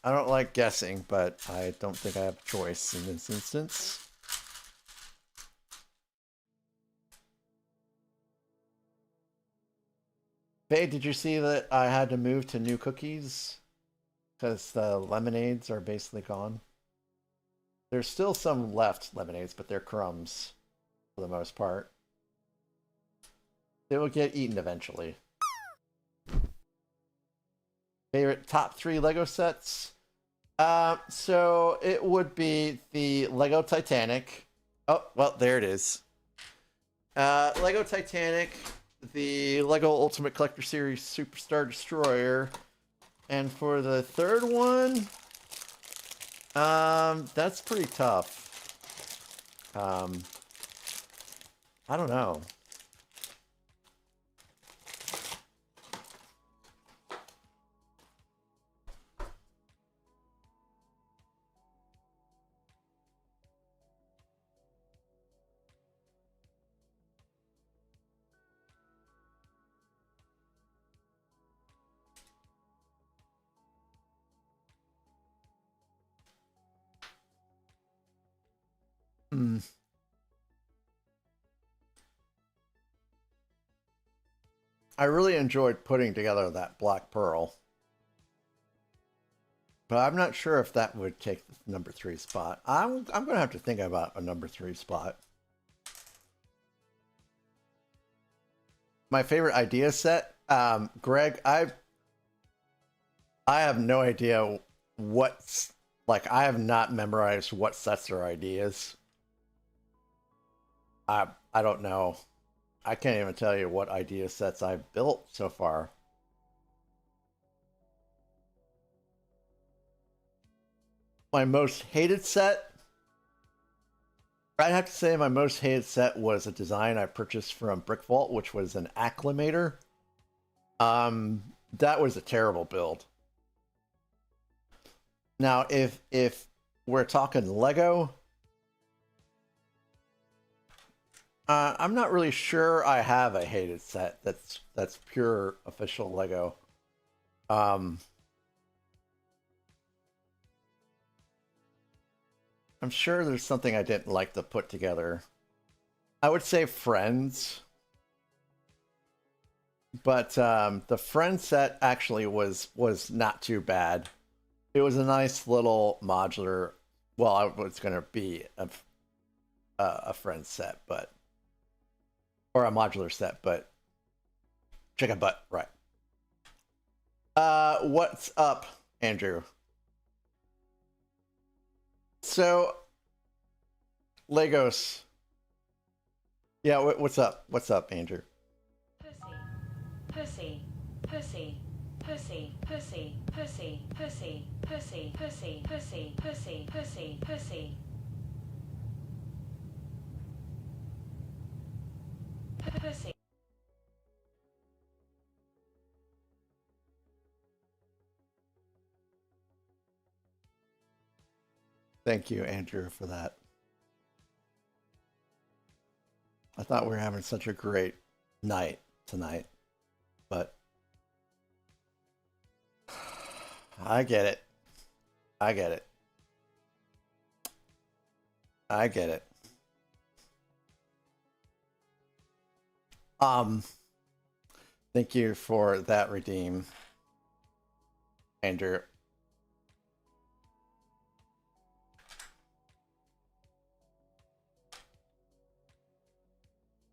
I don't like guessing, but I don't think I have a choice in this instance. Faye, did you see that I had to move to new cookies? Because the lemonades are basically gone. There's still some left lemonades, but they're crumbs for the most part. They will get eaten eventually. Favorite top 3 Lego sets? So it would be the Lego Titanic. Oh, well, there it is. Lego Titanic, the Lego Ultimate Collector Series Superstar Destroyer, and for the third one, that's pretty tough. I don't know. I really enjoyed putting together that Black Pearl. But I'm not sure if that would take the number 3 spot. I'm going to have to think about a number 3 spot. My favorite idea set? Greg, I have no idea what's... Like, I have not memorized what sets are ideas. I don't know. I can't even tell you what idea sets I've built so far. My most hated set? I'd have to say my most hated set was a design I purchased from Brick Vault, which was an acclimator. That was a terrible build. Now, if we're talking Lego, I'm not really sure I have a hated set that's pure official Lego. I'm sure there's something I didn't like to put together. I would say Friends. But the Friends set actually was not too bad. It was a nice little modular, well, it's going to be a Friends set, but... Or a modular set, but chicken butt, right. What's up, Andrew? So, Legos. Yeah, what's up? What's up, Andrew? Pussy, pussy, pussy, pussy, pussy, pussy, pussy, pussy, pussy, pussy, pussy, pussy. Pussy. Thank you, Andrew, for that. I thought we were having such a great night tonight, but I get it. I get it. I get it. Thank you for that redeem, Andrew.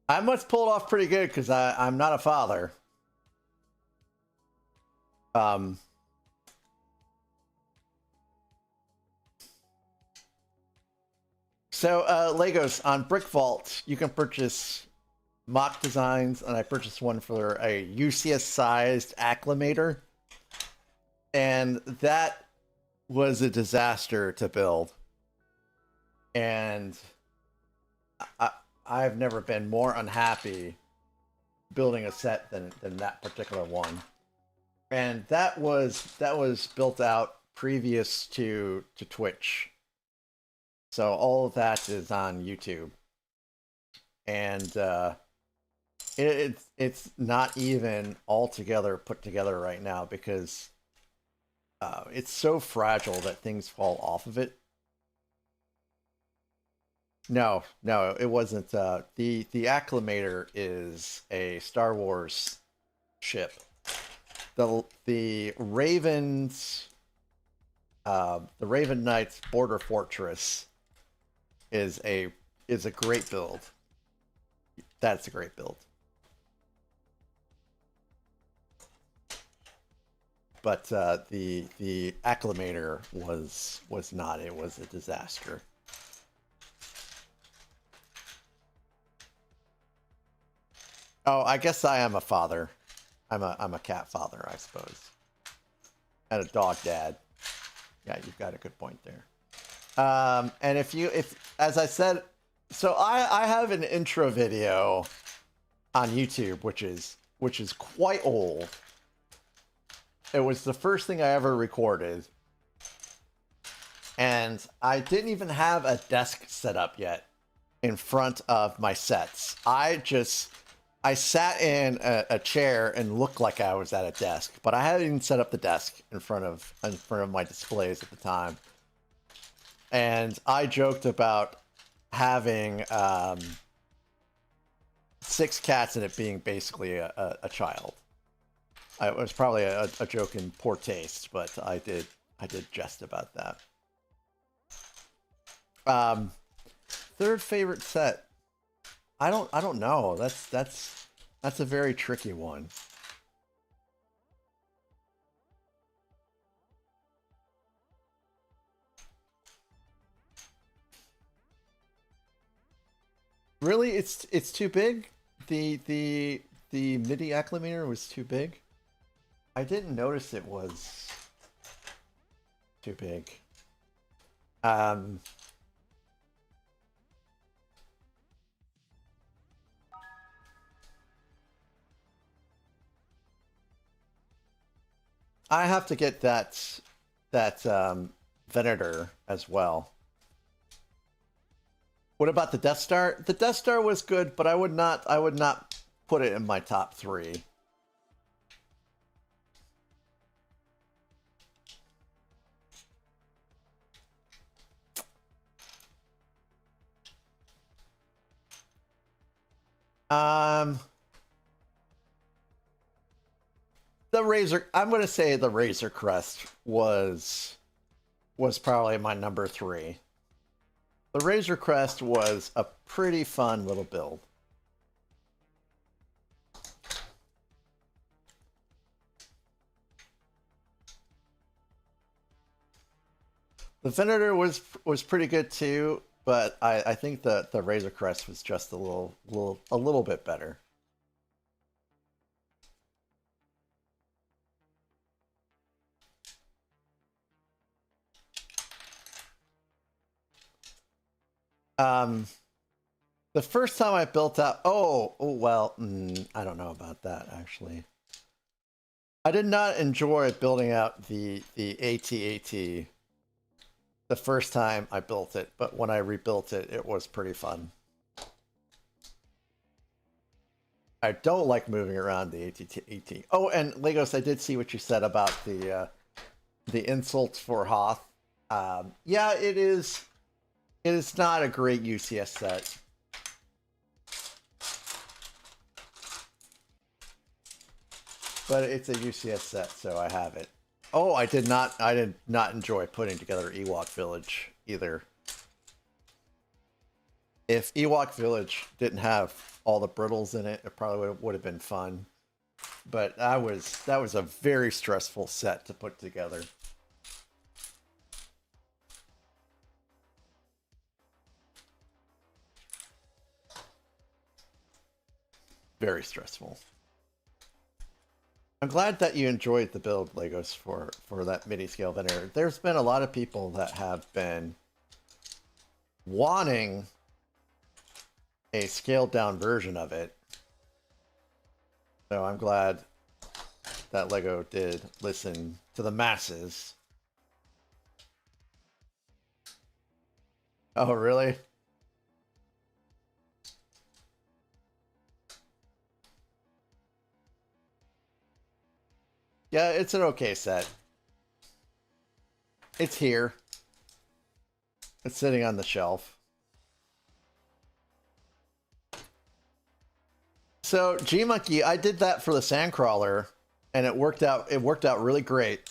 I must pull it off pretty good because I'm not a father. So Legos on Brick Vault, you can purchase mock designs, and I purchased one for a UCS-sized acclimator, and that was a disaster to build. And I've never been more unhappy building a set than that particular one. And that was built out previous to Twitch. So all of that is on YouTube. And it's not even altogether put together right now because it's so fragile that things fall off of it. No, it wasn't. The acclimator is a Star Wars ship. The Ravens, the Raven Knights Border Fortress is a great build. That's a great build. But the acclimator was not. It was a disaster. Oh, I guess I am a father. I'm a cat father, I suppose. And a dog dad. Yeah, you've got a good point there. And if as I said, so I have an intro video on YouTube, which is quite old. It was the first thing I ever recorded. And I didn't even have a desk set up yet in front of my sets. I sat in a chair and looked like I was at a desk, but I hadn't even set up the desk in front of my displays at the time. And I joked about having 6 cats and it being basically a child. It was probably a joke in poor taste, but I did jest about that. Third favorite set. I don't know. That's a very tricky one. Really, it's too big. The MIDI acclimator was too big. I didn't notice it was too big. I have to get that Venator as well. What about the Death Star? The Death Star was good, but I would not put it in my top 3. I'm going to say the Razor Crest was probably my number 3. The Razor Crest was a pretty fun little build. The Venator was pretty good too, but I think the Razor Crest was just a little bit better. The first time I built out, well, I don't know about that actually. I did not enjoy building out the AT-AT the first time I built it, but when I rebuilt it, it was pretty fun. I don't like moving around the AT-AT. Oh, and Legos, I did see what you said about the insults for Hoth. Yeah, it is. It is not a great UCS set. But it's a UCS set, so I have it. Oh, I did not enjoy putting together Ewok Village either. If Ewok Village didn't have all the brittles in it, it probably would have been fun. But that was a very stressful set to put together. very stressful. I'm glad that you enjoyed the build, Legos, for that mini scale vendor. There's been a lot of people that have been wanting a scaled down version of it. So I'm glad that Lego did listen to the masses. Oh, really? Yeah, it's an okay set. It's here. It's sitting on the shelf. So, G-Monkey, I did that for the Sandcrawler, and it worked out really great.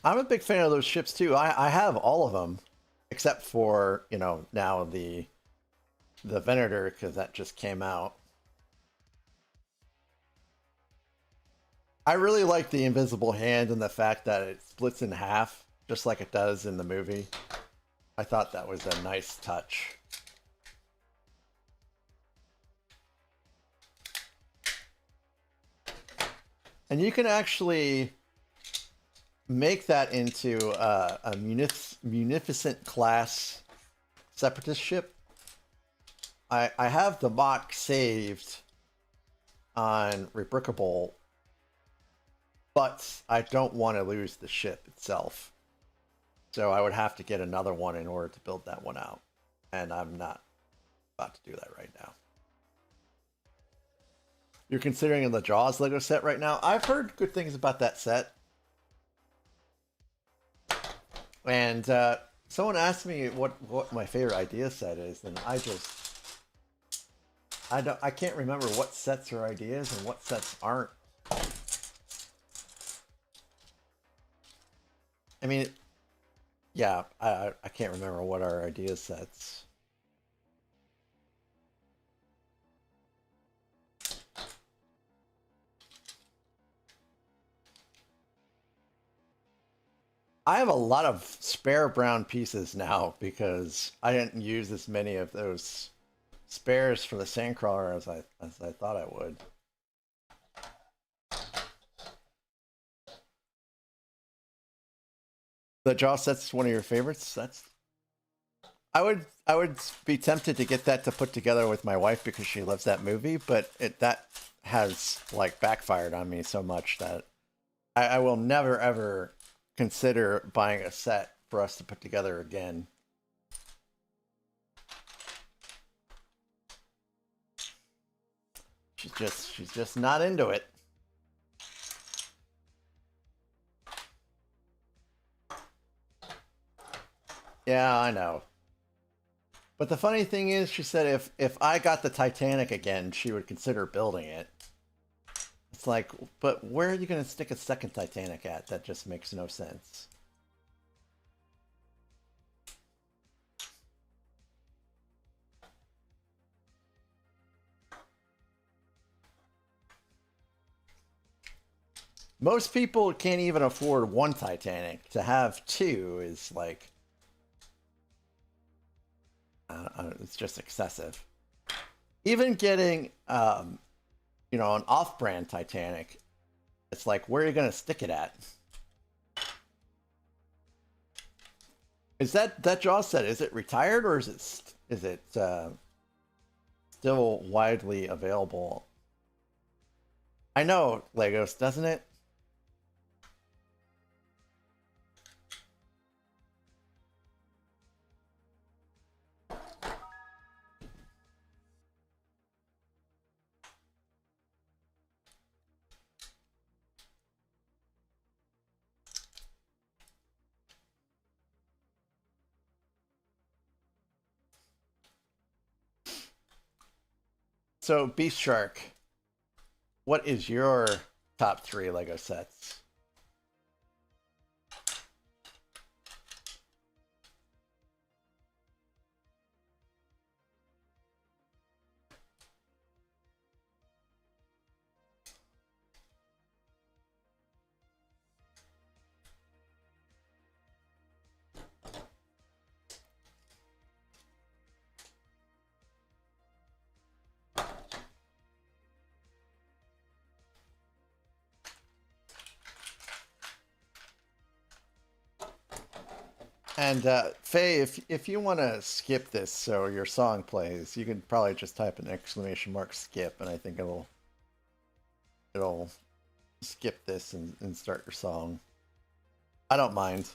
I'm a big fan of those ships too. I have all of them, except for, you know, now the Venator, because that just came out. I really like the invisible hand and the fact that it splits in half, just like it does in the movie. I thought that was a nice touch. And you can actually make that into a munificent class separatist ship. I have the mock saved on Rebrickable, but I don't want to lose the ship itself. So I would have to get another one in order to build that one out. And I'm not about to do that right now. You're considering the Jaws Lego set right now? I've heard good things about that set. And someone asked me what my favorite idea set is, and I can't remember what sets are ideas and what sets aren't. I mean, yeah, I can't remember what are idea sets. I have a lot of spare brown pieces now because I didn't use as many of those spares for the Sandcrawler as I thought I would. The Jaws set's one of your favorites? I would be tempted to get that to put together with my wife because she loves that movie, but that has like backfired on me so much that I will never ever consider buying a set for us to put together again. She's just not into it. Yeah, I know. But the funny thing is, she said if I got the Titanic again, she would consider building it. It's like, but where are you going to stick a second Titanic at? That just makes no sense. Most people can't even afford one Titanic. To have two is like, it's just excessive. Even getting, you know, an off-brand Titanic, it's like, where are you going to stick it at? Is that Jaws set? Is it retired or is it still widely available? I know, Legos, doesn't it? So, Beast Shark, what is your top 3 Lego sets? And Faye, if you want to skip this so your song plays, you can probably just type an exclamation mark skip, and I think it'll skip this and start your song. I don't mind.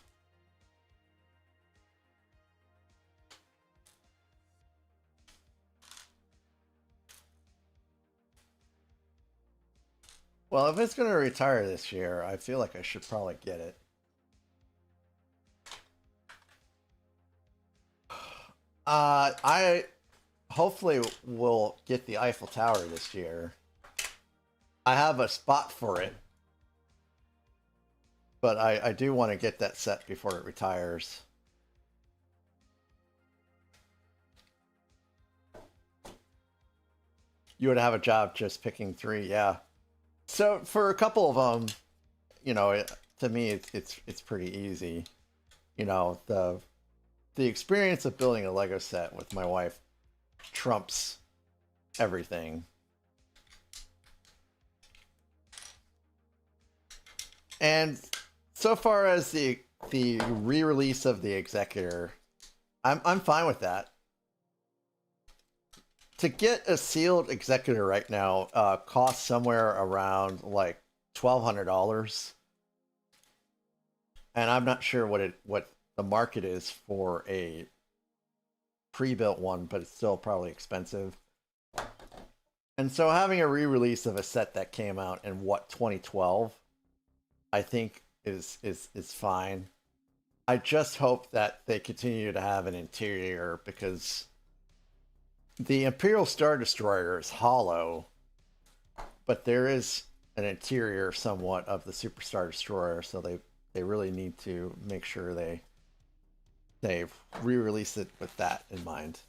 Well, if it's going to retire this year, I feel like I should probably get it. I hopefully will get the Eiffel Tower this year. I have a spot for it, but I do want to get that set before it retires. You would have a job just picking 3, yeah. So for a couple of them, you know, to me it's pretty easy. You know, the experience of building a Lego set with my wife trumps everything. And so far as the re-release of the Executor, I'm fine with that. To get a sealed Executor right now costs somewhere around like $1,200, and I'm not sure what the market is for a pre-built one, but it's still probably expensive. And so having a re-release of a set that came out in 2012, I think is fine. I just hope that they continue to have an interior, because the Imperial Star Destroyer is hollow, but there is an interior somewhat of the Super Star Destroyer, so they really need to make sure they re-release it with that in mind.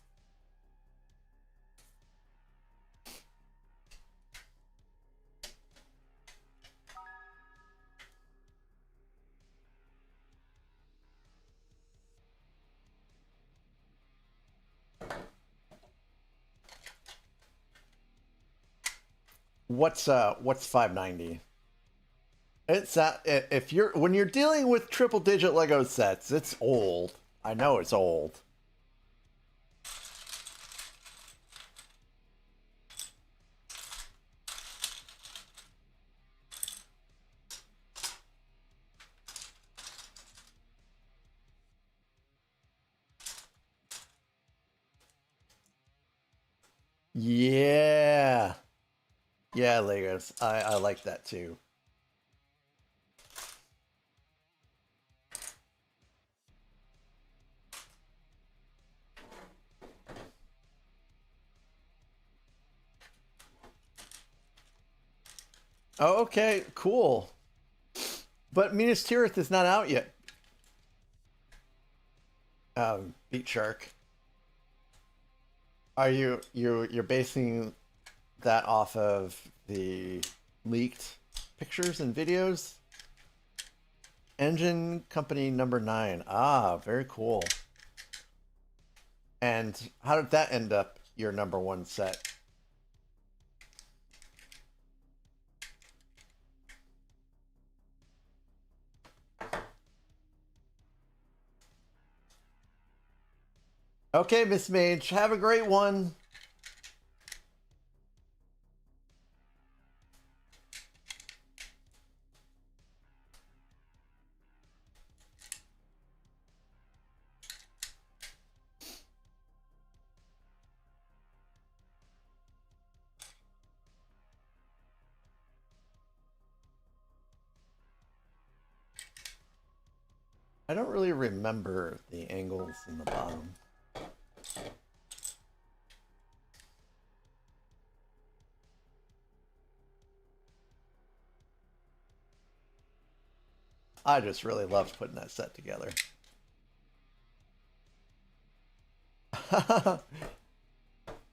What's 590? It's if when you're dealing with triple digit Lego sets, it's old. I know it's old. Yeah. Yeah, Legos. I like that too. Oh, okay, cool. But Minas Tirith is not out yet. Beat Shark. Are you're basing that off of the leaked pictures and videos? Engine Company number 9. Ah, very cool. And how did that end up your number 1 set? Okay, Miss Mage, have a great one. I don't really remember the angles in the bottom. I just really loved putting that set together.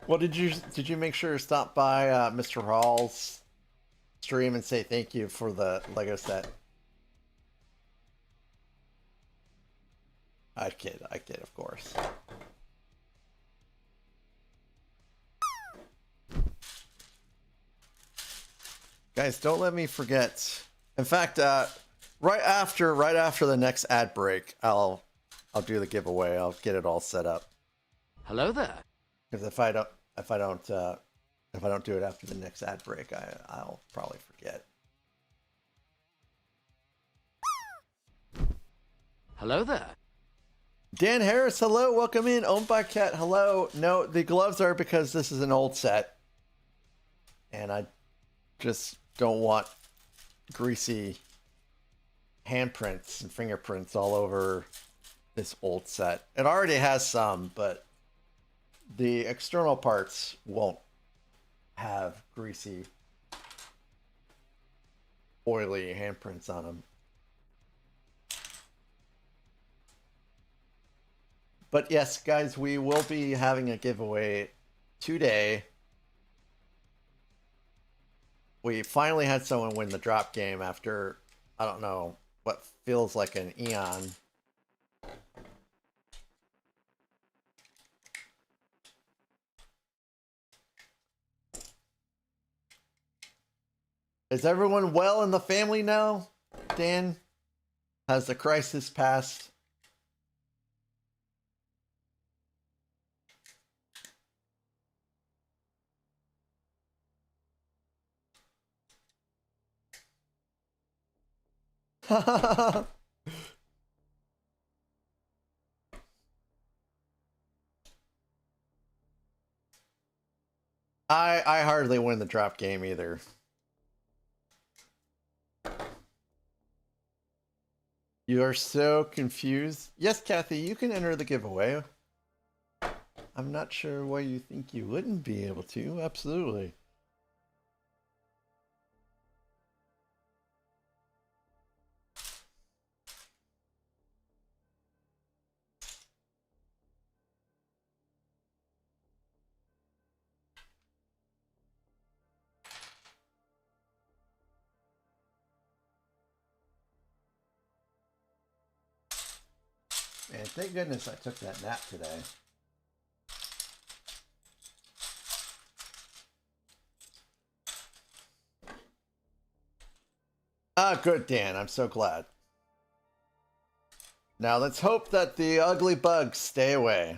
Well, did you make sure to stop by Mr. Hall's stream and say thank you for the Lego set? I kid, of course. Guys, don't let me forget. In fact, right after the next ad break, I'll I'll do the giveaway. I'll get it all set up. Hello there. Because if I don't do it after the next ad break, I'll probably forget. Hello there. Dan Harris, hello, welcome in. Owned by Cat, hello. No, the gloves are because this is an old set. And I just don't want greasy handprints and fingerprints all over this old set. It already has some, but the external parts won't have greasy, oily handprints on them. But yes, guys, we will be having a giveaway today. We finally had someone win the drop game after, I don't know, what feels like an eon. Is everyone well in the family now, Dan? Has the crisis passed? I hardly win the drop game either. You are so confused. Yes, Kathy, you can enter the giveaway. I'm not sure why you think you wouldn't be able to. Absolutely. And thank goodness I took that nap today. Ah, good, Dan. I'm so glad. Now let's hope that the ugly bugs stay away.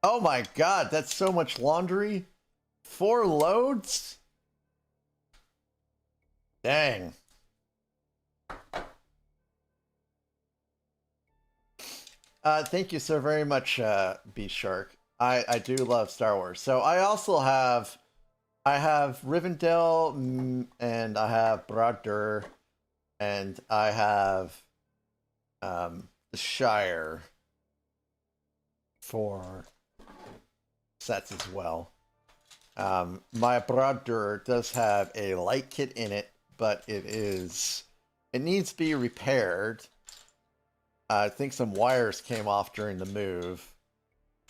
Oh my god, that's so much laundry. 4 loads? Dang. Thank you so very much, B Shark. I do love Star Wars. So I also have, I have Rivendell, and I have Brother, and I have the Shire for sets as well. My Brother does have a light kit in it, but it needs to be repaired. I think some wires came off during the move.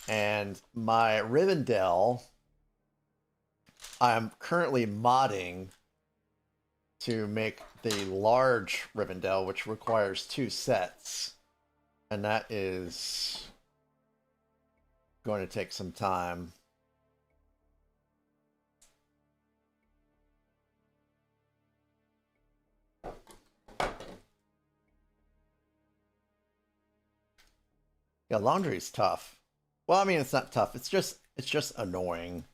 And my Rivendell, I'm currently modding to make the large Rivendell, which requires 2 sets. And that is going to take some time. Yeah, laundry is tough. Well, I mean, it's not tough. It's just annoying.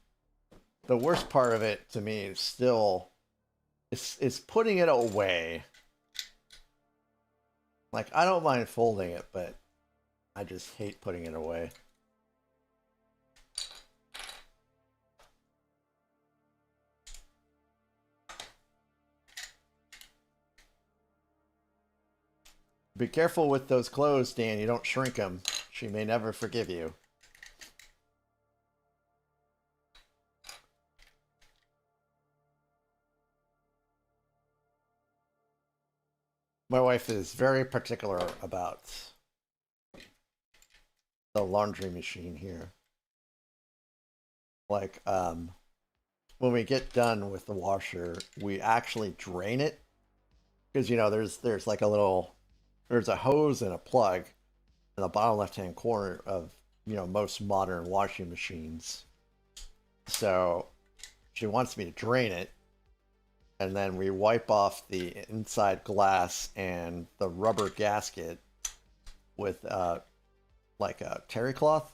The worst part of it to me is still is putting it away. Like, I don't mind folding it, but I just hate putting it away. Be careful with those clothes, Dan. You don't shrink them. She may never forgive you. My wife is very particular about the laundry machine here. Like, when we get done with the washer, we actually drain it. Because, you know, there's like a little, there's a hose and a plug in the bottom left-hand corner of, you know, most modern washing machines. So she wants me to drain it. and then we wipe off the inside glass and the rubber gasket with like a terry cloth.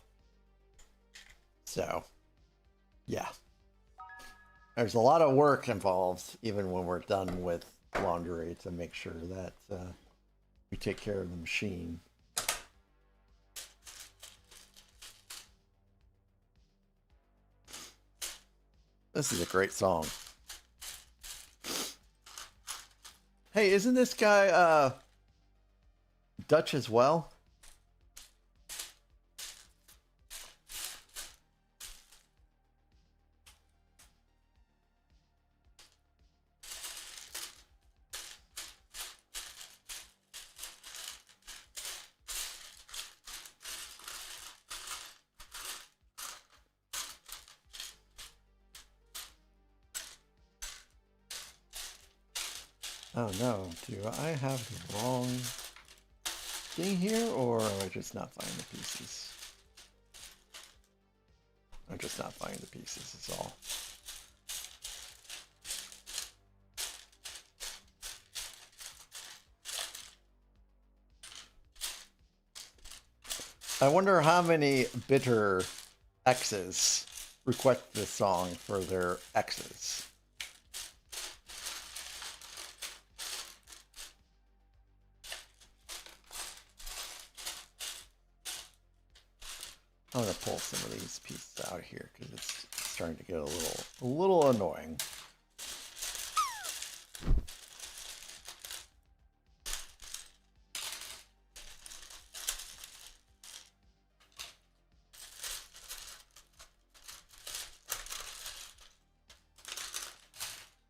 So yeah, there's a lot of work involved even when we're done with laundry to make sure that we take care of the machine. This is a great song. Hey, isn't this guy Dutch as well? Oh no, do I have the wrong thing here, or am I just not finding the pieces? I'm just not finding the pieces, is all. I wonder how many bitter exes request this song for their exes. I'm gonna pull some of these pieces out here because it's starting to get a little annoying.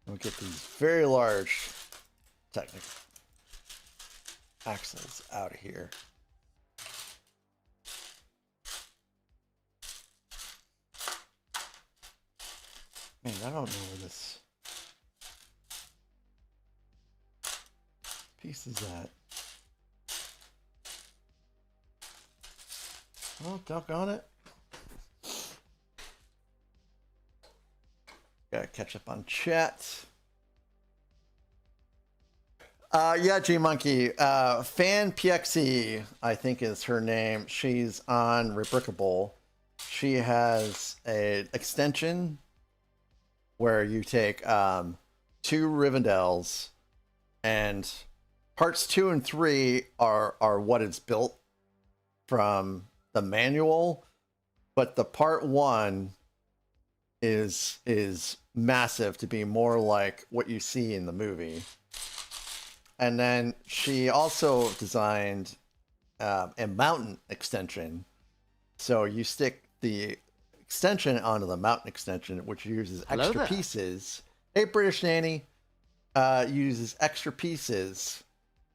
We'll get these very large technical axles out of here. Man, I don't know where this piece is at. Oh, doggone it. Gotta catch up on chat. Yeah, G-Monkey. Fan PXE, I think is her name. She's on Rebrickable. She has an extension where you take 2 Rivendels, and parts 2 and 3 are what is built from the manual, but the part 1 is massive to be more like what you see in the movie. And then she also designed a mountain extension, so you stick the extension onto the mountain extension, which uses extra pieces. Hey, British Nanny, uses extra pieces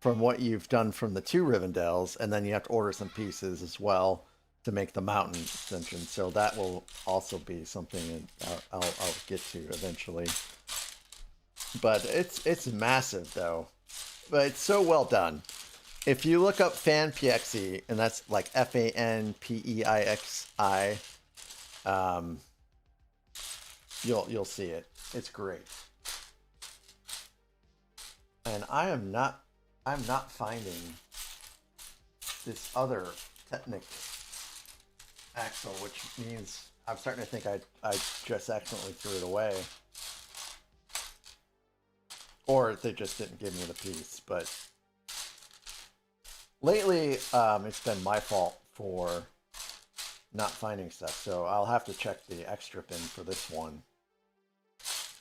from what you've done from the 2 Rivendels, and then you have to order some pieces as well to make the mountain extension. So that will also be something that I'll get to eventually. But it's massive though, but it's so well done. If you look up Fan PXE, and that's like FANPEIXI. You'll see it. It's great. And I'm not finding this other Technic axle, which means I'm starting to think I just accidentally threw it away. Or they just didn't give me the piece, but lately it's been my fault for not finding stuff, so I'll have to check the extra bin for this one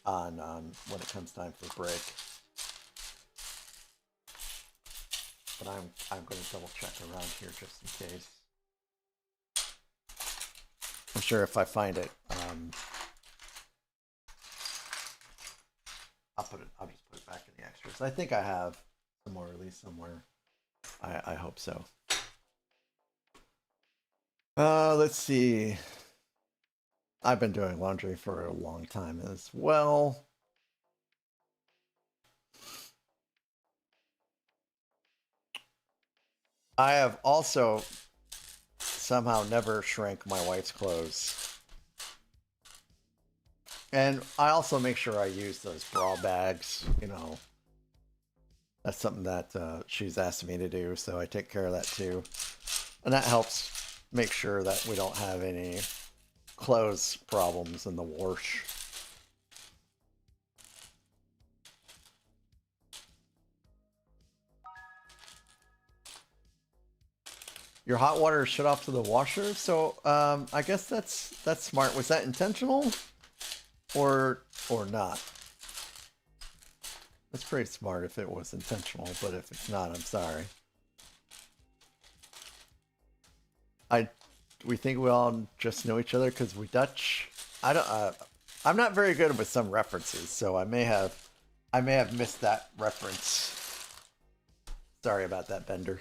on when it comes time for break. But I'm going to double check around here just in case. I'm sure if I find it, I'll just put it back in the extras. I think I have some more release somewhere. I hope so. Let's see. I've been doing laundry for a long time as well. I have also somehow never shrank my wife's clothes. And I also make sure I use those bra bags, you know. That's something that she's asked me to do, so I take care of that too. And that helps make sure that we don't have any clothes problems in the wash. Your hot water is shut off to the washer, so I guess that's smart. Was that intentional, or not? That's pretty smart if it was intentional, but if it's not, I'm sorry. We think we all just know each other because we Dutch. I'm not very good with some references, so I may have missed that reference. Sorry about that, Bender.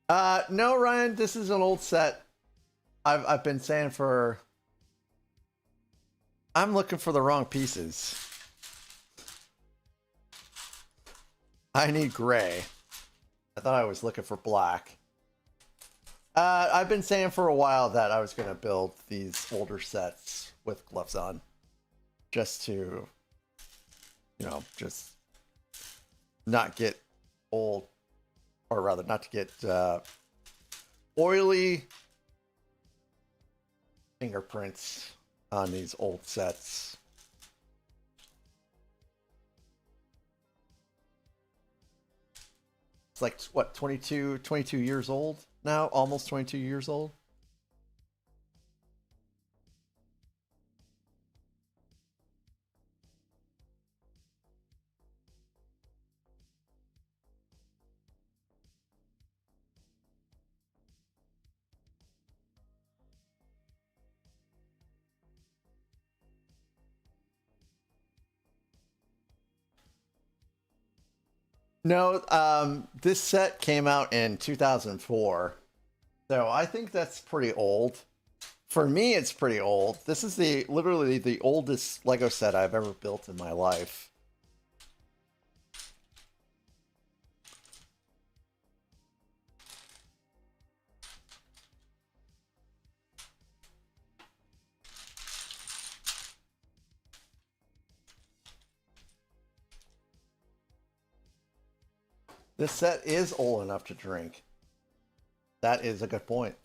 No, Ryan, this is an old set. I've been saying for... I'm looking for the wrong pieces. I need gray. I thought I was looking for black. I've been saying for a while that I was going to build these older sets with gloves on. Just to, you know, just not get old, or rather not to get oily fingerprints on these old sets. It's like, what, 22 years old now? Almost 22 years old? No, this set came out in 2004, so I think that's pretty old. For me, it's pretty old. This is literally the oldest Lego set I've ever built in my life. This set is old enough to drink. That is a good point.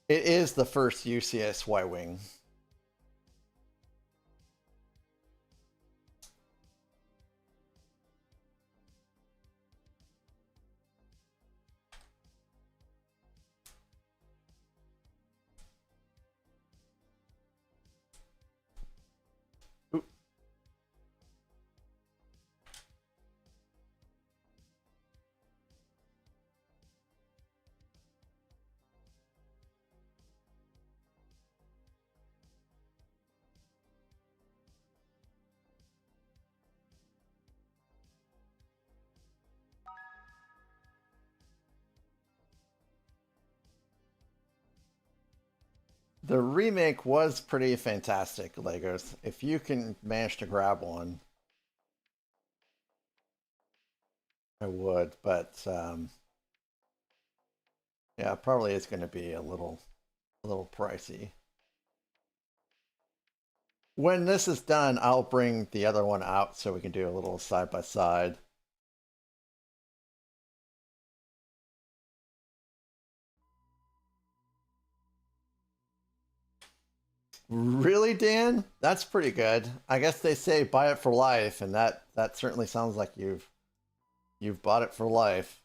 It is the first UCS Y-Wing. The remake was pretty fantastic, Legos. If you can manage to grab one, I would, but yeah, probably is going to be a little pricey. When this is done, I'll bring the other one out so we can do a little side by side. Really, Dan? That's pretty good. I guess they say buy it for life, and that certainly sounds like you've bought it for life.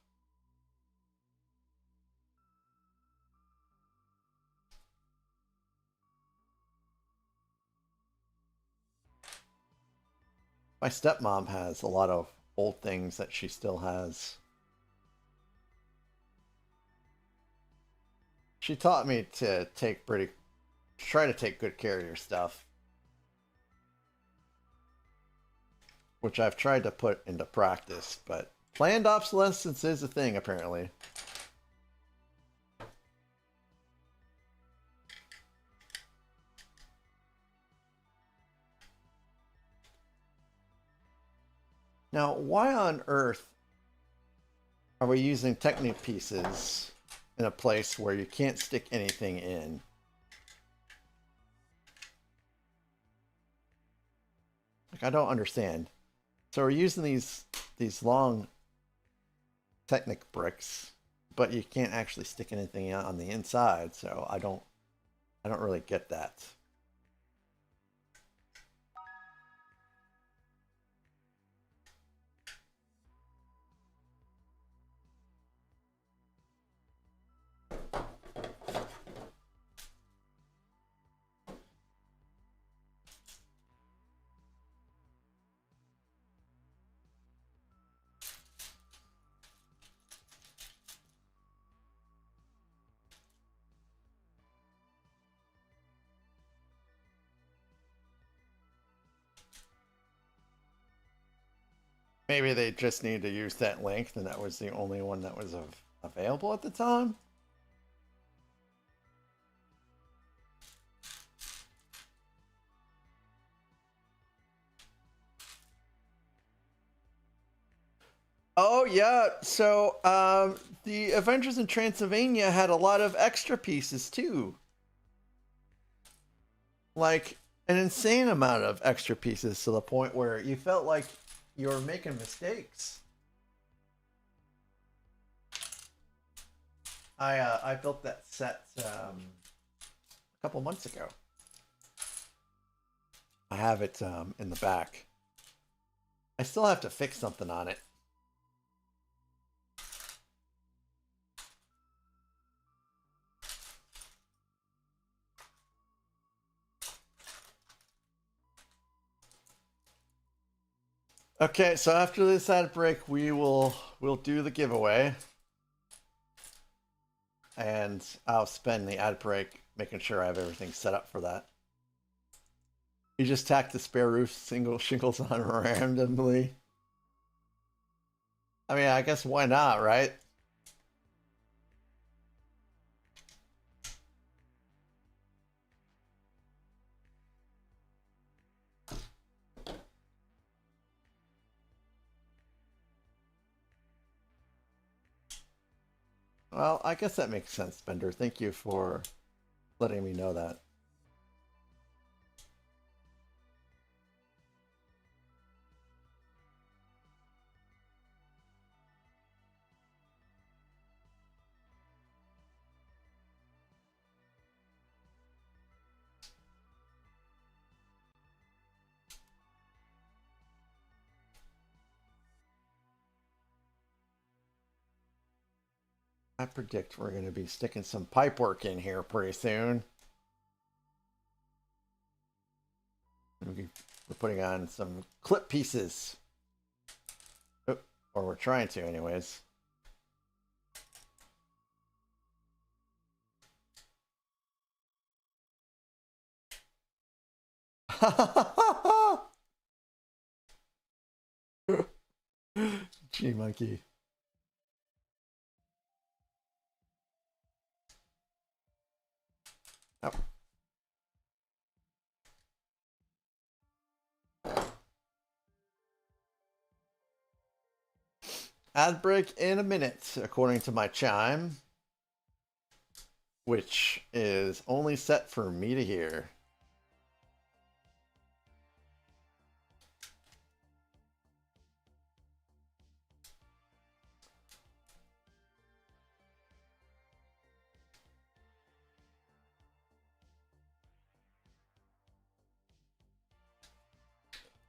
My stepmom has a lot of old things that she still has. She taught me to try to take good care of your stuff, which I've tried to put into practice, but planned obsolescence is a thing, apparently. Now, why on earth are we using Technic pieces in a place where you can't stick anything in? Like, I don't understand. So we're using these long Technic bricks, but you can't actually stick anything on the inside, so I don't really get that. Maybe they just needed to use that length, and that was the only one that was available at the time. Oh yeah, so the Avengers in Transylvania had a lot of extra pieces too. Like an insane amount of extra pieces to the point where you felt like you were making mistakes. I built that set a couple months ago. I have it in the back. I still have to fix something on it. Okay, so after this ad break, we'll do the giveaway. And I'll spend the ad break making sure I have everything set up for that. You just tack the spare roof single shingles on randomly. I mean, I guess why not, right? Well, I guess that makes sense, Bender. Thank you for letting me know that. I predict we're going to be sticking some pipe work in here pretty soon. We're putting on some clip pieces. Oh, or we're trying to anyways. Gee, monkey. Oh. Ad break in a minute, according to my chime, which is only set for me to hear.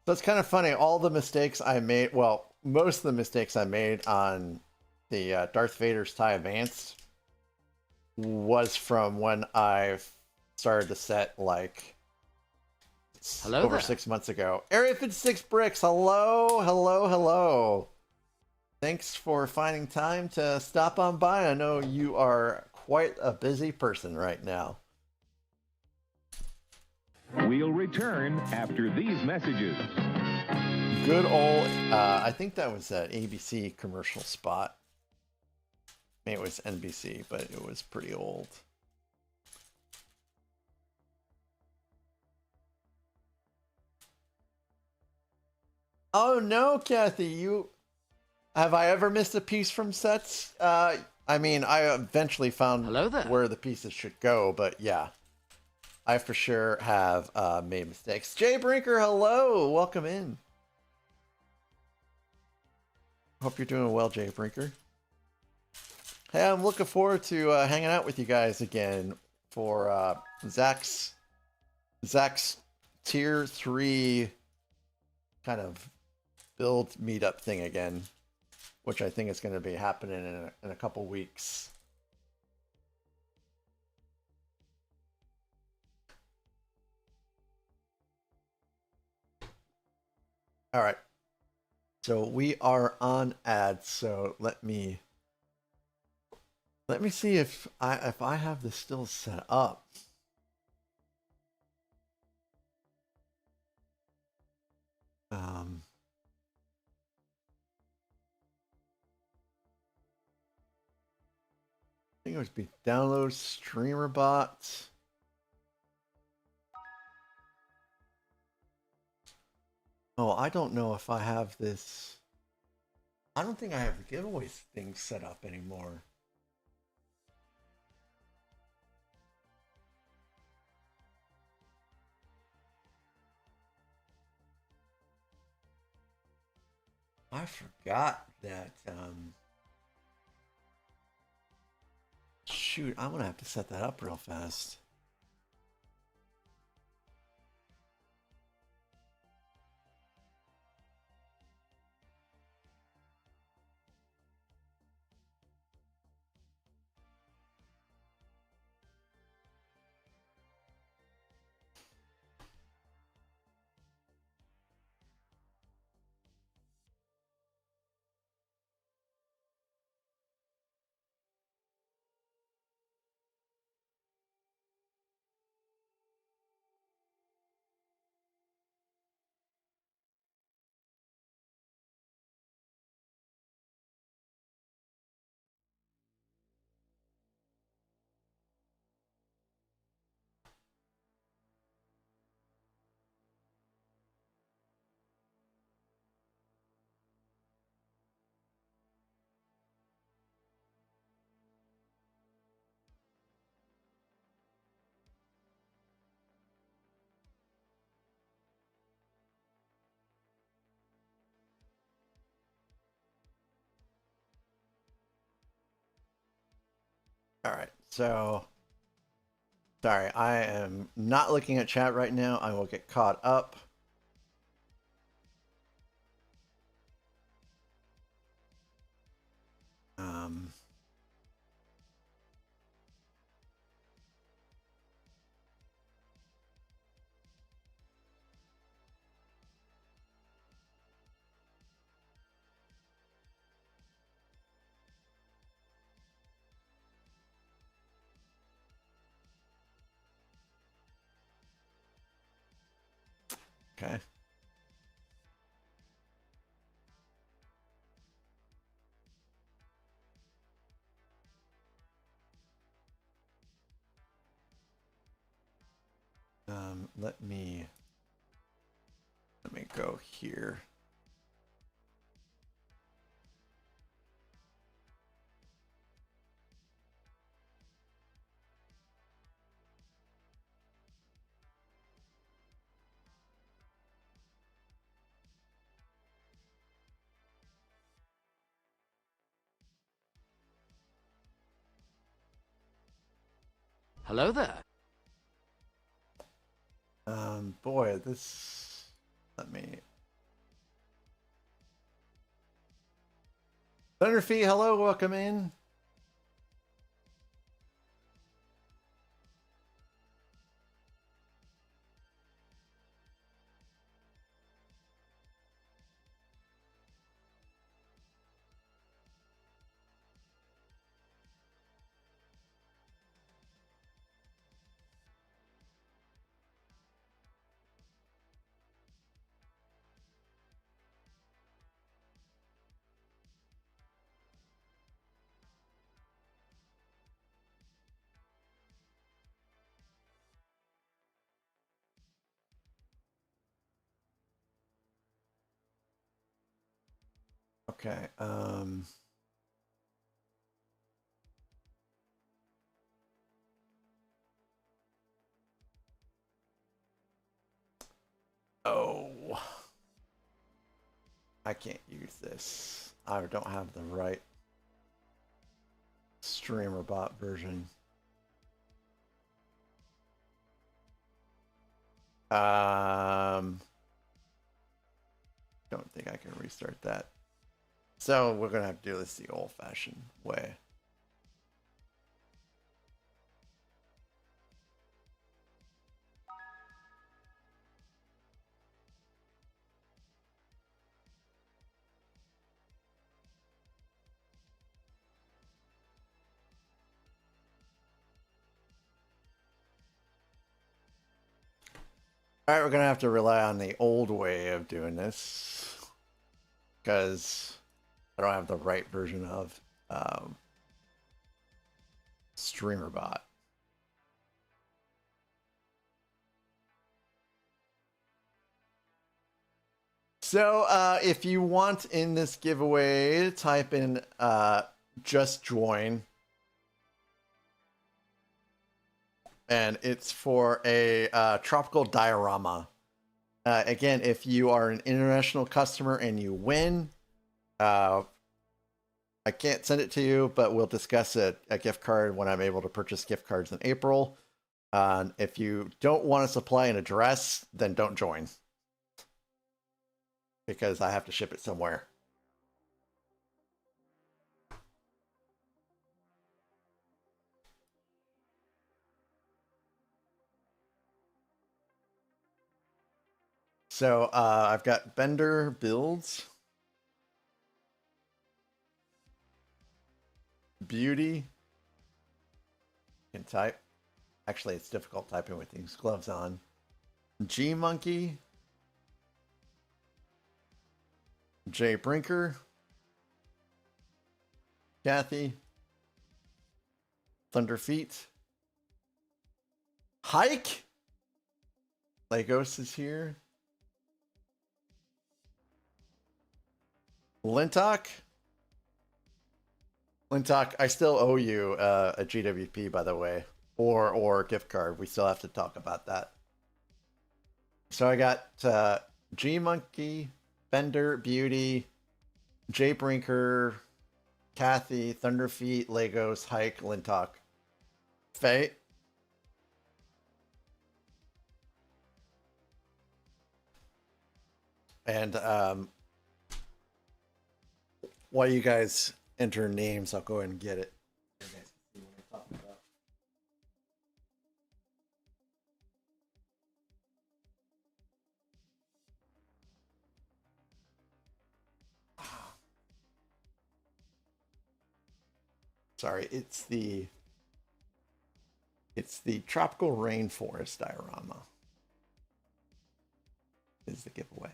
So it's kind of funny. All the mistakes I made, well, most of the mistakes I made on the Darth Vader's TIE Advanced was from when I started the set like over there. 6 months ago. Area 56 Bricks, hello, hello, hello. Thanks for finding time to stop on by. I know you are quite a busy person right now. We'll return after these messages. Good old, I think that was an ABC commercial spot. Maybe it was NBC, but it was pretty old. Oh no, Kathy, you have I ever missed a piece from sets? I mean, I eventually found Hello there. where the pieces should go, but yeah, I for sure have made mistakes. Jay Brinker, hello, welcome in. Hope you're doing well, Jay Brinker. Hey, I'm looking forward to hanging out with you guys again for Zach's tier 3 kind of build meetup thing again, which I think is going to be happening in a couple weeks. All right. So we are on ads, so let me see if I have this still set up. I think it was be download streamer bot. Oh, I don't know if I have this. I don't think I have the giveaway thing set up anymore. I forgot that. Shoot, I'm gonna have to set that up real fast. All right, so sorry, I am not looking at chat right now. I will get caught up. Okay. Let me go here. Hello there. Boy, this. Let me. Thunderfee, hello, welcome in. Okay. Oh. I can't use this. I don't have the right streamer bot version. Don't think I can restart that. So we're gonna have to do this the old-fashioned way. All right, we're gonna have to rely on the old way of doing this because I don't have the right version of StreamerBot. So if you want in this giveaway, type in just join. And it's for a tropical diorama. Again, if you are an international customer and you win, I can't send it to you, but we'll discuss a gift card when I'm able to purchase gift cards in April. If you don't want to supply an address, then don't join. Because I have to ship it somewhere. So I've got Bender builds, beauty. You can type. Actually, it's difficult typing with these gloves on. G Monkey, Jay Brinker, Kathy, Thunderfeet, Hike. Legos is here. Lintock, I still owe you a GWP, by the way, or a gift card. We still have to talk about that. So I got G Monkey, Bender, Beauty, Jay Brinker, Kathy, Thunderfeet, Legos, Hike, Lintock, Faye. And while you guys enter names, I'll go ahead and get it. You guys can see what I'm talking about. Sorry, it's the tropical rainforest diorama is the giveaway.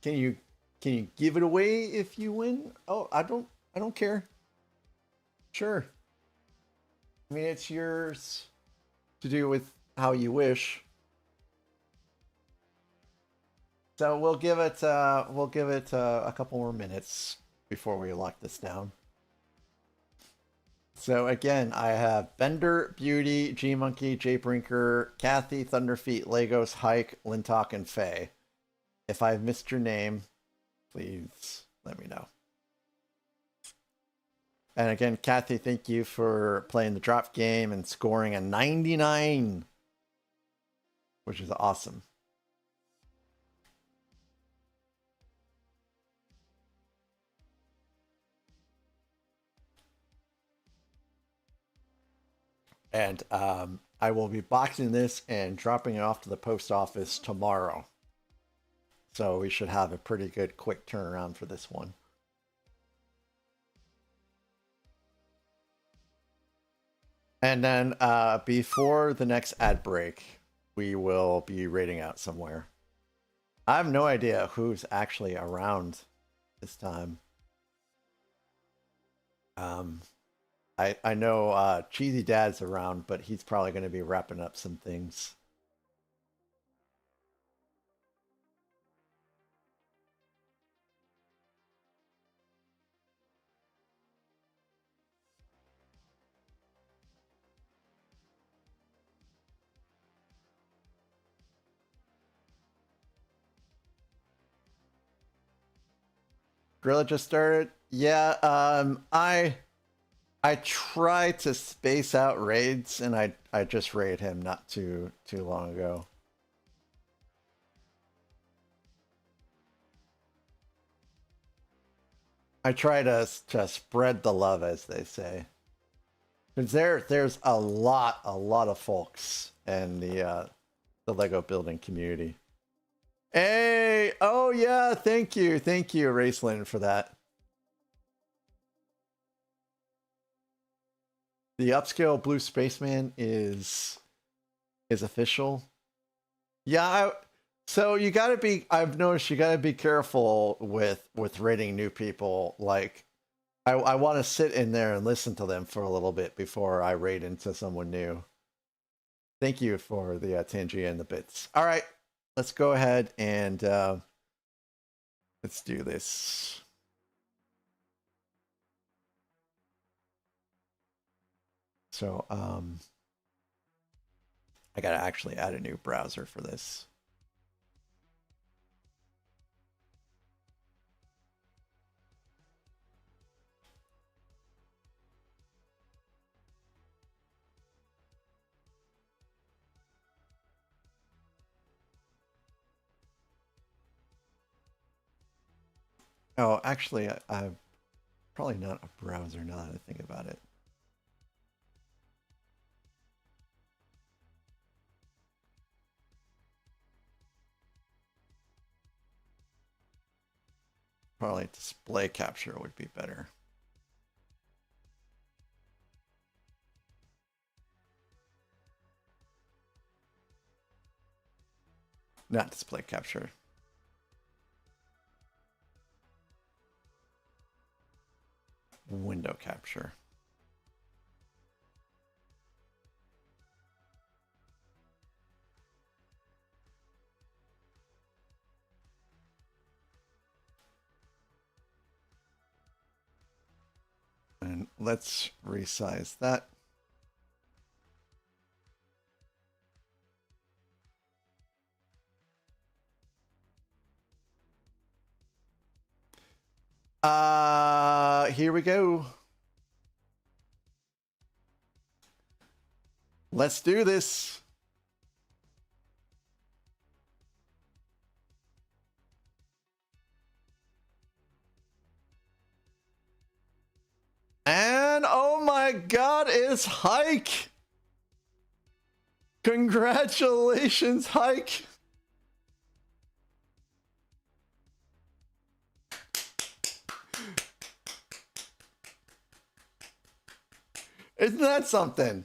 Can you give it away if you win? Oh, I don't care. Sure. I mean, it's yours to do with how you wish. So we'll give it a couple more minutes before we lock this down. So again, I have Bender, Beauty, G Monkey, Jay Brinker, Kathy, Thunderfeet, Legos, Hike, Lintock, and Faye. If I've missed your name, please let me know. And again, Kathy, thank you for playing the drop game and scoring a 99, which is awesome. And I will be boxing this and dropping it off to the post office tomorrow. So we should have a pretty good quick turnaround for this one. And then before the next ad break, we will be raiding out somewhere. I have no idea who's actually around this time. I know Cheesy Dad's around, but he's probably going to be wrapping up some things. Gorilla just started. Yeah, I try to space out raids, and I just raided him not too long ago. I try to spread the love, as they say, because there's a lot of folks in the Lego building community. Hey, oh yeah, thank you, Raceland, for that. The upscale blue spaceman is official. Yeah, so you gotta be. I've noticed you gotta be careful with rating new people. Like, I want to sit in there and listen to them for a little bit before I raid into someone new. Thank you for the Tangia and the bits. All right, let's go ahead and let's do this. So I gotta actually add a new browser for this. Oh, actually, I'm probably not a browser now that I think about it. Probably display capture would be better. Not display capture. Window capture. And let's resize that. Here we go. Let's do this. And oh my god, it's Hike. Congratulations, Hike. Isn't that something?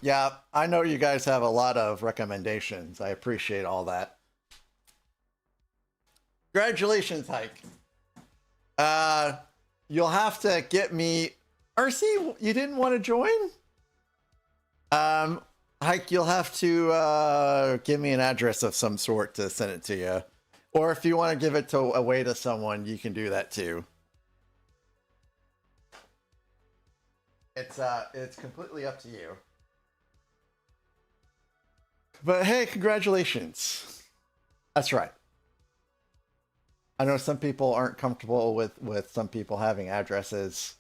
Yeah, I know you guys have a lot of recommendations. I appreciate all that. Congratulations, Hike. You'll have to get me... RC, you didn't want to join? Hike, you'll have to give me an address of some sort to send it to you. Or if you want to give it away to someone, you can do that too. It's completely up to you. But hey, congratulations. That's right. I know some people aren't comfortable with some people having addresses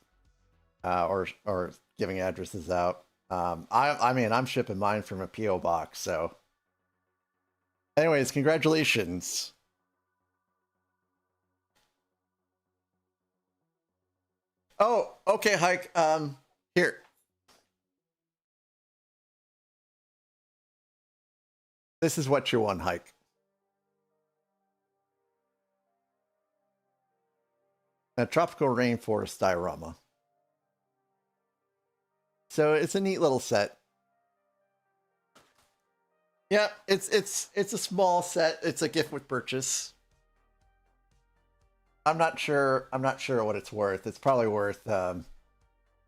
or giving addresses out. I mean, I'm shipping mine from a P.O. box, so. Anyways, congratulations. Oh, okay, Hike. Here. This is what you want, Hike. A tropical rainforest diorama. So it's a neat little set. Yeah, it's a small set. It's a gift with purchase. I'm not sure. I'm not sure what it's worth. It's probably worth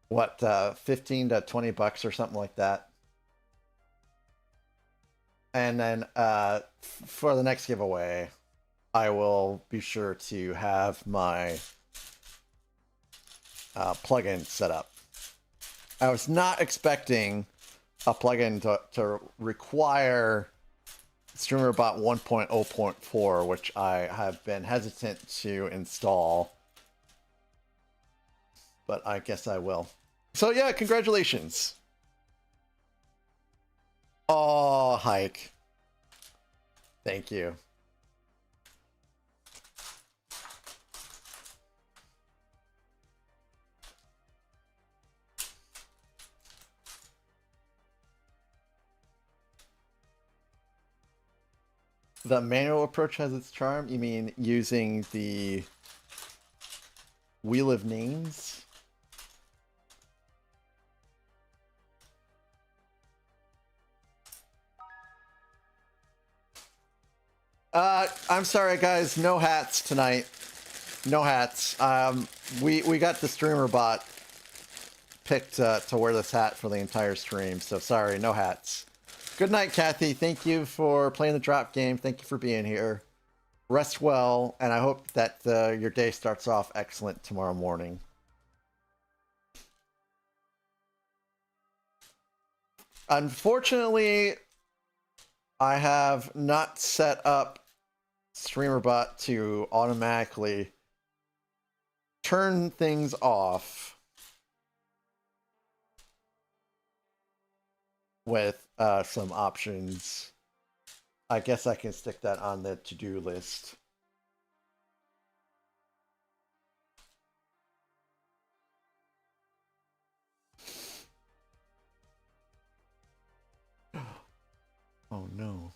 what 15 to 20 bucks or something like that. And then for the next giveaway, I will be sure to have my plugin set up. I was not expecting a plugin to require StreamerBot 1.0.4, which I have been hesitant to install. But I guess I will. So yeah, congratulations. Oh, Hike. Thank you. The manual approach has its charm? You mean using the Wheel of Names? I'm sorry guys, no hats tonight. No hats. We got the streamer bot picked to wear this hat for the entire stream, so sorry, no hats. Good night, Kathy. Thank you for playing the drop game. Thank you for being here. Rest well, and I hope that your day starts off excellent tomorrow morning. Unfortunately, I have not set up StreamerBot to automatically turn things off with some options. I guess I can stick that on the to-do list. Oh no.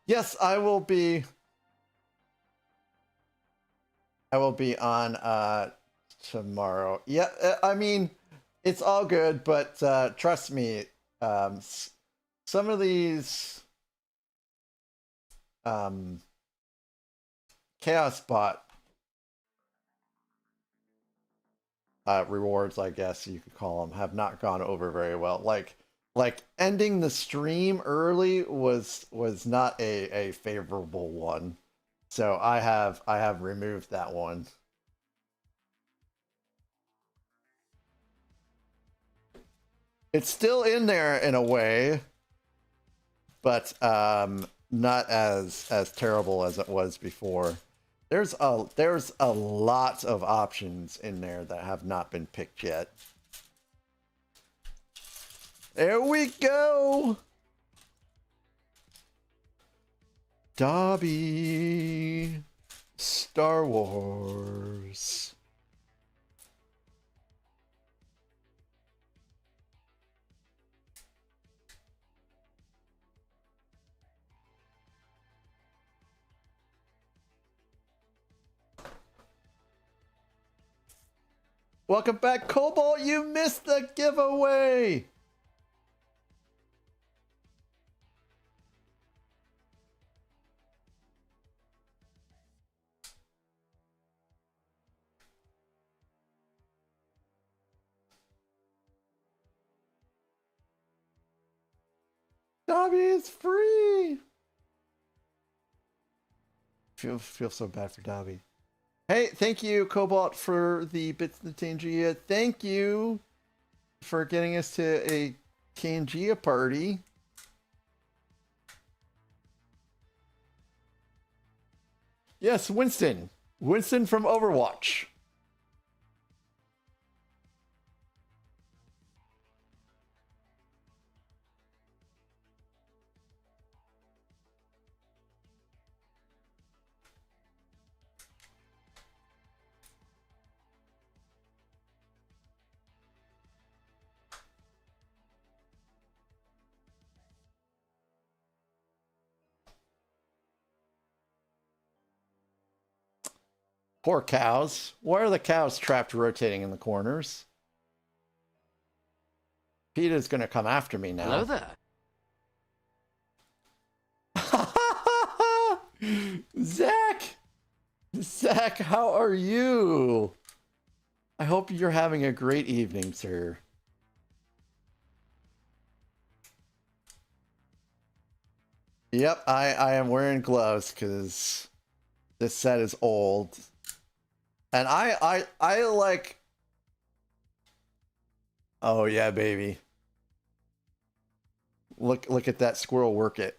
Yes, I will be on tomorrow. Yeah, I mean, it's all good, but trust me, some of these Chaos Bot rewards, I guess you could call them, have not gone over very well. Like ending the stream early was not a favorable one. So I have removed that one. It's still in there in a way, but not as terrible as it was before. There's a lot of options in there that have not been picked yet. There we go. Dobby. Star Wars. Welcome back, Cobalt. You missed the giveaway. Dobby is free. Feel so bad for Dobby. Hey, thank you, Cobalt, for the bits of the Tangia. Thank you for getting us to a Tangia party. Yes, Winston. Winston from Overwatch. Poor cows. Why are the cows trapped rotating in the corners? PETA's gonna come after me now. Hello there. Zach! Zach, how are you? I hope you're having a great evening, sir. Yep, I am wearing gloves because this set is old. And I like... Oh yeah, baby. Look at that squirrel work it.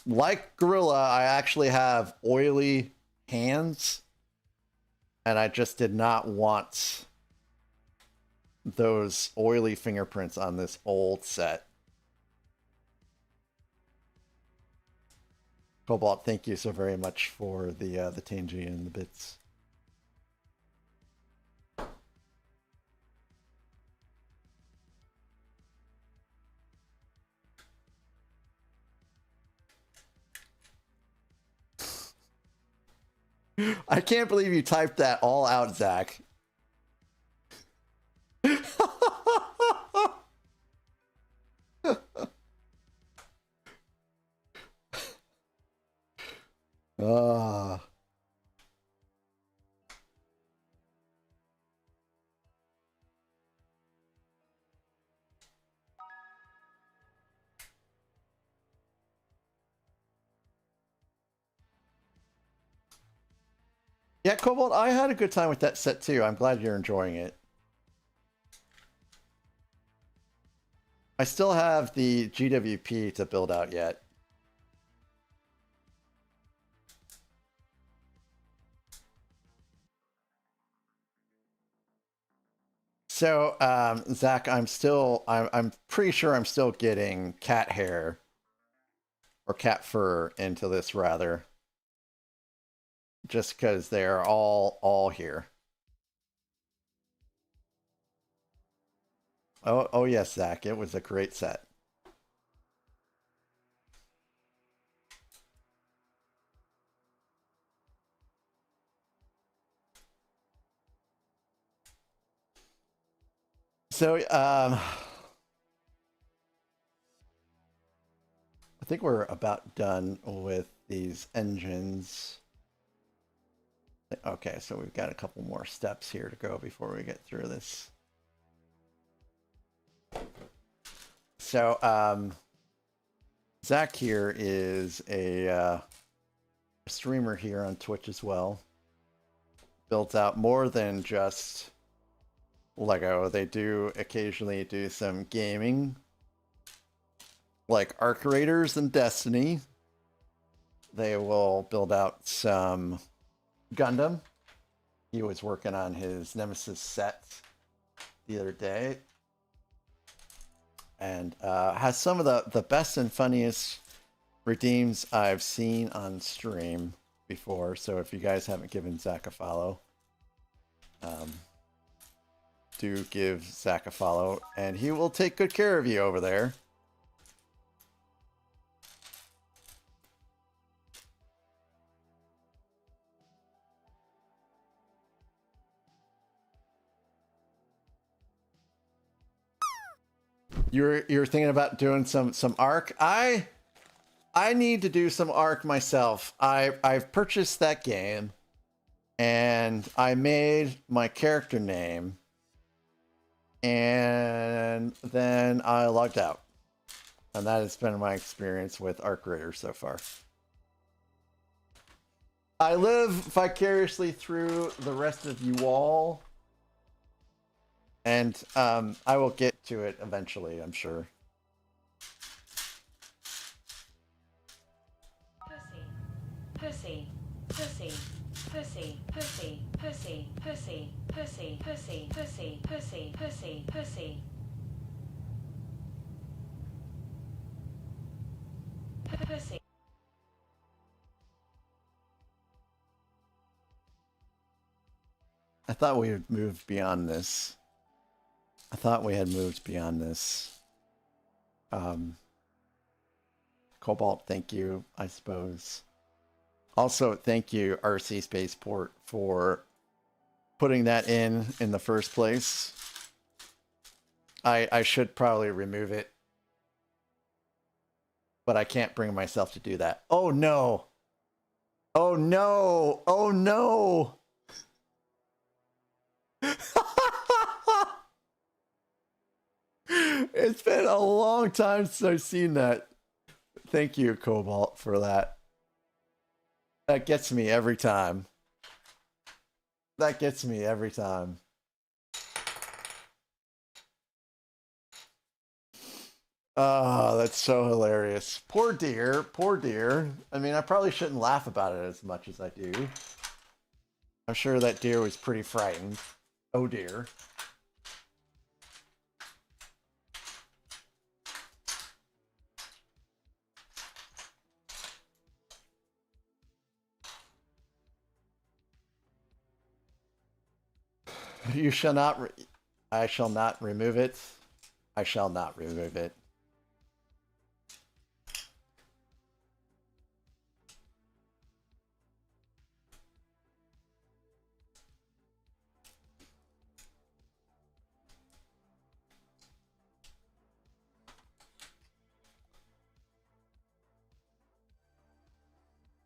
Like Gorilla, I actually have oily hands, and I just did not want those oily fingerprints on this old set. Cobalt, thank you so very much for the Tangy and the bits. I can't believe you typed that all out, Zach. Ah. Yeah, Cobalt, I had a good time with that set too. I'm glad you're enjoying it. I still have the GWP to build out yet. So, Zach, I'm pretty sure I'm still getting cat hair or cat fur into this rather. Just because they're all here. Oh yes, Zach, it was a great set. So, I think we're about done with these engines. Okay, so we've got a couple more steps here to go before we get through this. So, Zach here is a streamer here on Twitch as well. Builds out more than just Lego. They do occasionally do some gaming, like Arc Raiders and Destiny. They will build out some Gundam. He was working on his Nemesis set the other day. And has some of the best and funniest redeems I've seen on stream before. So if you guys haven't given Zach a follow, do give Zach a follow. And he will take good care of you over there. You're thinking about doing some Arc. I need to do some Arc myself. I've purchased that game, and I made my character name, and then I logged out, and that has been my experience with Arc Raiders so far. I live vicariously through the rest of you all. And I will get to it eventually, I'm sure. Pussy, pussy, pussy, pussy, pussy, pussy, pussy, pussy, pussy, pussy, pussy, pussy, pussy, pussy. I thought we had moved beyond this. Cobalt, thank you, I suppose. Also, thank you, RC Spaceport, for putting that in the first place. I should probably remove it, but I can't bring myself to do that. Oh no! Oh no! Oh no! It's been a long time since I've seen that. Thank you, Cobalt, for that. That gets me every time. That gets me every time. Oh, that's so hilarious. Poor dear, poor dear. I mean, I probably shouldn't laugh about it as much as I do. I'm sure that deer was pretty frightened. Oh dear. You shall not. I shall not remove it. I shall not remove it.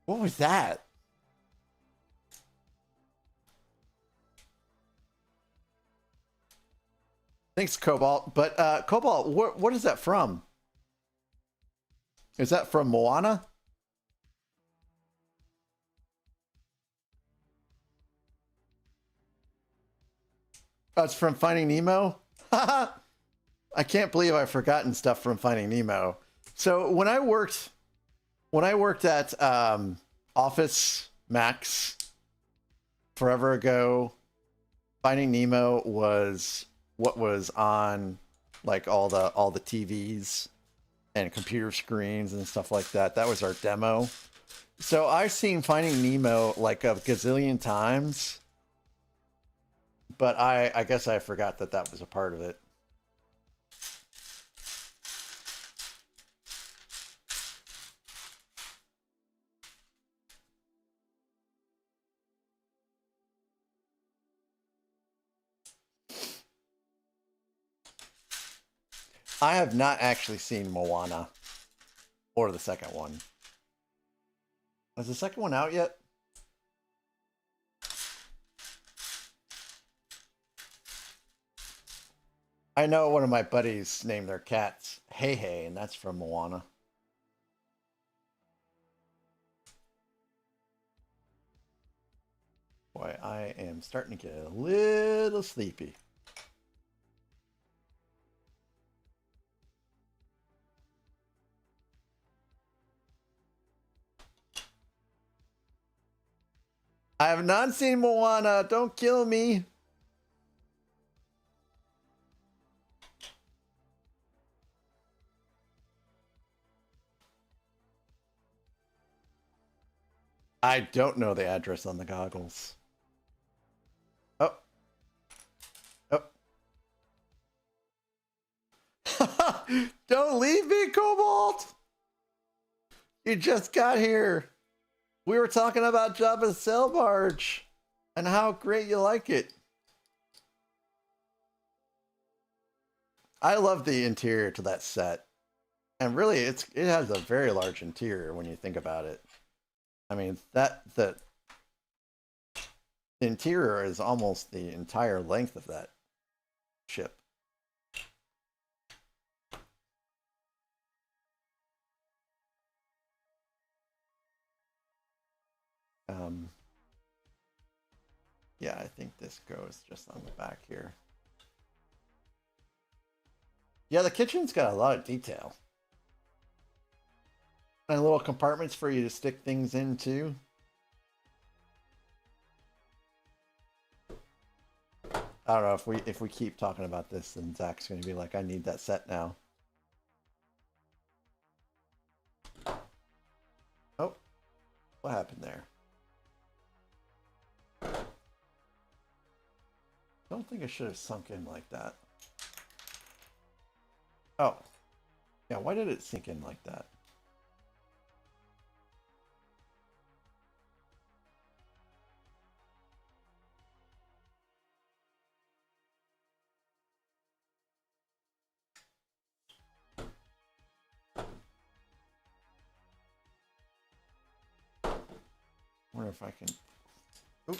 What was that? Thanks, Cobalt. But Cobalt, what is that from? Is that from Moana? Oh, it's from Finding Nemo? I can't believe I've forgotten stuff from Finding Nemo. So when I worked at Office Max forever ago, Finding Nemo was what was on like all the TVs and computer screens and stuff like that. That was our demo. So I've seen Finding Nemo like a gazillion times, but I guess I forgot that that was a part of it. I have not actually seen Moana or the second one. Is the second one out yet? I know one of my buddies named their cats Hey Hey, and that's from Moana. Boy, I am starting to get a little sleepy. I have not seen Moana. Don't kill me. I don't know the address on the goggles. Oh. Oh. Don't leave me, Cobalt. You just got here. We were talking about Jabba's sail barge and how great you like it. I love the interior to that set. And really it has a very large interior when you think about it. I mean, the interior is almost the entire length of that ship. Yeah, I think this goes just on the back here. Yeah, the kitchen's got a lot of detail. And little compartments for you to stick things into. I don't know if we keep talking about this, then Zach's going to be like, I need that set now. Oh, what happened there? Don't think it should have sunk in like that. Oh, yeah. Why did it sink in like that? wonder if I can... Oop.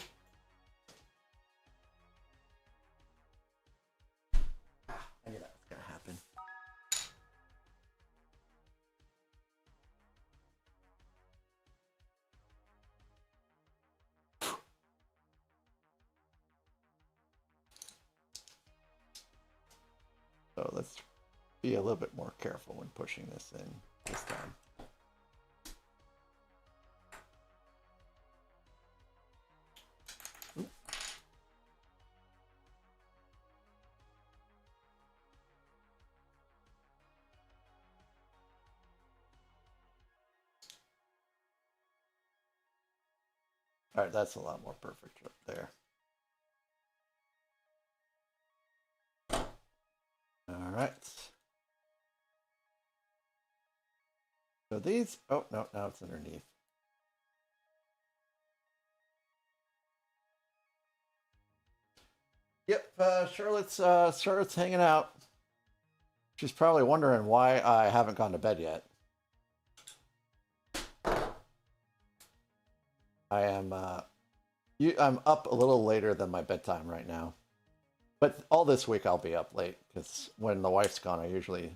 I knew that was gonna happen. So let's be a little bit more careful when pushing this in this time. Oop. All right, that's a lot more perfect right there. All right. So these, oh, no, now it's underneath. Yep, Charlotte's hanging out. She's probably wondering why I haven't gone to bed yet. I'm up a little later than my bedtime right now. But all this week I'll be up late, because when the wife's gone, I usually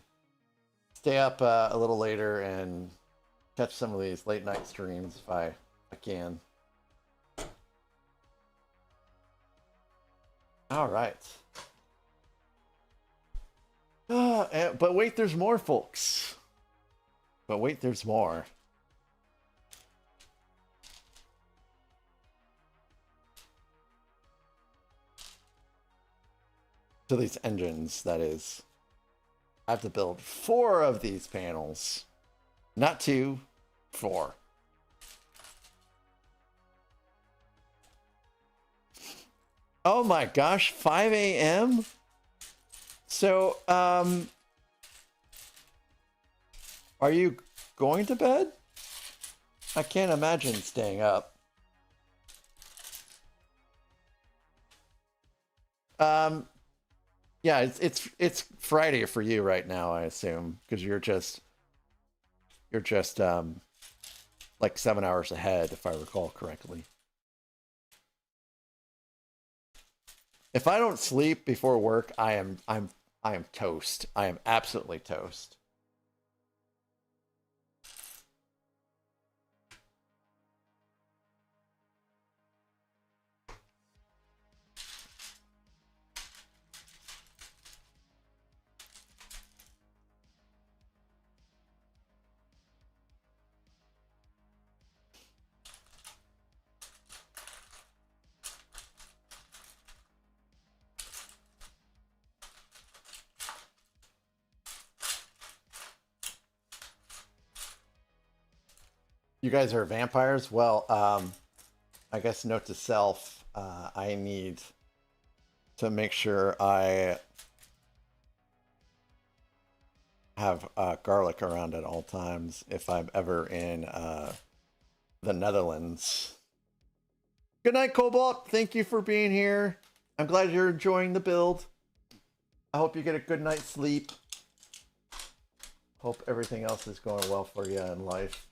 stay up a little later and catch some of these late night streams if I can. All right. But wait, there's more, folks. But wait, there's more. So these engines, that is. I have to build 4 of these panels. Not 2, 4. Oh my gosh, 5 a.m.? So, are you going to bed? I can't imagine staying up. Yeah, it's Friday for you right now, I assume, because you're just like 7 hours ahead, if I recall correctly. If I don't sleep before work, I am toast. I am absolutely toast. You guys are vampires? Well, I guess note to self, I need to make sure I have garlic around at all times if I'm ever in the Netherlands. Good night, Cobalt. Thank you for being here. I'm glad you're enjoying the build. I hope you get a good night's sleep. Hope everything else is going well for you in life.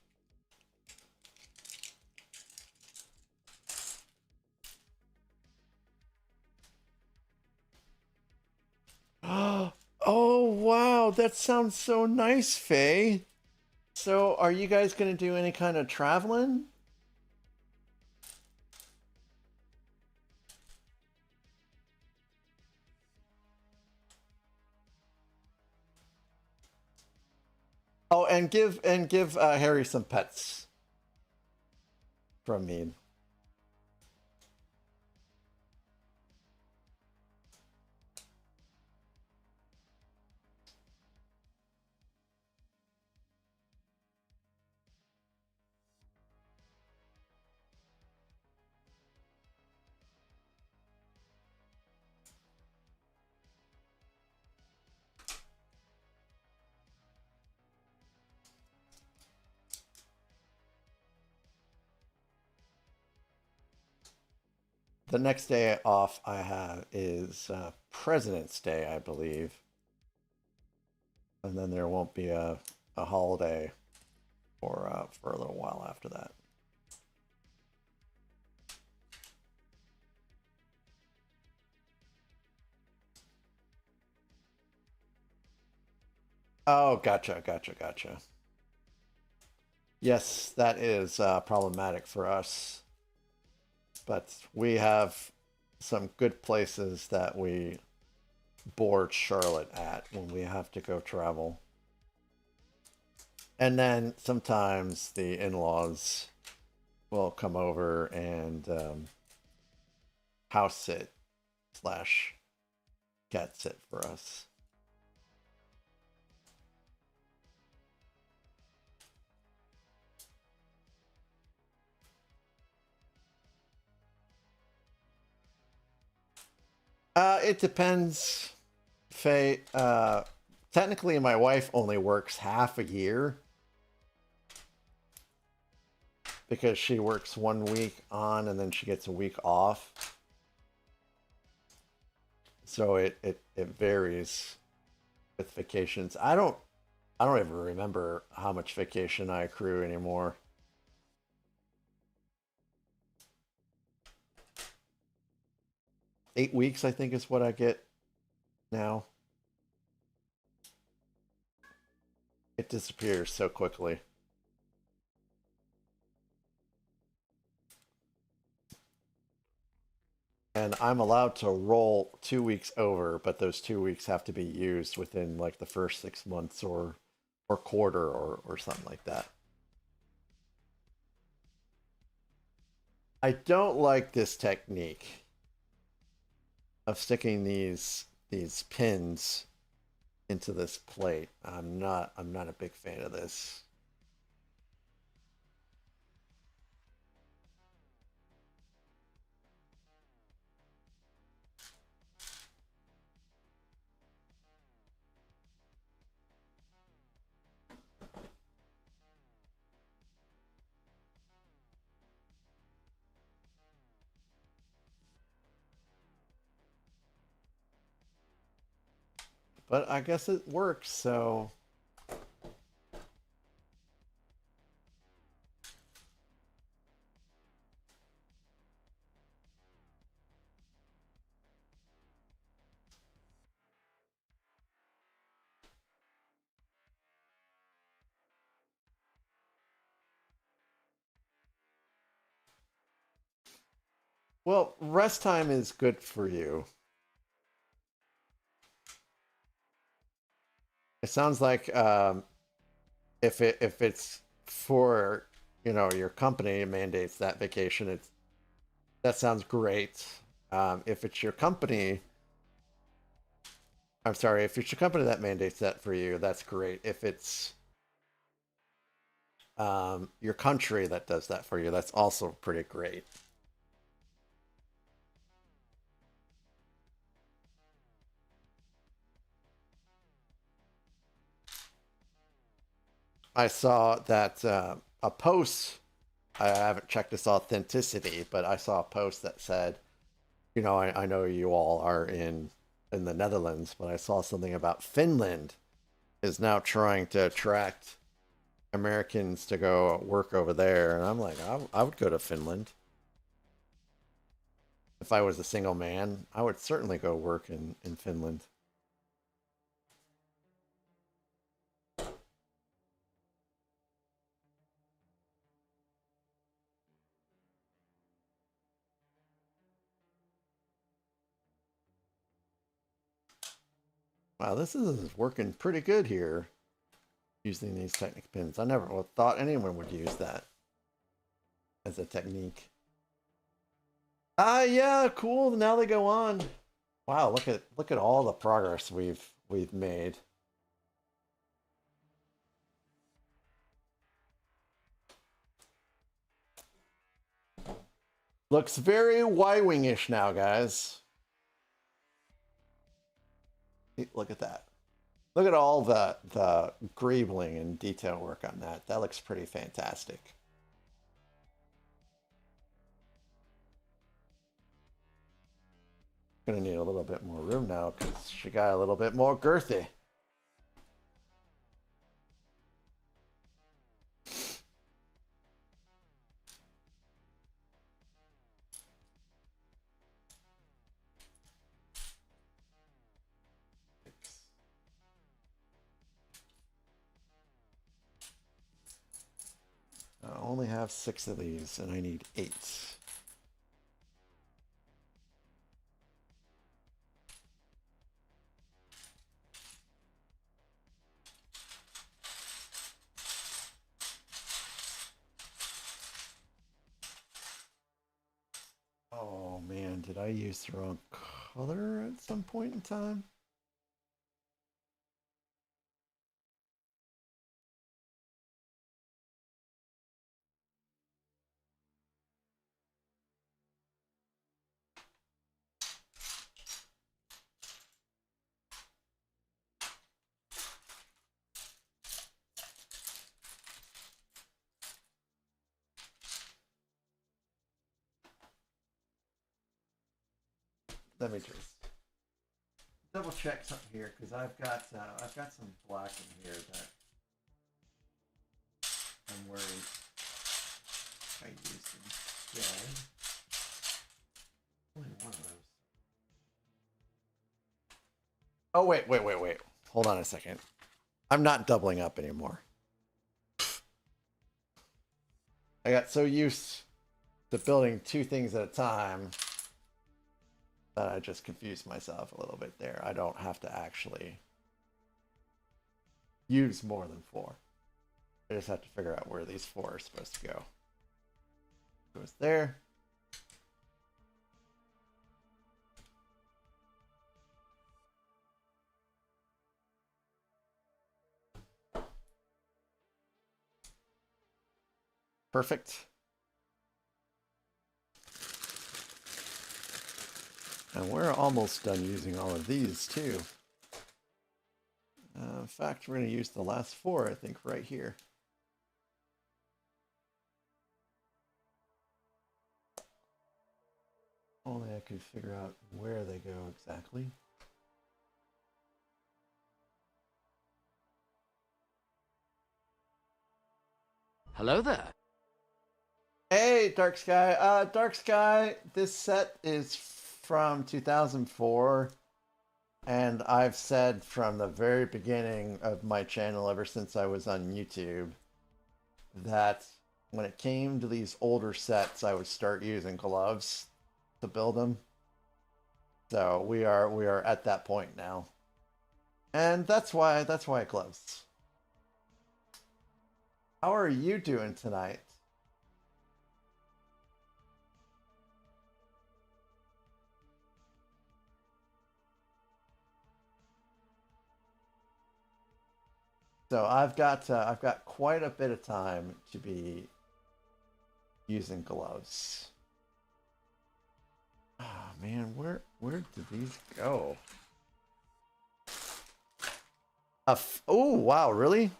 Oh, wow. That sounds so nice, Faye. So, are you guys going to do any kind of traveling? Oh, and give Harry some pets from me. The next day off I have is President's Day, I believe. And then there won't be a holiday for a little while after that. Oh, gotcha, gotcha, gotcha. Yes, that is problematic for us. But we have some good places that we board Charlotte at when we have to go travel. And then sometimes the in-laws will come over and house sit slash cat sit for us. It depends, Faye. Technically, my wife only works half a year because she works 1 week on and then she gets a week off. So it varies with vacations. I don't even remember how much vacation I accrue anymore. Eight weeks, I think, is what I get now. It disappears so quickly. And I'm allowed to roll 2 weeks over, but those 2 weeks have to be used within like the first 6 months or quarter or something like that. I don't like this technique of sticking these pins into this plate. I'm not a big fan of this. But I guess it works, so well, rest time is good for you. It sounds like if it's for your company mandates that vacation, that sounds great. If it's your company, I'm sorry, if it's your company that mandates that for you, that's great. If it's your country that does that for you, that's also pretty great. I saw that a post. I haven't checked its authenticity, but I saw a post that said, I know you all are in the Netherlands, but I saw something about Finland is now trying to attract Americans to go work over there, and I'm like, I would go to Finland. If I was a single man, I would certainly go work in Finland. Wow, this is working pretty good here, using these Technic pins. I never thought anyone would use that as a technique. Yeah, cool. Now they go on. Wow, look at all the progress we've made. Looks very Y-wing-ish now, guys. Look at that. Look at all the greebling and detail work on that. That looks pretty fantastic. Gonna need a little bit more room now because she got a little bit more girthy. only have 6 of these, and I need 8. Oh man, did I use the wrong color at some point in time? Let me just double check something here because I've got some black in here that I'm worried I used instead. Only one of those. Oh wait. Hold on a second. I'm not doubling up anymore. I got so used to building 2 things at a time that I just confused myself a little bit there. I don't have to actually use more than 4. I just have to figure out where these 4 are supposed to go. Goes there. Perfect. And we're almost done using all of these too. In fact, we're going to use the last 4, I think, right here. Only I could figure out where they go exactly. Hello there. Hey, Dark Sky. Dark Sky, this set is from 2004. And I've said from the very beginning of my channel, ever since I was on YouTube, that when it came to these older sets, I would start using gloves to build them. So we are at that point now, and that's why it gloves. How are you doing tonight? So I've got quite a bit of time to be using gloves. Oh man, where did these go? Oh wow, really?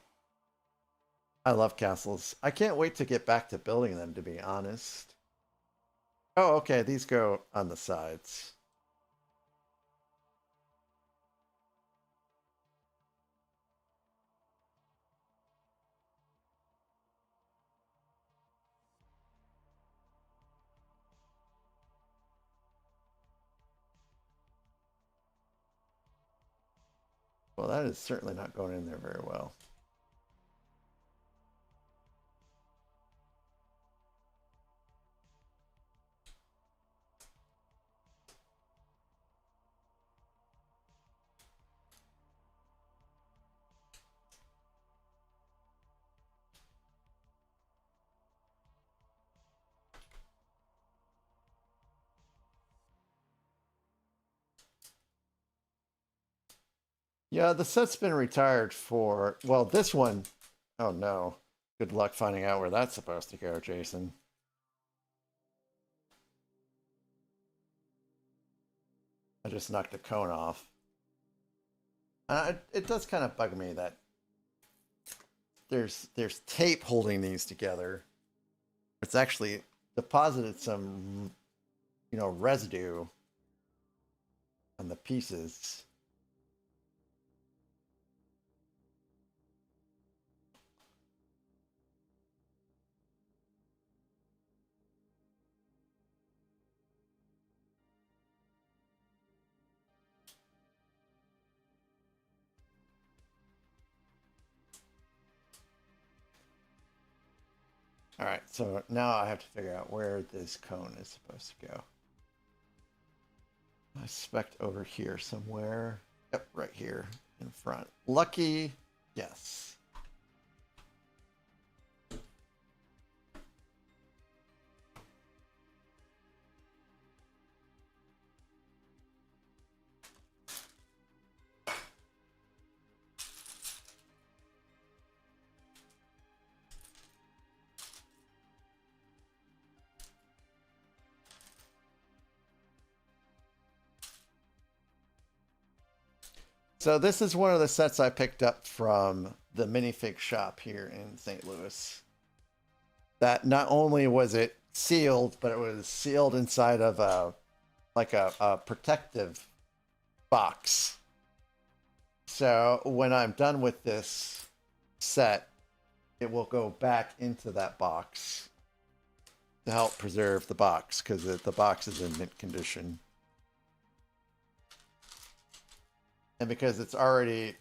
I love castles. I can't wait to get back to building them, to be honest. Oh, okay, these go on the sides. Well, that is certainly not going in there very well. Yeah, the set's been retired for, well, this one, oh no. Good luck finding out where that's supposed to go, Jason. I just knocked the cone off. It does kind of bug me that there's tape holding these together. It's actually deposited some, residue on the pieces. All right, so now I have to figure out where this cone is supposed to go. I suspect over here somewhere. Yep, right here in front. Lucky, yes. So this is one of the sets I picked up from the minifig shop here in St. Louis. That not only was it sealed, but it was sealed inside of a protective box. So when I'm done with this set, it will go back into that box to help preserve the box, because the box is in mint condition. And because it's already,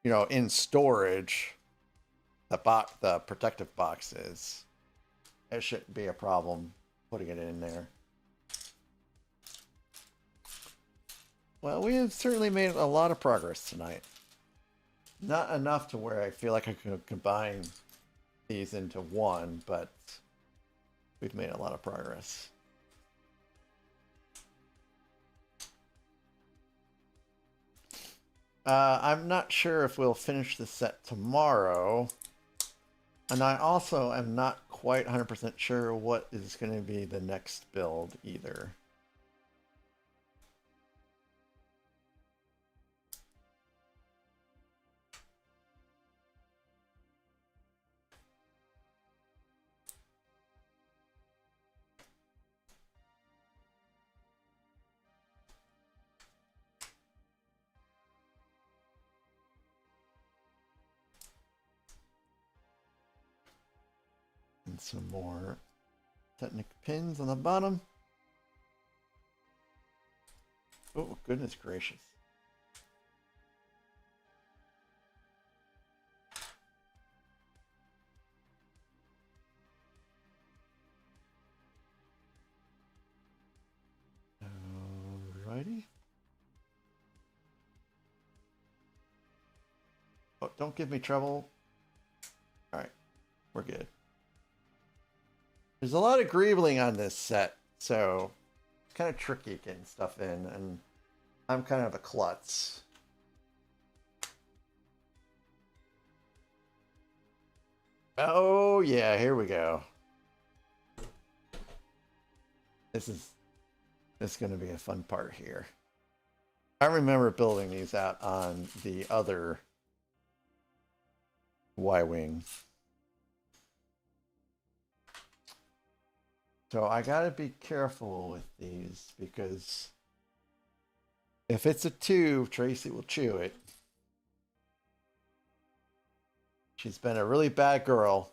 you know, in storage, the protective box is, it shouldn't be a problem putting it in there. Well, we have certainly made a lot of progress tonight. Not enough to where I feel like I could combine these into one, but we've made a lot of progress. I'm not sure if we'll finish the set tomorrow. And I also am not quite 100% sure what is going to be the next build either. And some more Technic pins on the bottom. Oh, goodness gracious. Alrighty. Oh, don't give me trouble. Alright, we're good. There's a lot of greebling on this set, so it's kind of tricky getting stuff in, and I'm kind of a klutz. Oh yeah, here we go. This is going to be a fun part here. I remember building these out on the other Y-Wing. So I gotta be careful with these, because if it's a 2, Tracy will chew it. She's been a really bad girl.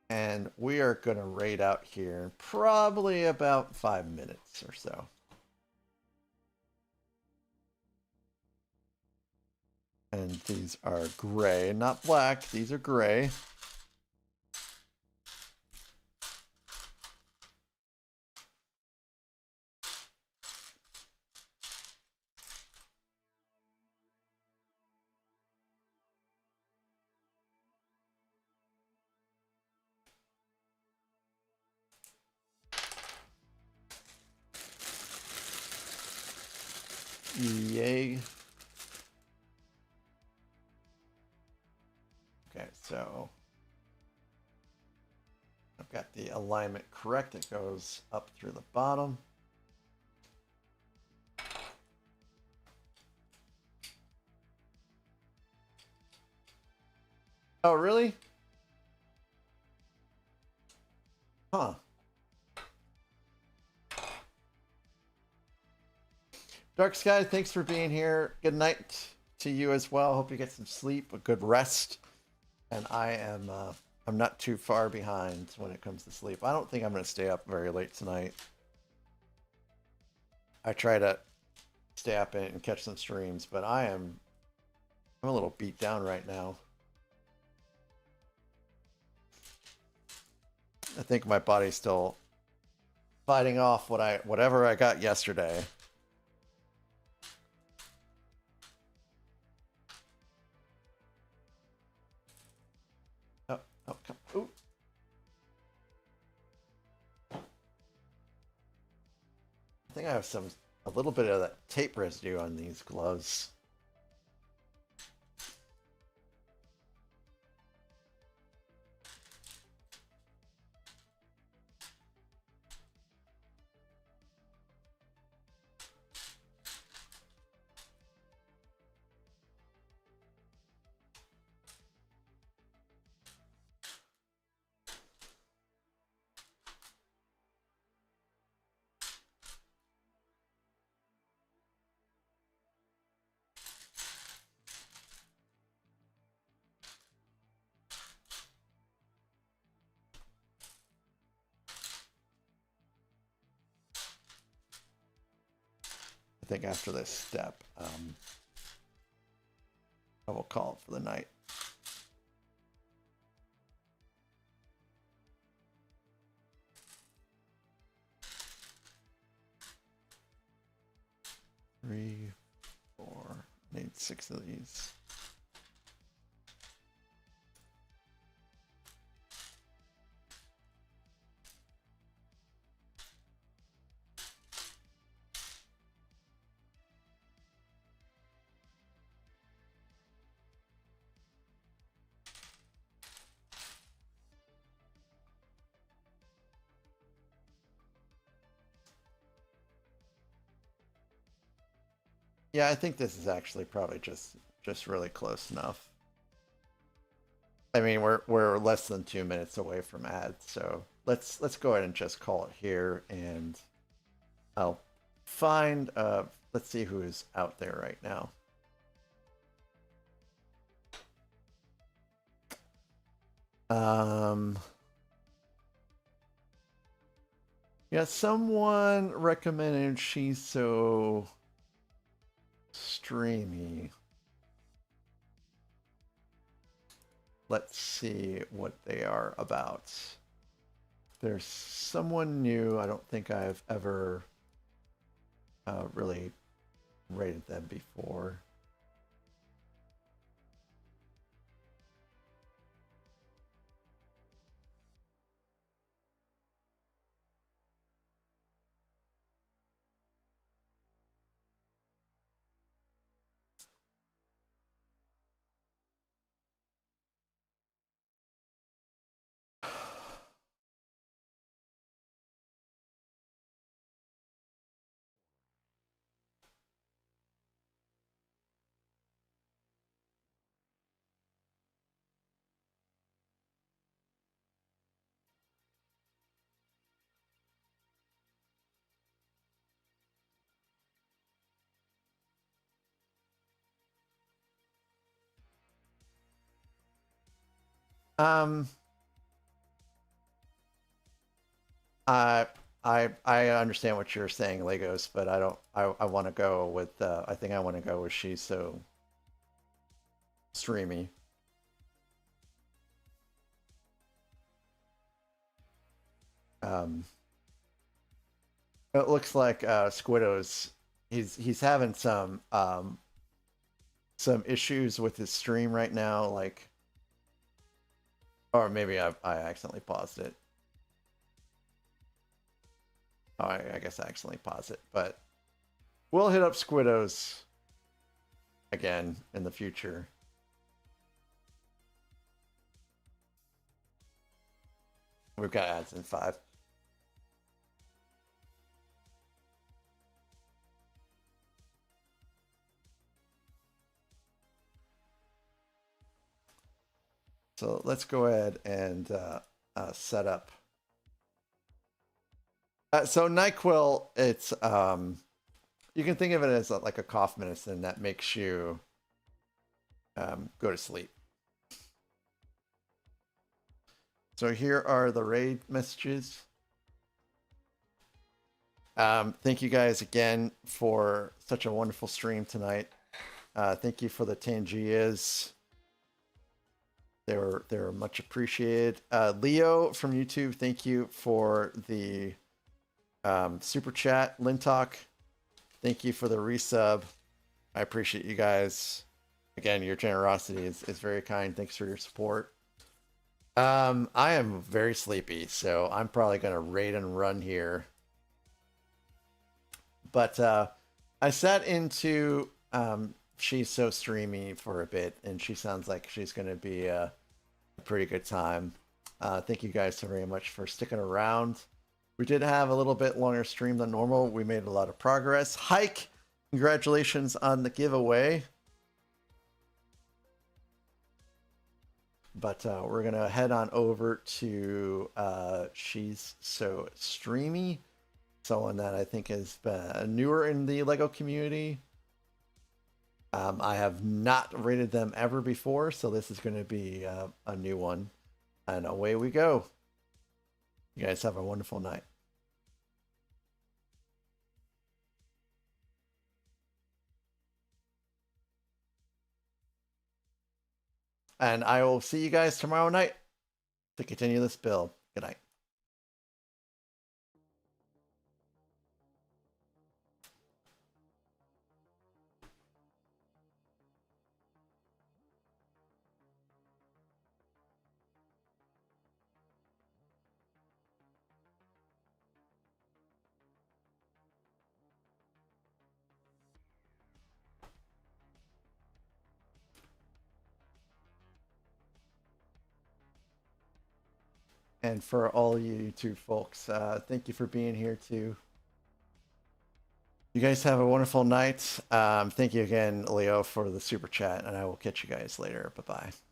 And we are gonna raid out here in probably about 5 minutes or so. And these are gray, not black. These are gray. Yay. Okay, so I've got the alignment correct. It goes up through the bottom. Oh, really? Huh. Dark Sky, thanks for being here. Good night to you as well. Hope you get some sleep, a good rest. And I am, I'm not too far behind when it comes to sleep. I don't think I'm going to stay up very late tonight. I try to stay up and catch some streams, but I'm a little beat down right now. I think my body's still fighting off whatever I got yesterday. Oh, come. Ooh. I think I have a little bit of that tape residue on these gloves. I think after this step, I will call it for the night. Three, four. Need 6 of these. Yeah, I think this is actually probably just really close enough. I mean, we're less than 2 minutes away from ads, so let's go ahead and just call it here, and I'll find let's see who is out there right now. Yeah, someone recommended She's So Streamy. Let's see what they are about. There's someone new. I don't think I've ever really rated them before. Um, I I understand what you're saying, Legos, but I don't. I want to go with. I think I want to go with She's So Streamy. It looks like Squiddo's. He's having some issues with his stream right now, like, or maybe I accidentally paused it. Oh, I guess I accidentally paused it, but we'll hit up Squiddo's again in the future. We've got ads in 5. So let's go ahead and set up. So NyQuil, it's you can think of it as like a cough medicine that makes you go to sleep. So here are the raid messages. Thank you guys again for such a wonderful stream tonight. Thank you for the Tangias. They were much appreciated. Leo from YouTube, thank you for the super chat. Lintalk, thank you for the resub. I appreciate you guys. Again, your generosity is very kind. Thanks for your support. I am very sleepy, so I'm probably gonna raid and run here. But I sat into She's So Streamy for a bit, and she sounds like she's gonna be a pretty good time. Thank you guys so very much for sticking around. We did have a little bit longer stream than normal. We made a lot of progress. Hike, congratulations on the giveaway. But we're going to head on over to She's So Streamy, someone that I think has been newer in the LEGO community. I have not rated them ever before, so this is going to be a new one. And away we go. You guys have a wonderful night. And I will see you guys tomorrow night to continue this build. Good night. And for all you YouTube folks, thank you for being here too. You guys have a wonderful night. Thank you again, Leo, for the super chat, and I will catch you guys later. Bye-bye.